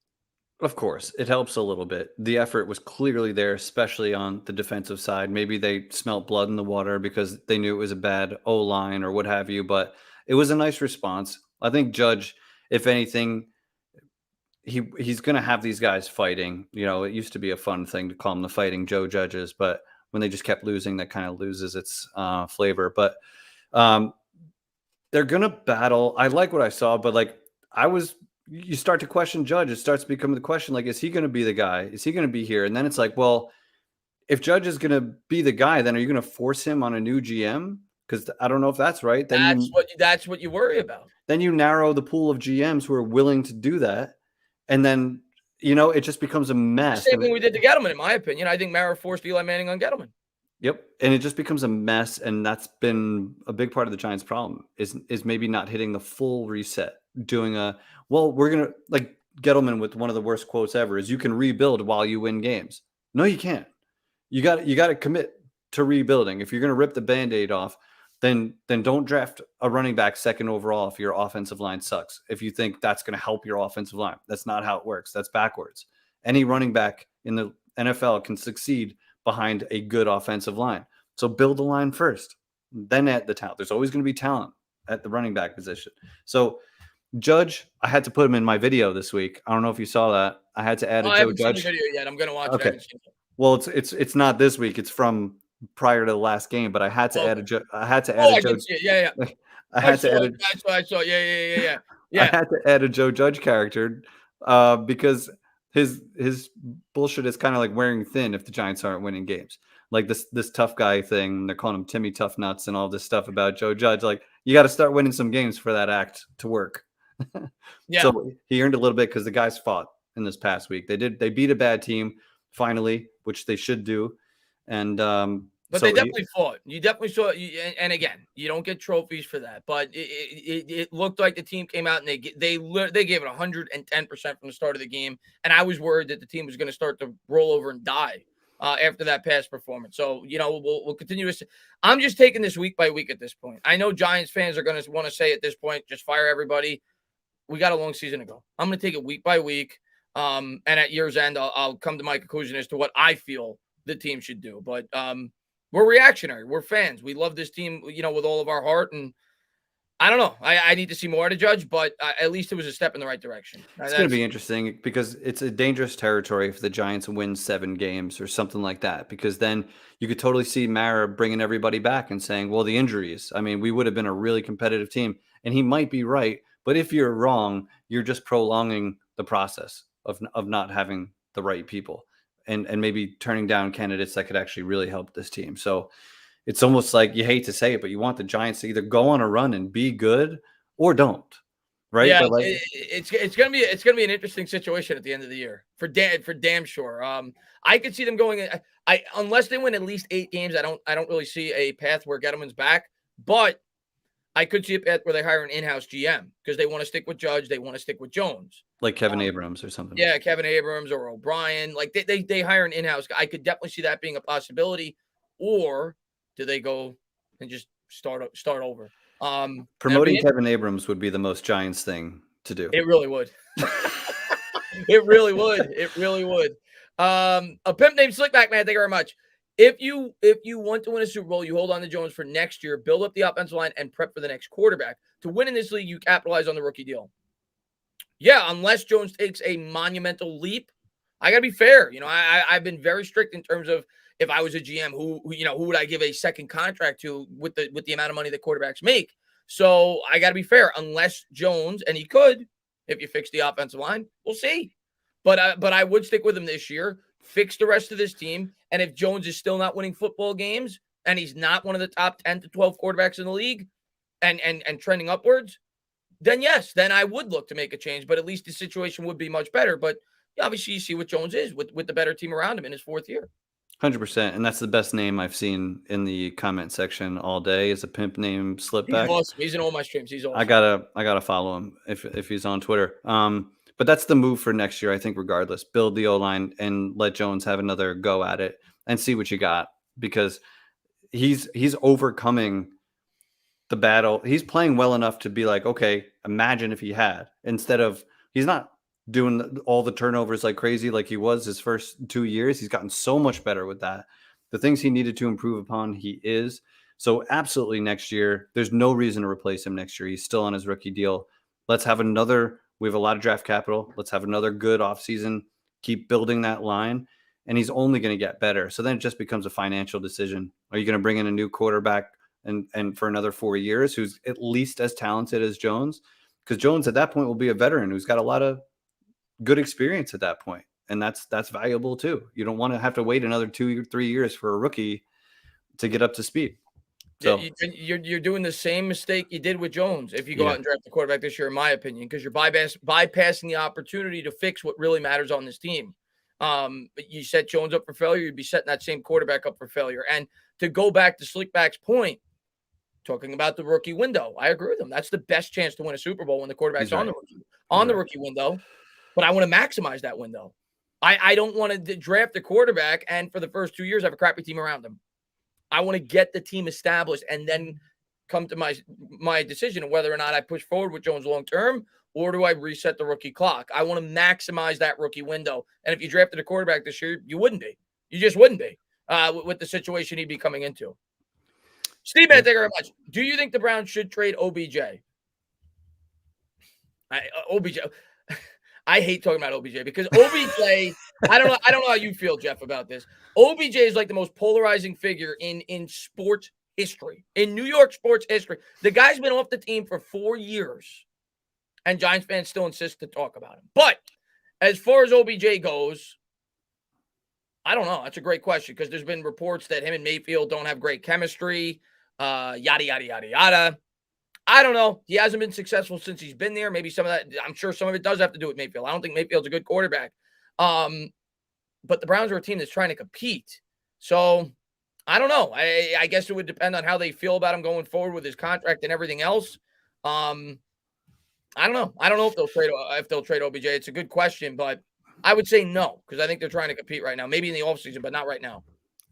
Of course, it helps a little bit. The effort was clearly there, especially on the defensive side. Maybe they smelt blood in the water because they knew it was a bad O-line or what have you, but it was a nice response. I think Judge, if anything, he's going to have these guys fighting. It used to be a fun thing to call them the Fighting Joe Judges, but when they just kept losing, that kind of loses its flavor. But they're going to battle. I like what I saw, but you start to question Judge. It starts to become the question, like, is he going to be the guy? Is he going to be here? And then it's like, well, if Judge is going to be the guy, then are you going to force him on a new GM? Because I don't know if that's right. Then that's what you worry about. Then you narrow the pool of GMs who are willing to do that. And then, it just becomes a mess. Same thing we did to Gettleman, in my opinion. I think Mara forced Eli Manning on Gettleman. Yep. And it just becomes a mess. And that's been a big part of the Giants' problem is maybe not hitting the full reset, doing we're going to, like Gettleman with one of the worst quotes ever is, you can rebuild while you win games. No, you can't. You got to commit to rebuilding. If you're going to rip the Band-Aid off, then don't draft a running back 2nd overall if your offensive line sucks. If you think that's going to help your offensive line, that's not how it works. That's backwards. Any running back in the NFL can succeed behind a good offensive line. So build the line first, then add the talent. There's always going to be talent at the running back position. So Judge, I had to put him in my video this week. I don't know if you saw that. I had to add a Joe Judge. I haven't seen the video yet. I'm going to watch it. Well, it's not this week. It's from prior to the last game, but I had to add a Joe. I had to add a Joe. Yeah. I had to add. I saw. Yeah. I had to add a Joe Judge character because his bullshit is kind of like wearing thin if the Giants aren't winning games. Like this tough guy thing. They're calling him Timmy Tough Nuts and all this stuff about Joe Judge. Like, you got to start winning some games for that act to work. Yeah. So he earned a little bit because the guys fought in this past week. They beat a bad team finally, which they should do. And But So they definitely fought. You definitely saw and again, you don't get trophies for that, but it looked like the team came out and they gave it 110% from the start of the game, and I was worried that the team was going to start to roll over and die after that past performance. So we'll continue to. I'm just taking this week by week at this point. I know Giants fans are going to want to say at this point, just fire everybody. We got a long season to go. I'm going to take it week by week, and at year's end, I'll come to my conclusion as to what I feel the team should do. But we're reactionary. We're fans. We love this team, with all of our heart. And I don't know. I need to see more to judge, but at least it was a step in the right direction. It's going to be interesting because it's a dangerous territory if the Giants win 7 games or something like that, because then you could totally see Mara bringing everybody back and saying, well, the injuries. I mean, we would have been a really competitive team. And he might be right. But if you're wrong, you're just prolonging the process of not having the right people and maybe turning down candidates that could actually really help this team. So it's almost like, you hate to say it, but you want the Giants to either go on a run and be good or don't. Right. Yeah, but like, it's gonna be an interesting situation at the end of the year for damn sure. I could see them going. Unless they win at least 8 games, I don't really see a path where Gettleman's back. But I could see a path where they hire an in-house GM because they want to stick with Judge, they want to stick with Jones, like Kevin Abrams or something. Yeah, Kevin Abrams or O'Brien. Like they hire an in-house. I could definitely see that being a possibility. Or do they go and just start over? Promoting Kevin Abrams would be the most Giants thing to do. It really would. It really would. It really would. A pimp named Slickback, man. Thank you very much. If you want to win a Super Bowl, you hold on to Jones for next year, build up the offensive line, and prep for the next quarterback. To win in this league, you capitalize on the rookie deal. Yeah, unless Jones takes a monumental leap, I got to be fair. I've been very strict in terms of if I was a GM, who would I give a second contract to with the amount of money that quarterbacks make? So I got to be fair. Unless Jones, and he could, if you fix the offensive line, we'll see. But I would stick with him this year, fix the rest of this team, and if Jones is still not winning football games and he's not one of the top 10 to 12 quarterbacks in the league, and trending upwards, then yes, then I would look to make a change. But at least the situation would be much better. But obviously, you see what Jones is with the better team around him in his 4th year. 100%, and that's the best name I've seen in the comment section all day is a pimp named Slipback. He's awesome. He's in all my streams. He's awesome. I gotta follow him if he's on Twitter. But that's the move for next year, I think. Regardless, build the O-line and let Jones have another go at it and see what you got, because he's overcoming the battle. He's playing well enough to be like, okay, imagine if he had, instead of, he's not doing all the turnovers like crazy like he was his first 2 years. He's gotten so much better with that. The things he needed to improve upon, he is. So absolutely next year, there's no reason to replace him next year. He's still on his rookie deal. Let's have another, we have a lot of draft capital. Let's have another good offseason, keep building that line, and he's only going to get better. So then it just becomes a financial decision. Are you going to bring in a new quarterback and for another 4 years who's at least as talented as Jones? Because Jones at that point will be a veteran who's got a lot of good experience at that point, and that's valuable too. You don't want to have to wait another 2 or 3 years for a rookie to get up to speed. So you're doing the same mistake you did with Jones if you go out and draft the quarterback this year, in my opinion, because you're bypassing the opportunity to fix what really matters on this team. You set Jones up for failure, you'd be setting that same quarterback up for failure. And to go back to Slickback's point, talking about the rookie window, I agree with him. That's the best chance to win a Super Bowl when the quarterback's on the rookie window. But I want to maximize that window. I don't want to draft the quarterback and for the first 2 years have a crappy team around him. I want to get the team established and then come to my decision of whether or not I push forward with Jones long term, or do I reset the rookie clock? I want to maximize that rookie window. And if you drafted a quarterback this year, you wouldn't be. You just wouldn't be with the situation he'd be coming into. Steve, man, thank you very much. Do you think the Browns should trade OBJ? OBJ. I hate talking about OBJ because OBJ, I don't know how you feel, Jeff, about this. OBJ is like the most polarizing figure in sports history, in New York sports history. The guy's been off the team for 4 years, and Giants fans still insist to talk about him. But as far as OBJ goes, I don't know. That's a great question because there's been reports that him and Mayfield don't have great chemistry, yada, yada, yada, yada. I don't know. He hasn't been successful since he's been there. Maybe some of that, I'm sure some of it does have to do with Mayfield. I don't think Mayfield's a good quarterback. But the Browns are a team that's trying to compete. So I don't know. I guess it would depend on how they feel about him going forward with his contract and everything else. I don't know. I don't know if they'll trade OBJ. It's a good question, but I would say no because I think they're trying to compete right now. Maybe in the offseason, but not right now.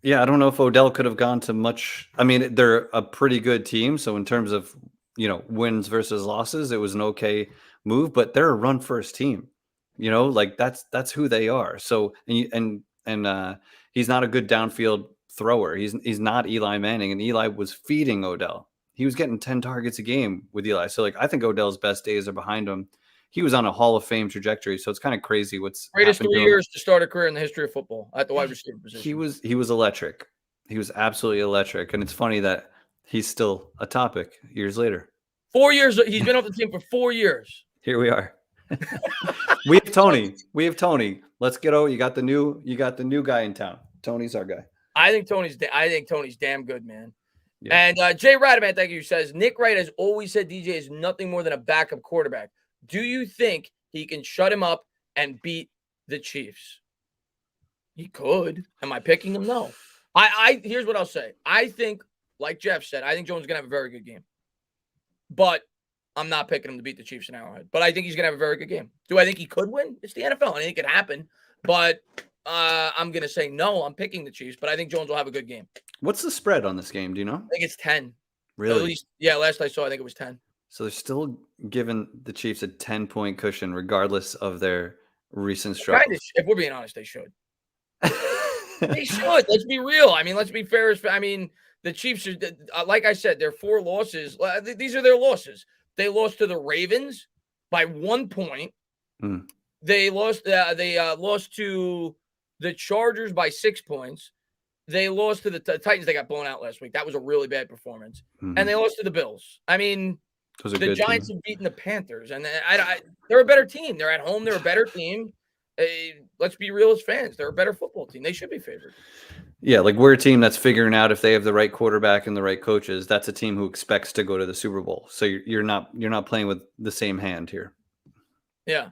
Yeah, I don't know if Odell could have gone to much. I mean, they're a pretty good team, so in terms of wins versus losses, it was an okay move. But they're a run first team. Like that's who they are. So he's not a good downfield thrower. He's not Eli Manning, and Eli was feeding Odell. He was getting 10 targets a game with Eli. So like I think Odell's best days are behind him. He was on a Hall of Fame trajectory, so it's kind of crazy what's Greatest happened 3 to him. years to start a career in the history of football at the wide receiver position. He was electric. He was absolutely electric, and it's funny that he's still a topic years later. 4 years. He's been off the team for 4 years. Here we are. We have Tony. Let's get over. You got the new guy in town. Tony's our guy. I think Tony's damn good, man. Yeah. And Jay Radaman, thank you, says Nick Wright has always said DJ is nothing more than a backup quarterback. Do you think he can shut him up and beat the Chiefs? He could. Am I picking him? No. I here's what I'll say. I think, like Jeff said, I think Jones is gonna have a very good game. But I'm not picking him to beat the Chiefs in Arrowhead. But I think he's gonna have a very good game. Do I think he could win? It's the NFL. I think it could happen. But I'm gonna say no. I'm picking the Chiefs, but I think Jones will have a good game. What's the spread on this game? Do you know? I think it's 10. Really? At least, yeah. Last I saw, I think it was 10. So they're still giving the Chiefs a 10-point cushion, regardless of their recent struggles. If we're being honest, they should. They should. Let's be real. I mean, let's be fair. I mean, the Chiefs are, like I said, their 4 losses. These are their losses. They lost to the Ravens by 1 point. Mm. They lost. They lost to the Chargers by 6 points. They lost to the Titans. They got blown out last week. That was a really bad performance. Mm-hmm. And they lost to the Bills. I mean, the Giants have beaten the Panthers, and they're a better team. They're at home. They're a better team. Let's be real as fans. They're a better football team. They should be favored. Yeah, like we're a team that's figuring out if they have the right quarterback and the right coaches. That's a team who expects to go to the Super Bowl. So you're not playing with the same hand here. Yeah,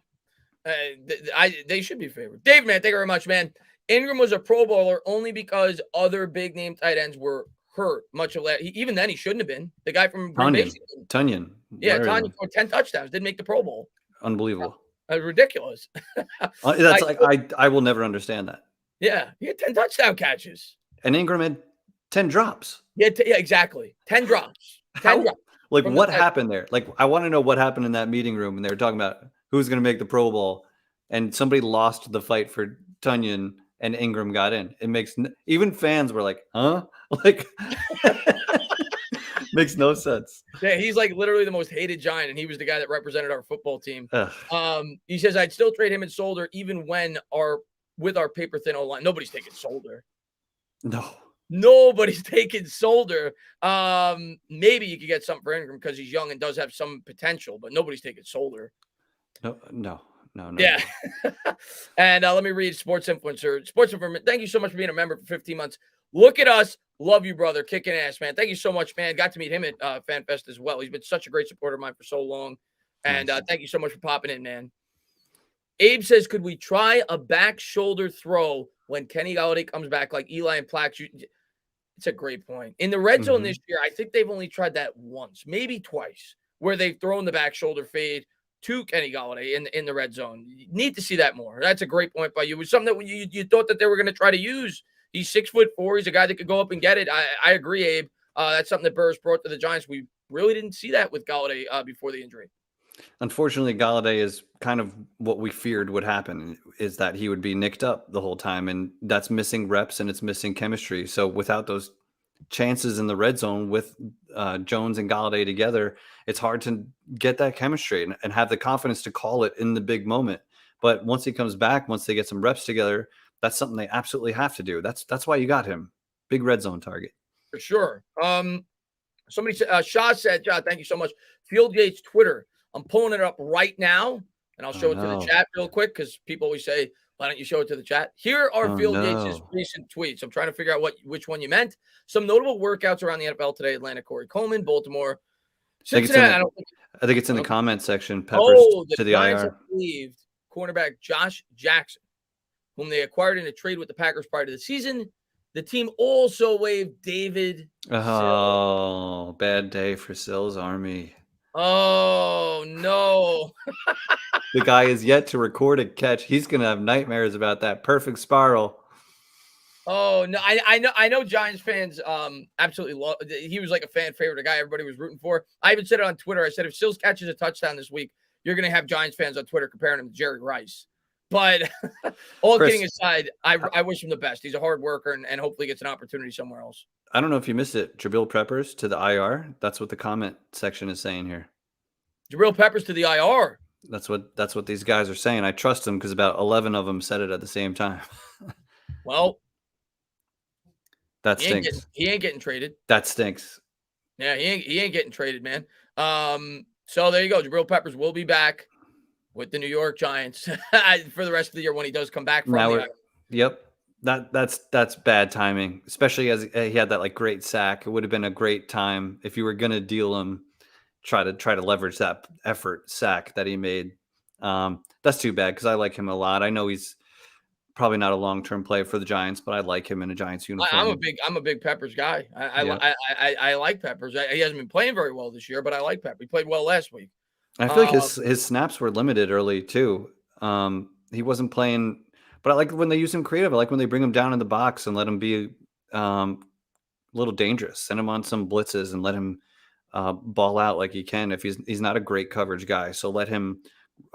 they should be favored. Dave, man, thank you very much, man. Ingram was a Pro Bowler only because other big name tight ends were hurt. Much of that, even then he shouldn't have been. The guy from Tunyon. Yeah, Tunyon scored 10 touchdowns. Didn't make the Pro Bowl. Unbelievable. Ridiculous. That's I will never understand that. Yeah, he had 10 touchdown catches. And Ingram had 10 drops. Yeah, exactly. 10 drops. 10 drops. Like, what happened there? Like, I want to know what happened in that meeting room when they were talking about who's going to make the Pro Bowl, and somebody lost the fight for Tunyon, and Ingram got in. It makes even fans were like, huh? Like, makes no sense. Yeah, he's like literally the most hated Giant, and he was the guy that represented our football team. He says I'd still trade him and Solder even when with our paper thin O-line. Nobody's taking Solder. No. Nobody's taking Solder. Maybe you could get something for Ingram because he's young and does have some potential, but nobody's taking Solder. No. Yeah. And let me read Sports Influencer. Sports Influencer, thank you so much for being a member for 15 months. Look at us. Love you, brother. Kicking ass, man. Thank you so much, man. Got to meet him at FanFest as well. He's been such a great supporter of mine for so long. And thank you so much for popping in, man. Abe says, could we try a back shoulder throw when Kenny Golladay comes back like Eli and Plax? It's a great point. In the red zone this year, I think they've only tried that once, maybe twice, where they've thrown the back shoulder fade to Kenny Golladay in the red zone. You need to see that more. That's a great point by you. It was something that you thought that they were going to try to use. He's 6'4". He's a guy that could go up and get it. I agree, Abe. That's something that Burris brought to the Giants. We really didn't see that with Golladay before the injury. Unfortunately, Golladay is kind of what we feared would happen, is that he would be nicked up the whole time, and that's missing reps and it's missing chemistry. So without those chances in the red zone with Jones and Golladay together, it's hard to get that chemistry and have the confidence to call it in the big moment. But once he comes back, once they get some reps together, that's something they absolutely have to do. That's why you got him. Big red zone target. For sure. Somebody said, Shaw said, John, thank you so much. Field Yates Twitter. I'm pulling it up right now, and I'll show it to the chat real quick because people always say, why don't you show it to the chat? Here are Field Yates' recent tweets. I'm trying to figure out which one you meant. Some notable workouts around the NFL today. Atlanta, Corey Coleman, Baltimore. Cincinnati, I think it's in the comment section. Peppers to the Giants IR. Believed cornerback Josh Jackson, whom they acquired in a trade with the Packers prior to the season, The team also waived David Sills. Oh, bad day for Sills Army. Oh, no. The guy is yet to record a catch. He's going to have nightmares about that perfect spiral. Oh, no. I know Giants fans absolutely love. He was like a fan favorite, a guy everybody was rooting for. I even said it on Twitter. I said, if Sills catches a touchdown this week, you're going to have Giants fans on Twitter comparing him to Jerry Rice. But all Chris, kidding aside, I wish him the best. He's a hard worker and hopefully gets an opportunity somewhere else. I don't know if you missed it. Jabril Peppers to the IR. That's what the comment section is saying here. Jabril Peppers to the IR. That's what these guys are saying. I trust them because about 11 of them said it at the same time. Well, that stinks. He ain't getting traded. That stinks. Yeah, he ain't getting traded, man. So there you go. Jabril Peppers will be back with the New York Giants for the rest of the year when he does come back from the Yep. That's bad timing, especially as he had that like great sack. It would have been a great time if you were going to deal him, try to leverage that sack that he made. That's too bad because I like him a lot. I know he's probably not a long-term play for the Giants, but I like him in a Giants uniform. I'm a big Peppers guy. I like Peppers. He hasn't been playing very well this year, but I like Peppers. He played well last week. I feel like his snaps were limited early too. He wasn't playing, but I like when they use him creative. I like when they bring him down in the box and let him be a little dangerous. Send him on some blitzes and let him ball out like he can. If he's not a great coverage guy, so let him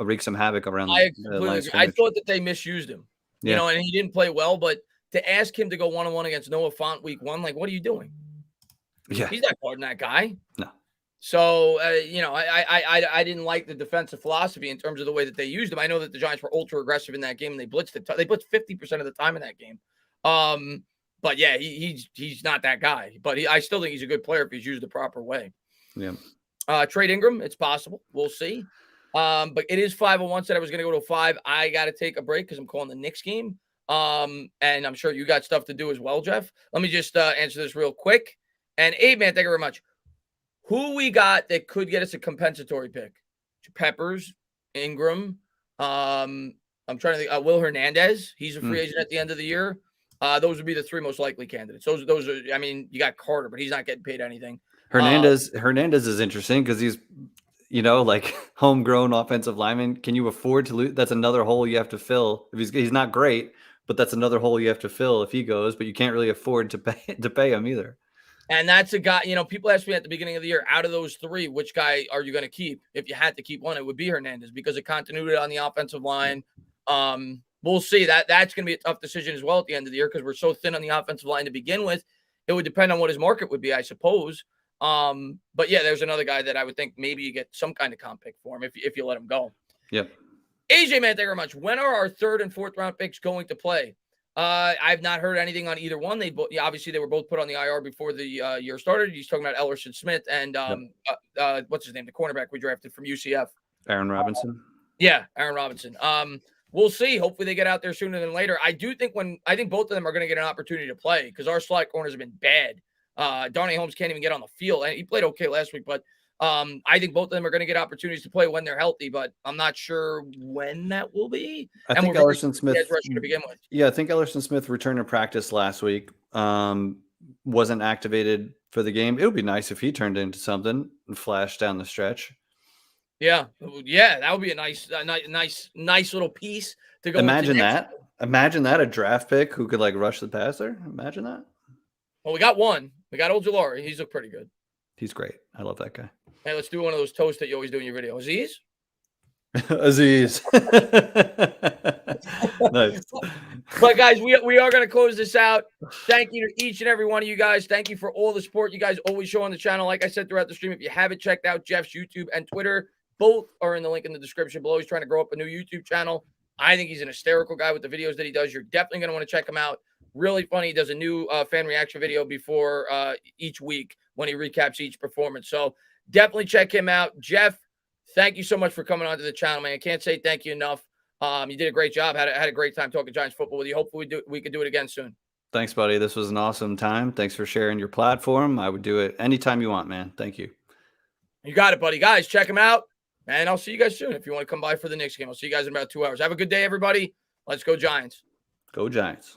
wreak some havoc around the line of scrimmage. I thought that they misused him. Yeah. You know, and he didn't play well, but to ask him to go 1-on-1 against Noah Fant week 1, like, what are you doing? Yeah, he's not guarding that guy. No. So, I didn't like the defensive philosophy in terms of the way that they used him. I know that the Giants were ultra aggressive in that game and they blitzed 50% of the time in that game. But yeah, he's not that guy. But I still think he's a good player if he's used the proper way. Yeah. Trade Ingram, it's possible. We'll see. But it is 5:01. Said I was going to go to 5. I got to take a break because I'm calling the Knicks game. And I'm sure you got stuff to do as well, Jeff. Let me just answer this real quick. And Abe, man, thank you very much. Who we got that could get us a compensatory pick? Peppers, Ingram. I'm trying to think. Will Hernandez. He's a free agent at the end of the year. Those would be the 3 most likely candidates. Those are. I mean, you got Carter, but he's not getting paid anything. Hernandez is interesting because he's, like homegrown offensive lineman. Can you afford to lose? That's another hole you have to fill. If he's not great, but that's another hole you have to fill if he goes. But you can't really afford to pay him either. And that's a guy, people asked me at the beginning of the year, out of those 3, which guy are you going to keep? If you had to keep one, it would be Hernandez because of continuity on the offensive line. We'll see. That's going to be a tough decision as well at the end of the year because we're so thin on the offensive line to begin with. It would depend on what his market would be, I suppose. But yeah, there's another guy that I would think maybe you get some kind of comp pick for him if you let him go. Yep. AJ, man, thank you very much. When are our 3rd and 4th round picks going to play? I've not heard anything on either one. Obviously they were both put on the IR before the year started. He's talking about Ellerson Smith and what's his name, the cornerback we drafted from UCF, Aaron Robinson. Yeah, Aaron Robinson. We'll see. Hopefully they get out there sooner than later. I think both of them are going to get an opportunity to play because our slot corners have been bad. Darnay Holmes can't even get on the field. And he played okay last week, but I think both of them are going to get opportunities to play when they're healthy, but I'm not sure when that will be. I think Ellerson Smith to begin with. Yeah, I think Ellerson Smith returned to practice last week. Wasn't activated for the game. It would be nice if he turned into something and flashed down the stretch. Yeah, that would be a nice little piece to go. Imagine that. Imagine that, a draft pick who could rush the passer. Imagine that. Well, we got one. We got Ojulari. He's looked pretty good. He's great. I love that guy. Hey, let's do one of those toasts that you always do in your video. Aziz? Aziz. Nice. But guys, we are going to close this out. Thank you to each and every one of you guys. Thank you for all the support you guys always show on the channel. Like I said throughout the stream, if you haven't checked out Jeff's YouTube and Twitter, both are in the link in the description below. He's trying to grow up a new YouTube channel. I think he's an hysterical guy with the videos that he does. You're definitely going to want to check him out. Really funny. He does a new fan reaction video before each week when he recaps each performance. So definitely check him out. Jeff, thank you so much for coming onto the channel, man. I can't say thank you enough. You did a great job. Had a great time talking Giants football with you. Hopefully we can do it again soon. Thanks, buddy. This was an awesome time. Thanks for sharing your platform. I would do it anytime you want, man. Thank you. You got it, buddy. Guys, check him out. And I'll see you guys soon. If you want to come by for the Knicks game, I'll see you guys in about 2 hours. Have a good day, everybody. Let's go Giants. Go Giants.